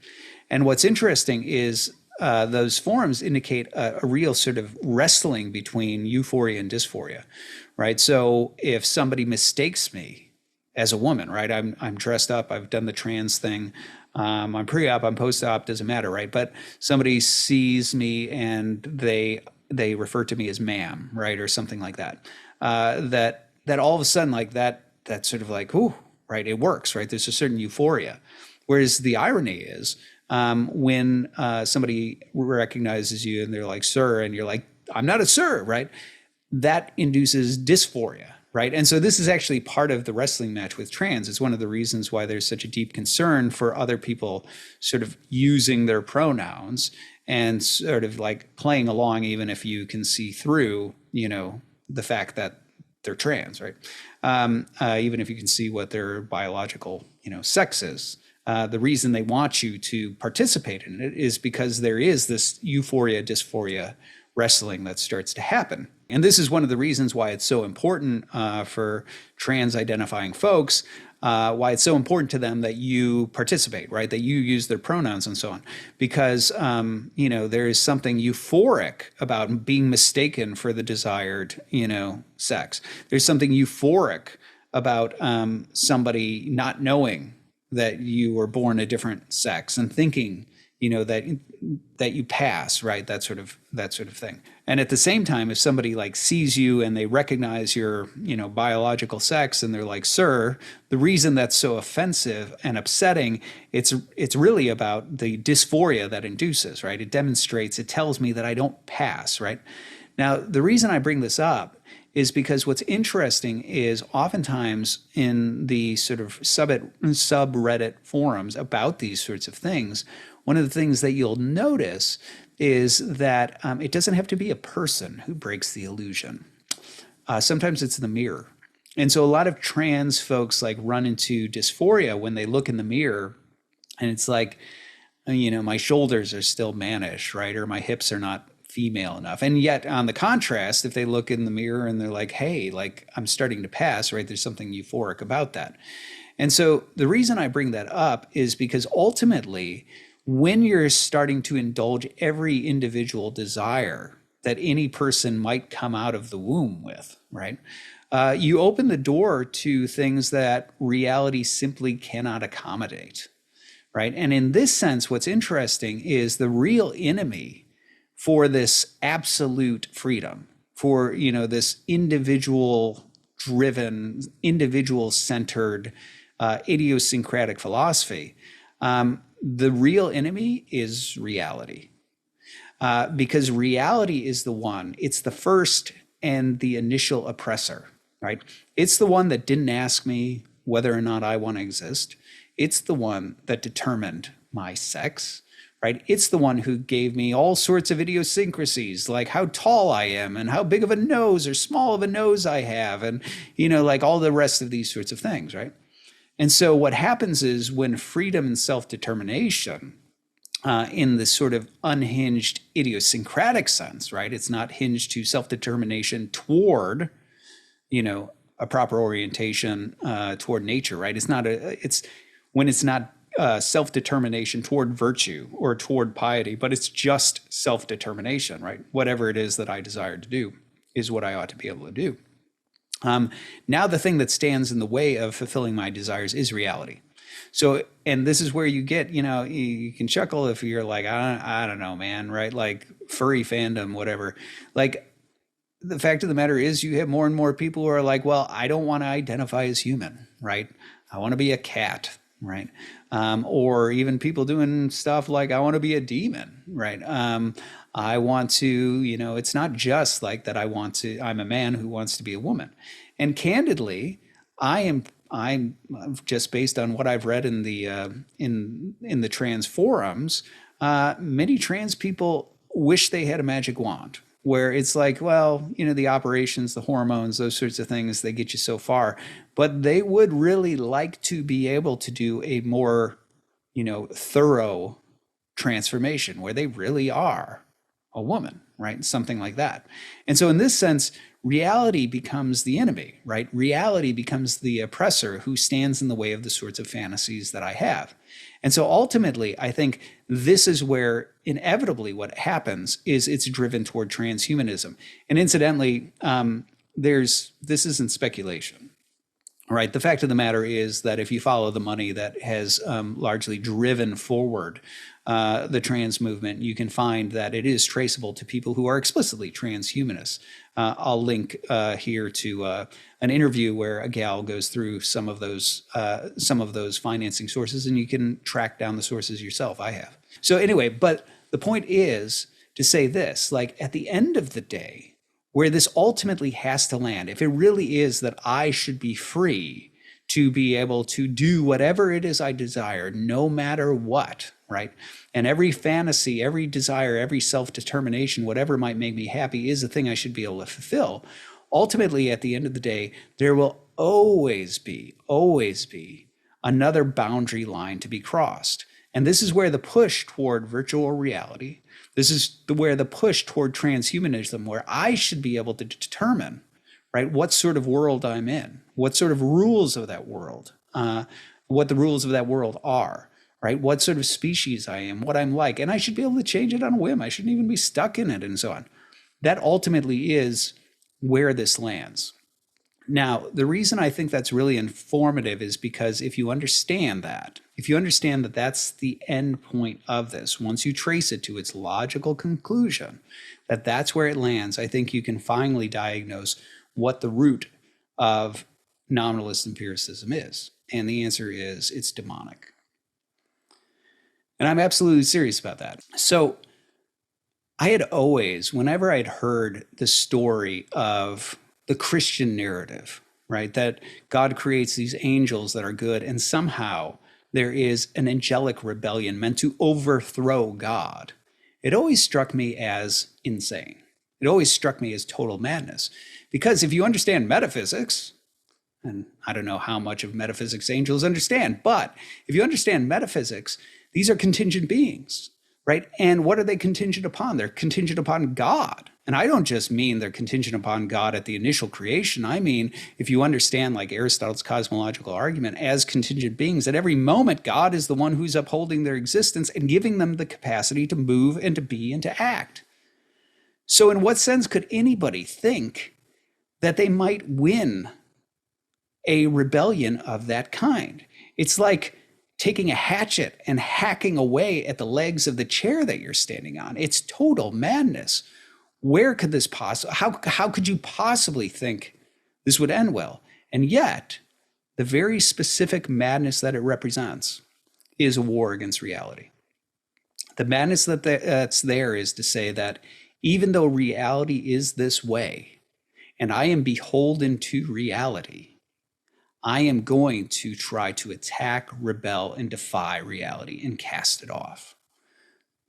And what's interesting is those forums indicate a real sort of wrestling between euphoria and dysphoria, right? So if somebody mistakes me as a woman, right? I'm dressed up, I've done the trans thing, I'm pre-op, I'm post-op, doesn't matter, right? But somebody sees me and they refer to me as ma'am, right, or something like that. That all of a sudden, like that's sort of like, ooh, right? It works, right? There's a certain euphoria. Whereas the irony is, when somebody recognizes you and they're like, sir, and you're like, I'm not a sir, right? That induces dysphoria, right? And so this is actually part of the wrestling match with trans. It's one of the reasons why there's such a deep concern for other people sort of using their pronouns and sort of like playing along, even if you can see through, the fact that they're trans, right? Even if you can see what their biological, sex is. The reason they want you to participate in it is because there is this euphoria, dysphoria wrestling that starts to happen. And this is one of the reasons why it's so important for trans identifying folks, why it's so important to them that you participate, right? That you use their pronouns and so on. Because, there is something euphoric about being mistaken for the desired, sex. There's something euphoric about somebody not knowing that you were born a different sex and thinking, that you pass, right? That sort of thing. And at the same time, if somebody like sees you and they recognize your, biological sex and they're like, sir, the reason that's so offensive and upsetting, it's really about the dysphoria that induces, right? It demonstrates, it tells me that I don't pass, right? Now, the reason I bring this up is because what's interesting is oftentimes in the sort of subreddit forums about these sorts of things, one of the things that you'll notice is that it doesn't have to be a person who breaks the illusion. Sometimes it's the mirror. And so a lot of trans folks like run into dysphoria when they look in the mirror and it's like, my shoulders are still mannish, right? Or my hips are not female enough. And yet on the contrast, if they look in the mirror and they're like, hey, like I'm starting to pass, right? There's something euphoric about that. And so the reason I bring that up is because ultimately, when you're starting to indulge every individual desire that any person might come out of the womb with, right? You open the door to things that reality simply cannot accommodate, right? And in this sense, what's interesting is the real enemy for this absolute freedom, for this individual-driven, individual-centered idiosyncratic philosophy. The real enemy is reality. Because reality is the one, it's the first and the initial oppressor, right? It's the one that didn't ask me whether or not I want to exist. It's the one that determined my sex, right? It's the one who gave me all sorts of idiosyncrasies, like how tall I am and how big of a nose or small of a nose I have, and, like all the rest of these sorts of things, right? And so what happens is when freedom and self-determination, in this sort of unhinged idiosyncratic sense, right? It's not hinged to self-determination toward, a proper orientation toward nature, right? It's when it's not self-determination toward virtue or toward piety, but it's just self-determination, right? Whatever it is that I desire to do is what I ought to be able to do. Now the thing that stands in the way of fulfilling my desires is reality. So, and this is where you get, you can chuckle if you're like, I don't know, man, right? Like furry fandom, whatever. Like the fact of the matter is you have more and more people who are like, well, I don't want to identify as human, right? I want to be a cat, right? Or even people doing stuff like, I want to be a demon, right? I want to, it's not just like that I'm a man who wants to be a woman. And candidly, I'm just based on what I've read in the trans forums, many trans people wish they had a magic wand where it's like, well, the operations, the hormones, those sorts of things, they get you so far, but they would really like to be able to do a more, thorough transformation where they really are a woman, right? Something like that. And so in this sense, reality becomes the enemy, right? Reality becomes the oppressor who stands in the way of the sorts of fantasies that I have. And so ultimately, I think this is where inevitably what happens is it's driven toward transhumanism. And incidentally, this isn't speculation. All right. The fact of the matter is that if you follow the money that has largely driven forward the trans movement, you can find that it is traceable to people who are explicitly transhumanists. I'll link here to an interview where a gal goes through some of those financing sources, and you can track down the sources yourself. I have. So anyway, but the point is to say this, like at the end of the day, where this ultimately has to land, if it really is that I should be free to be able to do whatever it is I desire, no matter what, right? And every fantasy, every desire, every self-determination, whatever might make me happy is a thing I should be able to fulfill. Ultimately, at the end of the day, there will always be another boundary line to be crossed. And this is where the push toward virtual reality, this is where the push toward transhumanism, where I should be able to determine, right, what sort of world I'm in, what sort of rules of that world, what the rules of that world are, right? What sort of species I am, what I'm like, and I should be able to change it on a whim. I shouldn't even be stuck in it and so on. That ultimately is where this lands. Now, the reason I think that's really informative is because if you understand that that's the end point of this, once you trace it to its logical conclusion, that's where it lands, I think you can finally diagnose what the root of nominalist empiricism is. And the answer is it's demonic. And I'm absolutely serious about that. So I had always, whenever I'd heard the story of the Christian narrative, right, that God creates these angels that are good, and somehow there is an angelic rebellion meant to overthrow God, it always struck me as insane. It always struck me as total madness. Because if you understand metaphysics, and I don't know how much of metaphysics angels understand, but if you understand metaphysics, these are contingent beings, right? And what are they contingent upon? They're contingent upon God. And I don't just mean they're contingent upon God at the initial creation. I mean, if you understand like Aristotle's cosmological argument as contingent beings, at every moment, God is the one who's upholding their existence and giving them the capacity to move and to be and to act. So in what sense could anybody think that they might win a rebellion of that kind? It's like taking a hatchet and hacking away at the legs of the chair that you're standing on. It's total madness. Where could this how could you possibly think this would end well? And yet, the very specific madness that it represents is a war against reality. The madness that's there is to say that even though reality is this way, and I am beholden to reality, I am going to try to attack, rebel, and defy reality and cast it off.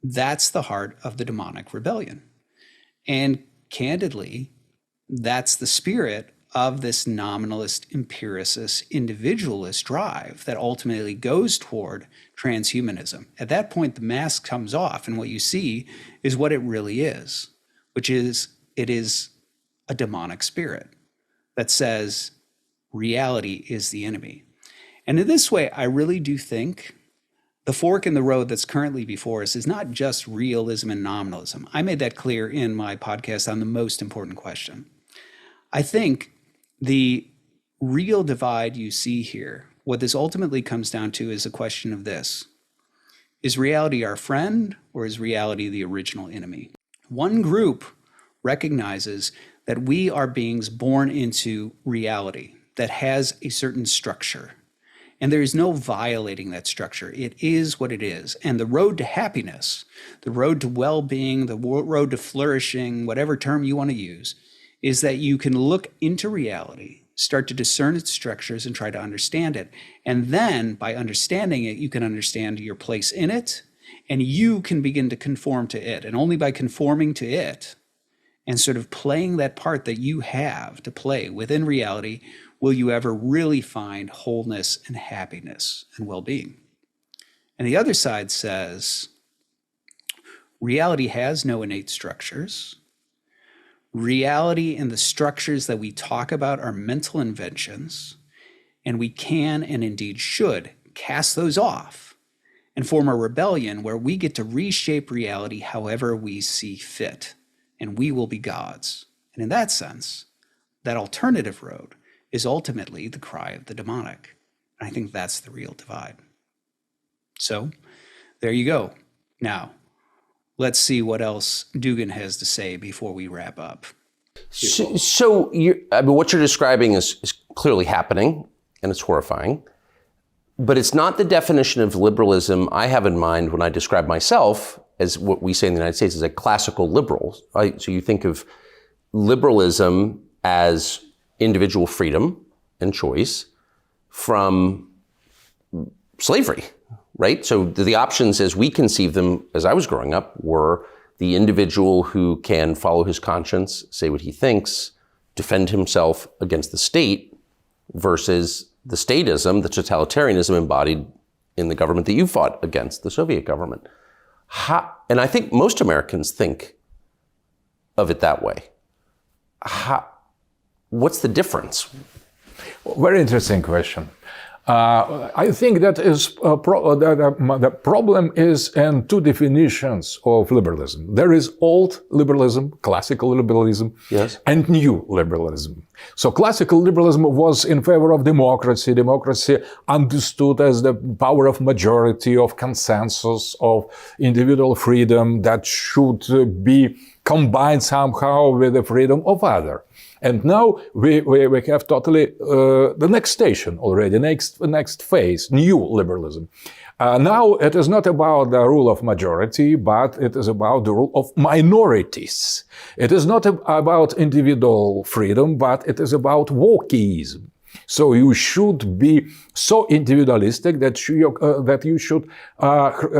That's the heart of the demonic rebellion. And candidly, that's the spirit of this nominalist, empiricist, individualist drive that ultimately goes toward transhumanism. At that point, the mask comes off, and what you see is what it really is, which is it is a demonic spirit that says reality is the enemy. And in this way, I really do think the fork in the road that's currently before us is not just realism and nominalism. I made that clear in my podcast on the most important question. I think the real divide you see here, what this ultimately comes down to is a question of this. Is reality our friend, or is reality the original enemy? One group recognizes that we are beings born into reality that has a certain structure, and there is no violating that structure. It is what it is. And the road to happiness, the road to well-being, the road to flourishing, whatever term you want to use, is that you can look into reality, start to discern its structures and try to understand it. And then by understanding it, you can understand your place in it, and you can begin to conform to it. And only by conforming to it and sort of playing that part that you have to play within reality will you ever really find wholeness and happiness and well-being. And the other side says, reality has no innate structures. Reality and the structures that we talk about are mental inventions, and we can and indeed should cast those off and form a rebellion where we get to reshape reality however we see fit, and we will be gods. And in that sense, that alternative road is ultimately the cry of the demonic. And I think that's the real divide. So there you go. Now, let's see what else Dugin has to say before we wrap up. So what you're describing is clearly happening, and it's horrifying. But it's not the definition of liberalism I have in mind when I describe myself as what we say in the United States as a classical liberal. Right? So you think of liberalism as individual freedom and choice from slavery, right? So the options as we conceived them as I was growing up were the individual who can follow his conscience, say what he thinks, defend himself against the state, versus the statism, the totalitarianism embodied in the government that you fought against, the Soviet government. And I think most Americans think of it that way. What's the difference? Very interesting question. I think that is the problem is in two definitions of liberalism. There is old liberalism, classical liberalism, yes, and new liberalism. So classical liberalism was in favor of democracy. Democracy understood as the power of majority, of consensus, of individual freedom that should be combined somehow with the freedom of other. And now we have totally the next station already, next phase, new liberalism. Now it is not about the rule of majority, but it is about the rule of minorities. It is not about individual freedom, but it is about wokeism. So you should be so individualistic that you should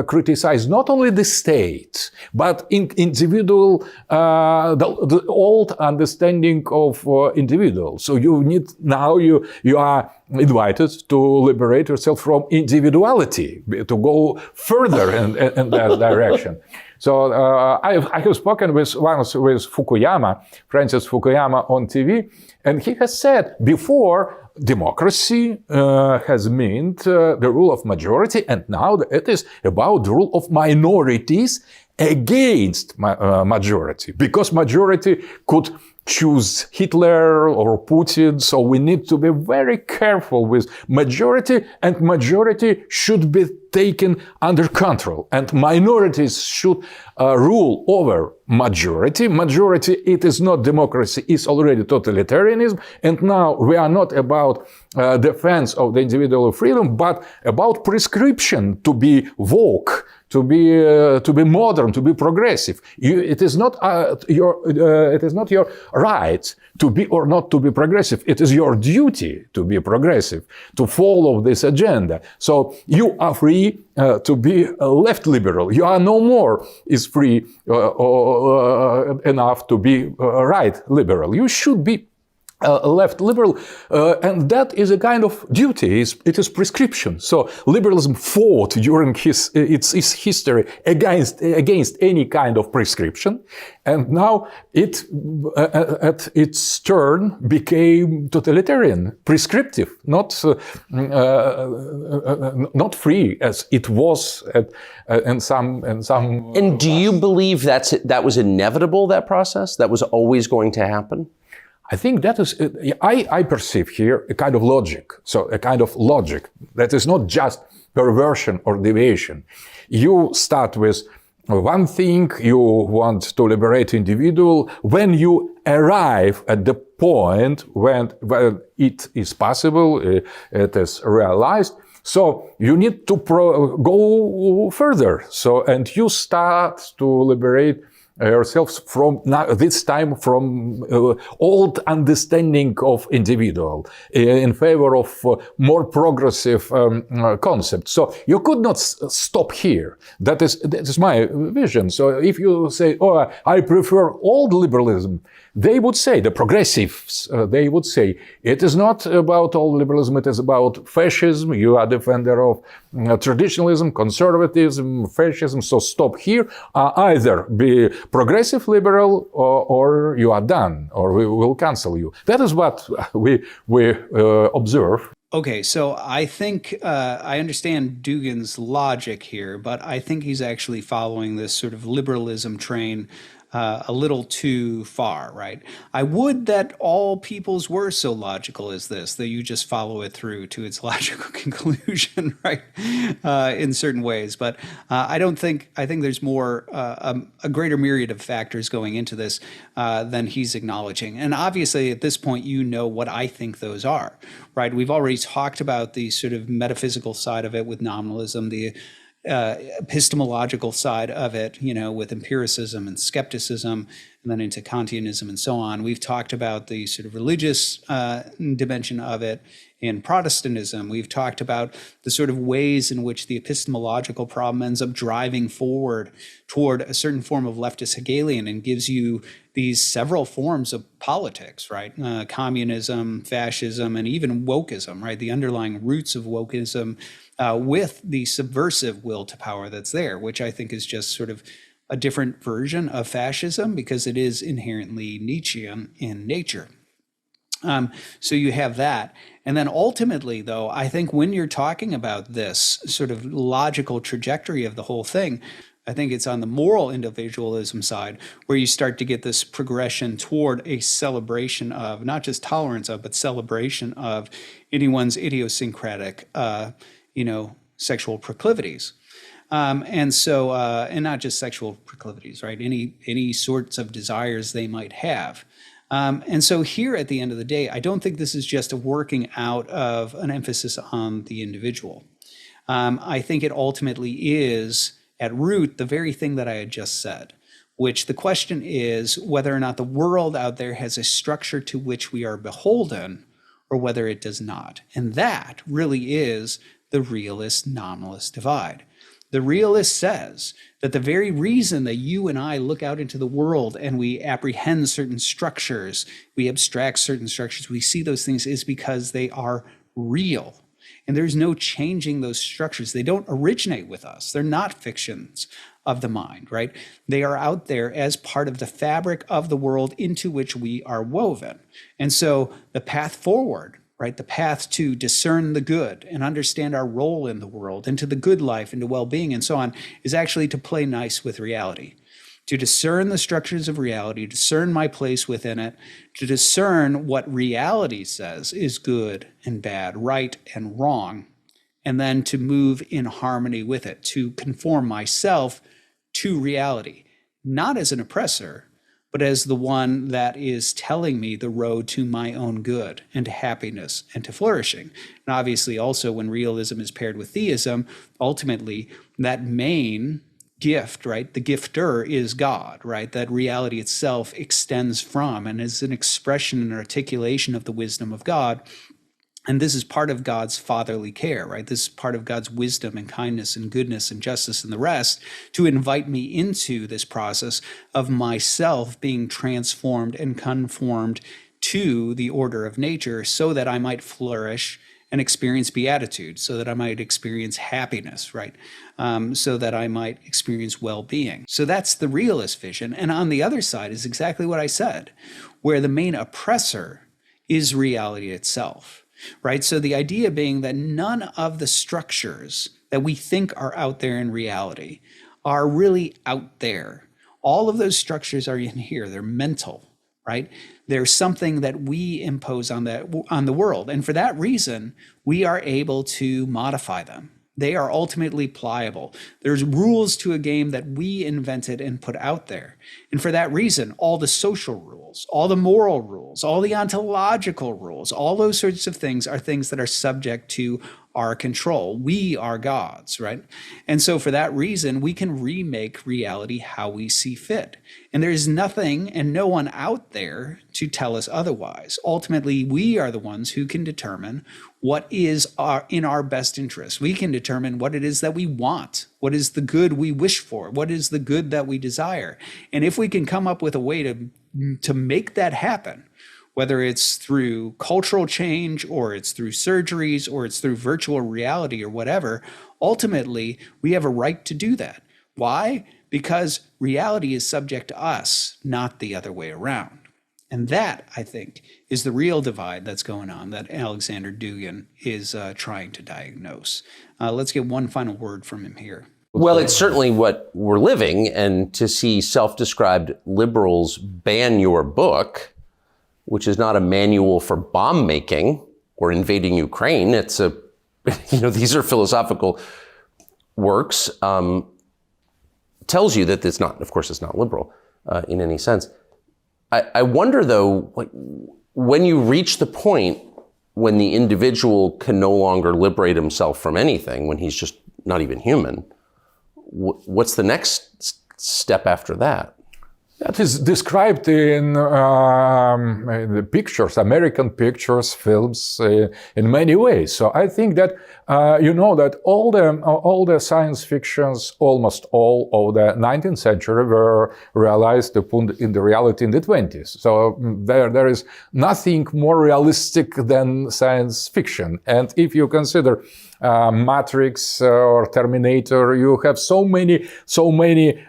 criticize not only the state, but individual, the old understanding of individual. So you are invited to liberate yourself from individuality, to go further in that direction. So I have spoken once with Fukuyama, Francis Fukuyama, on TV, and he has said before democracy has meant the rule of majority, and now it is about the rule of minorities against majority, because majority could choose Hitler or Putin. So we need to be very careful with majority, and majority should be taken under control, and minorities should rule over majority. Majority, it is not democracy, it's already totalitarianism. And now we are not about defense of the individual freedom, but about prescription to be woke, to be modern, to be progressive. It is not your right to be or not to be progressive. It is your duty to be progressive, to follow this agenda. So you are free to be a left liberal. You are no more is free enough to be right liberal. You should be left liberal, and that is a kind of duty. It is prescription. So liberalism fought during its history against any kind of prescription, and now it at its turn became totalitarian, prescriptive, not free as it was in some. And do you believe that was inevitable? That process that was always going to happen? I think that is, I perceive here a kind of logic. So a kind of logic that is not just perversion or deviation. You start with one thing, you want to liberate individual. When you arrive at the point when it is possible, it is realized, so you need to go further. So, and you start to liberate yourselves from this time from old understanding of individual in favor of more progressive concepts. So you could not stop here. That is my vision. So if you say, "Oh, I prefer old liberalism," they would say, the progressives, they would say, it is not about old liberalism, it is about fascism. You are defender of traditionalism, conservatism, fascism. So stop here. Either be progressive liberal or you are done, or we will cancel you. That is what we observe. Okay, so I think I understand Dugin's logic here, but I think he's actually following this sort of liberalism train a little too far, right? I would that all peoples were so logical as this, that you just follow it through to its logical conclusion, right? In certain ways. But I think there's more, a greater myriad of factors going into this than he's acknowledging. And obviously at this point, you know what I think those are, right? We've already talked about the sort of metaphysical side of it with nominalism, the epistemological side of it, with empiricism and skepticism, and then into Kantianism and so on. We've talked about the sort of religious dimension of it in Protestantism. We've talked about the sort of ways in which the epistemological problem ends up driving forward toward a certain form of leftist Hegelian and gives you these several forms of politics, right? Communism, fascism, and even wokeism, right? The underlying roots of wokeism with the subversive will to power that's there, which I think is just sort of a different version of fascism because it is inherently Nietzschean in nature. So you have that. And then ultimately, though, I think when you're talking about this sort of logical trajectory of the whole thing, I think it's on the moral individualism side where you start to get this progression toward a celebration of not just tolerance of, but celebration of anyone's idiosyncratic, sexual proclivities. And not just sexual proclivities, right? Any sorts of desires they might have. And so here at the end of the day, I don't think this is just a working out of an emphasis on the individual. I think it ultimately is at root the very thing that I had just said, which the question is whether or not the world out there has a structure to which we are beholden or whether it does not. And that really is the realist-nominalist divide. The realist says that the very reason that you and I look out into the world and we apprehend certain structures, we abstract certain structures, we see those things is because they are real. And there's no changing those structures. They don't originate with us. They're not fictions of the mind, right? They are out there as part of the fabric of the world into which we are woven. And so the path forward, right, the path to discern the good and understand our role in the world, into the good life, into well-being and so on, is actually to play nice with reality. to discern the structures of reality, discern my place within it, to discern what reality says is good and bad, right and wrong, and then to move in harmony with it, to conform myself to reality, not as an oppressor, but as the one that is telling me the road to my own good and to happiness and to flourishing. And obviously also when realism is paired with theism, ultimately that main gift, right? The gifter is God, right? That reality itself extends from and is an expression and articulation of the wisdom of God. And this is part of God's fatherly care, right? This is part of God's wisdom and kindness and goodness and justice and the rest to invite me into this process of myself being transformed and conformed to the order of nature so that I might flourish and experience beatitude, so that I might experience happiness, right? So that I might experience well-being. So that's the realist vision. And on the other side is exactly what I said, where the main oppressor is reality itself. Right? So the idea being that none of the structures that we think are out there in reality are really out there. All of those structures are in here. They're mental, right? There's something that we impose on the world. And for that reason, we are able to modify them. They are ultimately pliable. There's rules to a game that we invented and put out there. And for that reason, all the social rules, all the moral rules, all the ontological rules, all those sorts of things are things that are subject to our control. We are gods, right? And so for that reason, we can remake reality how we see fit. And there's nothing and no one out there to tell us otherwise. Ultimately, we are the ones who can determine what is in our best interest. We can determine what it is that we want, what is the good we wish for, what is the good that we desire. And if we can come up with a way to make that happen, whether it's through cultural change or it's through surgeries or it's through virtual reality or whatever, ultimately, we have a right to do that. Why? Because reality is subject to us, not the other way around. And that, I think, is the real divide that's going on that Alexander Dugin is trying to diagnose. Let's get one final word from him here. Well, it's certainly what we're living, and to see self-described liberals ban your book, which is not a manual for bomb making or invading Ukraine. It's these are philosophical works, tells you that it's not, of course, it's not liberal in any sense. I wonder though, when you reach the point when the individual can no longer liberate himself from anything, when he's just not even human, what's the next step after that? That is described in the pictures, American pictures, films, in many ways. So I think that that all the science fictions, almost all of the 19th century, were realized in the reality in the 20s. So there is nothing more realistic than science fiction. And if you consider Matrix or Terminator, you have so many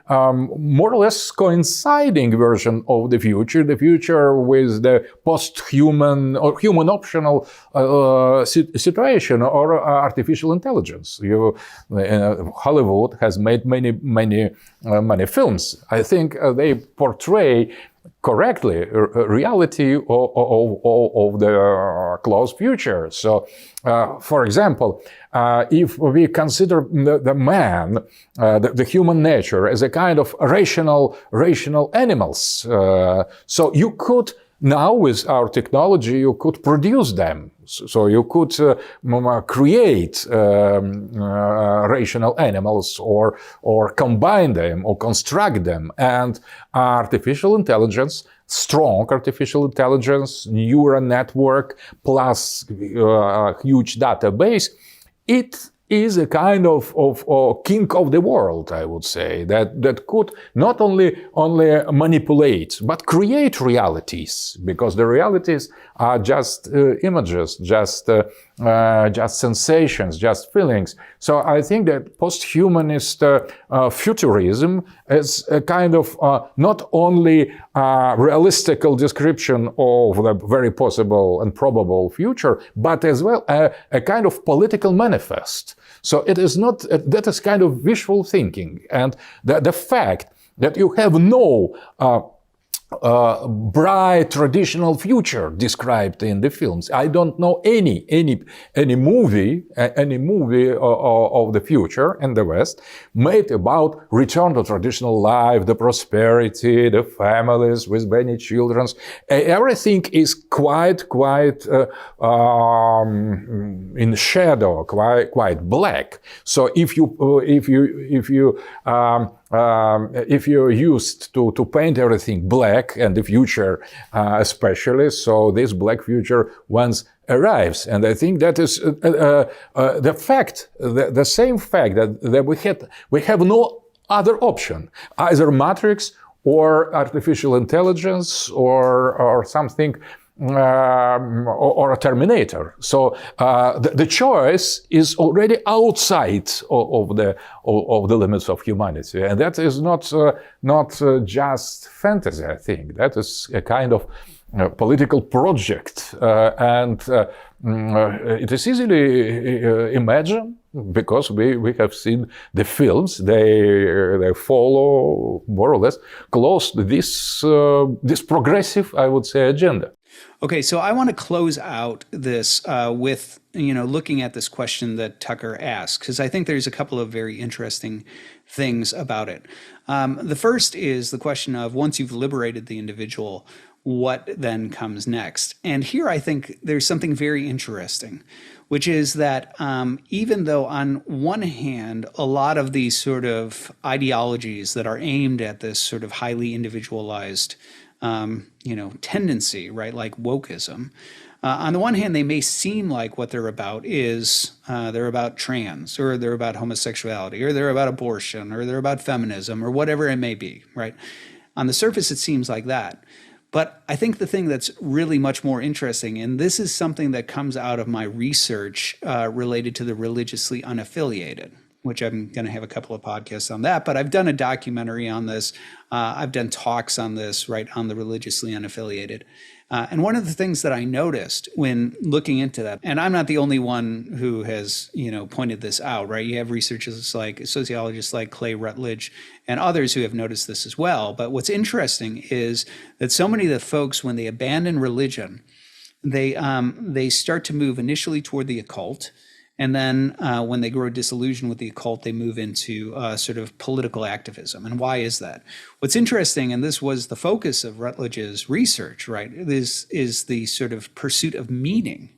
more or less coinciding version of the future with the post-human or human optional situation or artificial intelligence. Hollywood has made many films. I think they portray correctly reality of the close future. So, for example, if we consider the man, the human nature as a kind of rational animals, so you could now with our technology, you could produce them. So you could create rational animals or combine them or construct them. And artificial intelligence, strong artificial intelligence, neural network, plus huge database, it is a kind of king of the world, I would say, that could not only manipulate, but create realities, because the realities are just images, just sensations, just feelings. So I think that post-humanist futurism is a kind of not only realistical description of the very possible and probable future, but as well a kind of political manifest. So it is not, that is kind of wishful thinking. And the fact that you have no bright traditional future described in the films. I don't know any movie of the future in the West made about return to traditional life, the prosperity, the families with many children. Everything is quite in shadow, quite black. So if you're used to paint everything black, and the future especially, so this black future once arrives. And I think that is the fact, the same fact that we have no other option, either Matrix or artificial intelligence or something, or a Terminator. So the choice is already outside of the limits of humanity, and that is not just fantasy. I think that is a kind of political project, and it is easily imagined because we have seen the films. They follow more or less close to this progressive, I would say, agenda. Okay, so I want to close out this with, looking at this question that Tucker asked, because I think there's a couple of very interesting things about it. The first is the question of, once you've liberated the individual, what then comes next? And here I think there's something very interesting, which is that even though on one hand, a lot of these sort of ideologies that are aimed at this sort of highly individualized tendency, right, like wokeism. On the one hand, they may seem like what they're about is they're about trans, or they're about homosexuality, or they're about abortion, or they're about feminism, or whatever it may be, right? On the surface, it seems like that. But I think the thing that's really much more interesting, and this is something that comes out of my research related to the religiously unaffiliated, which I'm going to have a couple of podcasts on that, but I've done a documentary on this. I've done talks on this, right, on the religiously unaffiliated. And one of the things that I noticed when looking into that, and I'm not the only one who has, pointed this out, right? You have researchers like sociologists like Clay Rutledge and others who have noticed this as well. But what's interesting is that so many of the folks, when they abandon religion, they start to move initially toward the occult. And then when they grow disillusioned with the occult, they move into sort of political activism. And why is that? What's interesting, and this was the focus of Rutledge's research, right, is the sort of pursuit of meaning.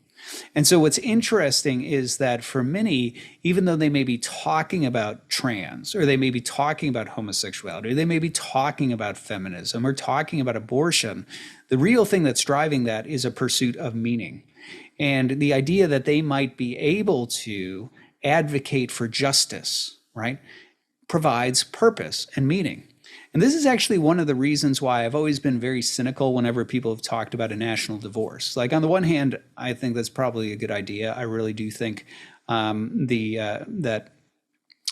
And so what's interesting is that for many, even though they may be talking about trans, or they may be talking about homosexuality, or they may be talking about feminism, or talking about abortion, the real thing that's driving that is a pursuit of meaning. And the idea that they might be able to advocate for justice, right, provides purpose and meaning. And this is actually one of the reasons why I've always been very cynical whenever people have talked about a national divorce. Like, on the one hand, I think that's probably a good idea. I really do think that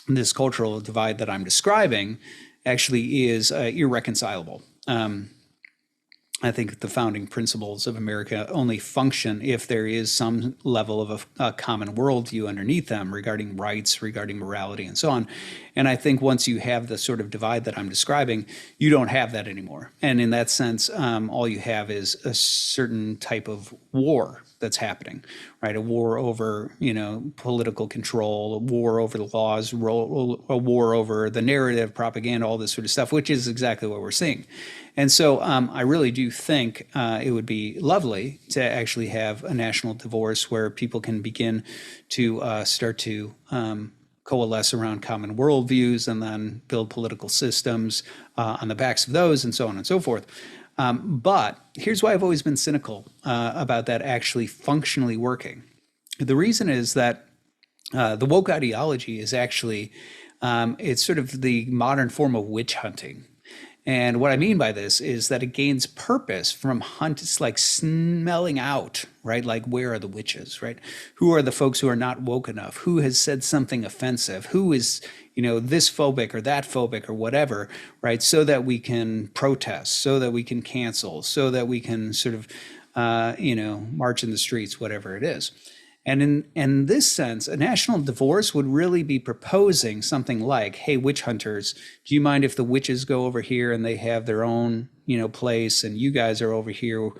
this cultural divide that I'm describing actually is irreconcilable. I think the founding principles of America only function if there is some level of a common worldview underneath them regarding rights, regarding morality, and so on. And I think once you have the sort of divide that I'm describing, you don't have that anymore. And in that sense, all you have is a certain type of war that's happening, right? A war over, political control, a war over the laws, a war over the narrative, propaganda, all this sort of stuff, which is exactly what we're seeing. And so I really do think it would be lovely to actually have a national divorce where people can begin to start to coalesce around common worldviews and then build political systems on the backs of those, and so on and so forth. But here's why I've always been cynical about that actually functionally working. The reason is that the woke ideology is actually, it's sort of the modern form of witch hunting. And what I mean by this is that it gains purpose from it's like smelling out, right? Like, where are the witches, right? Who are the folks who are not woke enough? Who has said something offensive? Who is, this phobic or that phobic or whatever, right? So that we can protest, so that we can cancel, so that we can sort of, march in the streets, whatever it is. And in this sense, a national divorce would really be proposing something like, hey, witch hunters, do you mind if the witches go over here and they have their own, place, and you guys are over here,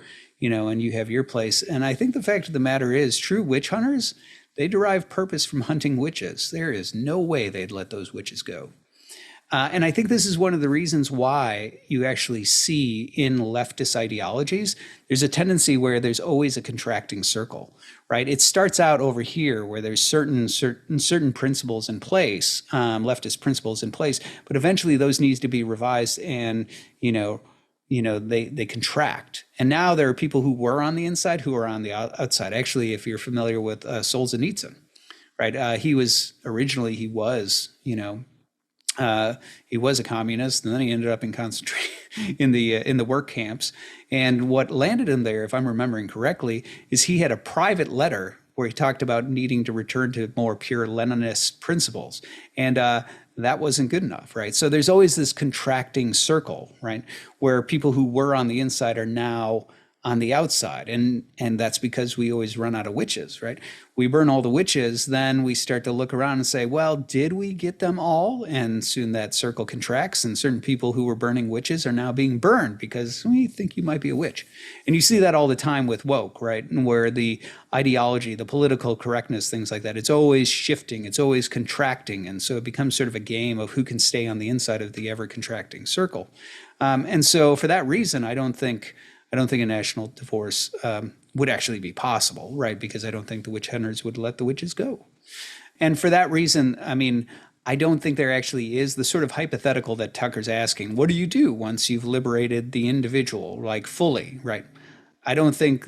and you have your place? And I think the fact of the matter is, true witch hunters, they derive purpose from hunting witches. There is no way they'd let those witches go. And I think this is one of the reasons why you actually see in leftist ideologies, there's a tendency where there's always a contracting circle, right? It starts out over here where there's certain principles in place, leftist principles in place, but eventually those needs to be revised, and they contract. And now there are people who were on the inside who are on the outside. Actually, if you're familiar with Solzhenitsyn, right? He was a communist, and then he ended up in in the work camps. And what landed him there, if I'm remembering correctly, is he had a private letter where he talked about needing to return to more pure Leninist principles, and that wasn't good enough, right? So there's always this contracting circle, right, where people who were on the inside are now on the outside, and that's because we always run out of witches, right? We burn all the witches, then we start to look around and say, well, did we get them all? And soon that circle contracts, and certain people who were burning witches are now being burned because we think you might be a witch. And you see that all the time with woke, right? And where the ideology, the political correctness, things like that, it's always shifting, it's always contracting, and so it becomes sort of a game of who can stay on the inside of the ever contracting circle. And so for that reason, I don't think a national divorce would actually be possible, right? Because I don't think the witch hunters would let the witches go. And for that reason, I mean, I don't think there actually is the sort of hypothetical that Tucker's asking. What do you do once you've liberated the individual, like fully, right? I don't think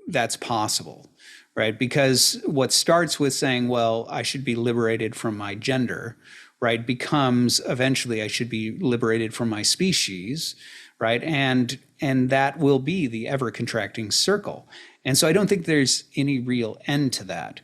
that's possible, right? Because what starts with saying, well, I should be liberated from my gender, right, becomes eventually I should be liberated from my species, right? And that will be the ever contracting circle. And so I don't think there's any real end to that.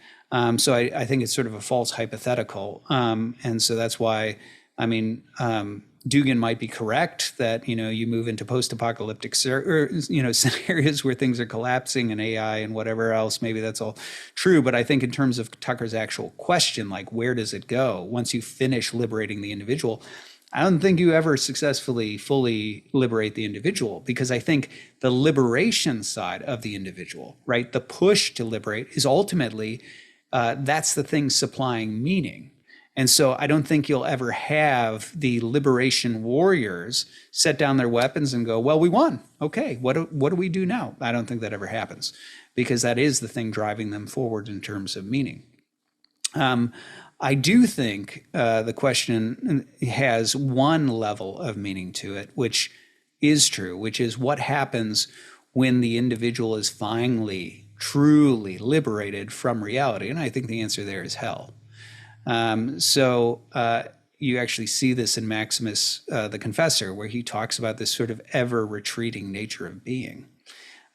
So I think it's sort of a false hypothetical. And so that's why, Dugin might be correct that, you move into post-apocalyptic scenarios where things are collapsing and AI and whatever else, maybe that's all true. But I think in terms of Tucker's actual question, like where does it go once you finish liberating the individual, I don't think you ever successfully fully liberate the individual, because I think the liberation side of the individual, right, the push to liberate is ultimately, that's the thing supplying meaning. And so I don't think you'll ever have the liberation warriors set down their weapons and go, well, we won. Okay, what do we do now? I don't think that ever happens, because that is the thing driving them forward in terms of meaning. I do think the question has one level of meaning to it, which is true, which is what happens when the individual is finally, truly liberated from reality. And I think the answer there is hell. So you actually see this in Maximus the Confessor, where he talks about this sort of ever-retreating nature of being.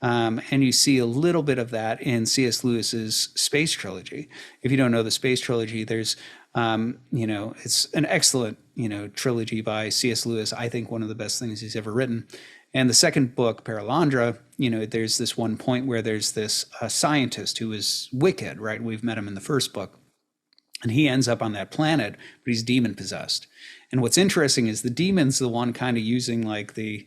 And you see a little bit of that in C.S. Lewis's Space Trilogy. If you don't know the Space Trilogy, there's, it's an excellent, trilogy by C.S. Lewis. I think one of the best things he's ever written. And the second book, Paralandra, there's this one point where there's this scientist who is wicked, right? We've met him in the first book. And he ends up on that planet, but he's demon possessed. And what's interesting is the demon's the one kind of using like the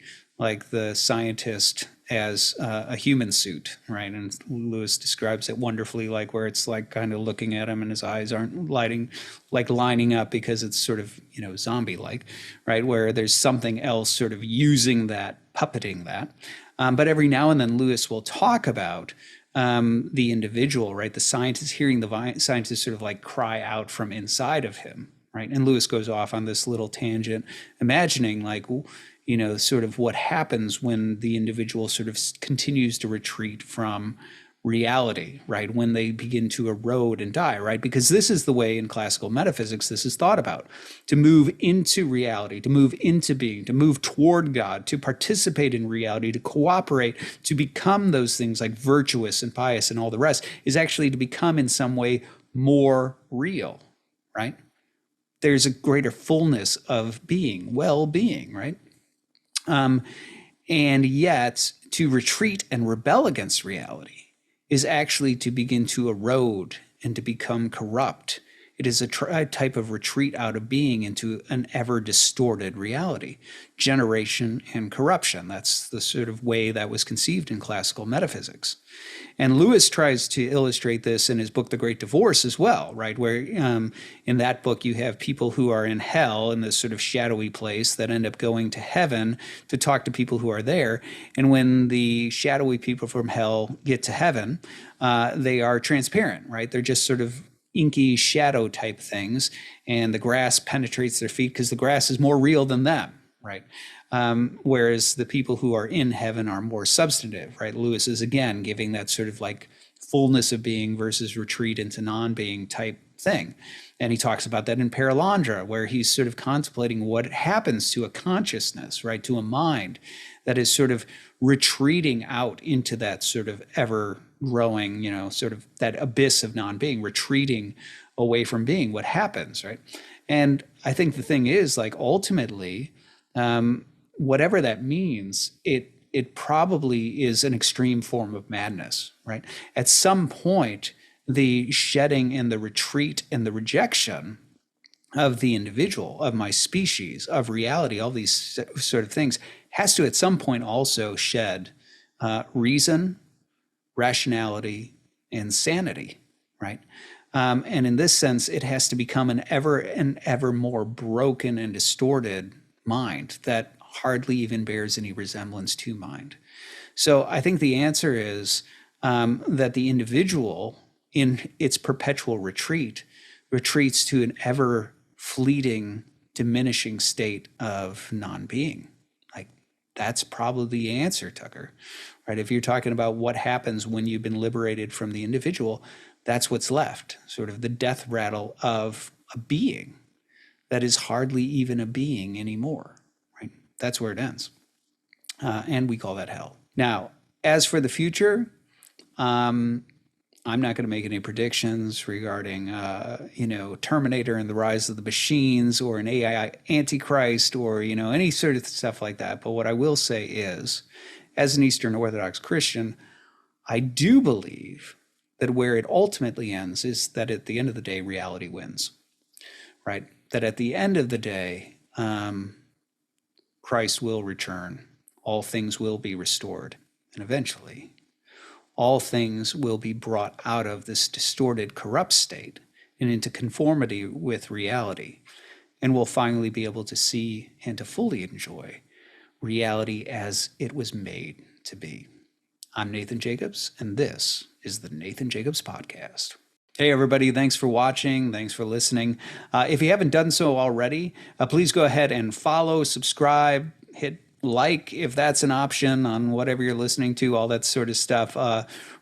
scientist as a human suit, right? And Lewis describes it wonderfully, like where it's like kind of looking at him and his eyes aren't lining up because it's sort of, zombie-like, right? Where there's something else sort of using that, puppeting that. But every now and then Lewis will talk about the individual, right? The scientist, hearing the scientist sort of like cry out from inside of him, right? And Lewis goes off on this little tangent, imagining like, sort of what happens when the individual sort of continues to retreat from reality, right? When they begin to erode and die, right? Because this is the way in classical metaphysics this is thought about: to move into reality, to move into being, to move toward God, to participate in reality, to cooperate, to become those things like virtuous and pious and all the rest, is actually to become in some way more real, right? There's a greater fullness of being, well-being, right? And yet to retreat and rebel against reality is actually to begin to erode and to become corrupt. It is a type of retreat out of being into an ever distorted reality, generation and corruption. That's the sort of way that was conceived in classical metaphysics. And Lewis tries to illustrate this in his book, The Great Divorce, as well, right? Where in that book, you have people who are in hell, in this sort of shadowy place, that end up going to heaven to talk to people who are there. And when the shadowy people from hell get to heaven, they are transparent, right? They're just sort of inky shadow type things, and the grass penetrates their feet because the grass is more real than them, right? Whereas the people who are in heaven are more substantive, right? Lewis is again giving that sort of like fullness of being versus retreat into non-being type thing. And he talks about that in Paralandra, where he's sort of contemplating what happens to a consciousness, right? To a mind that is sort of retreating out into that sort of ever growing, sort of that abyss of non-being, retreating away from being. What happens, right? And I think the thing is, like, ultimately, whatever that means, it probably is an extreme form of madness, right? At some point, the shedding and the retreat and the rejection of the individual, of my species, of reality, all these sort of things, has to at some point also shed reason, rationality, and sanity, right? And in this sense, it has to become an ever more broken and distorted mind that hardly even bears any resemblance to mind. So I think the answer is that the individual, in its perpetual retreat, retreats to an ever fleeting, diminishing state of non-being. Like, that's probably the answer, Tucker, right? If you're talking about what happens when you've been liberated from the individual, that's what's left, sort of the death rattle of a being that is hardly even a being anymore, right? That's where it ends. And we call that hell. Now, as for the future, I'm not going to make any predictions regarding, Terminator and the rise of the machines, or an AI antichrist, or, any sort of stuff like that. But what I will say is, as an Eastern Orthodox Christian, I do believe that where it ultimately ends is that at the end of the day, reality wins, right? That at the end of the day, Christ will return. All things will be restored. And eventually, all things will be brought out of this distorted, corrupt state and into conformity with reality. And we'll finally be able to see and to fully enjoy reality as it was made to be. I'm Nathan Jacobs, and this is the Nathan Jacobs Podcast. Hey, everybody. Thanks for watching. Thanks for listening. If you haven't done so already, please go ahead and follow, subscribe, hit like if that's an option on whatever you're listening to. All that sort of stuff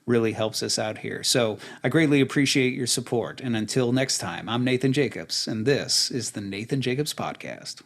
really helps us out here. So I greatly appreciate your support. And until next time, I'm Nathan Jacobs, and this is the Nathan Jacobs Podcast.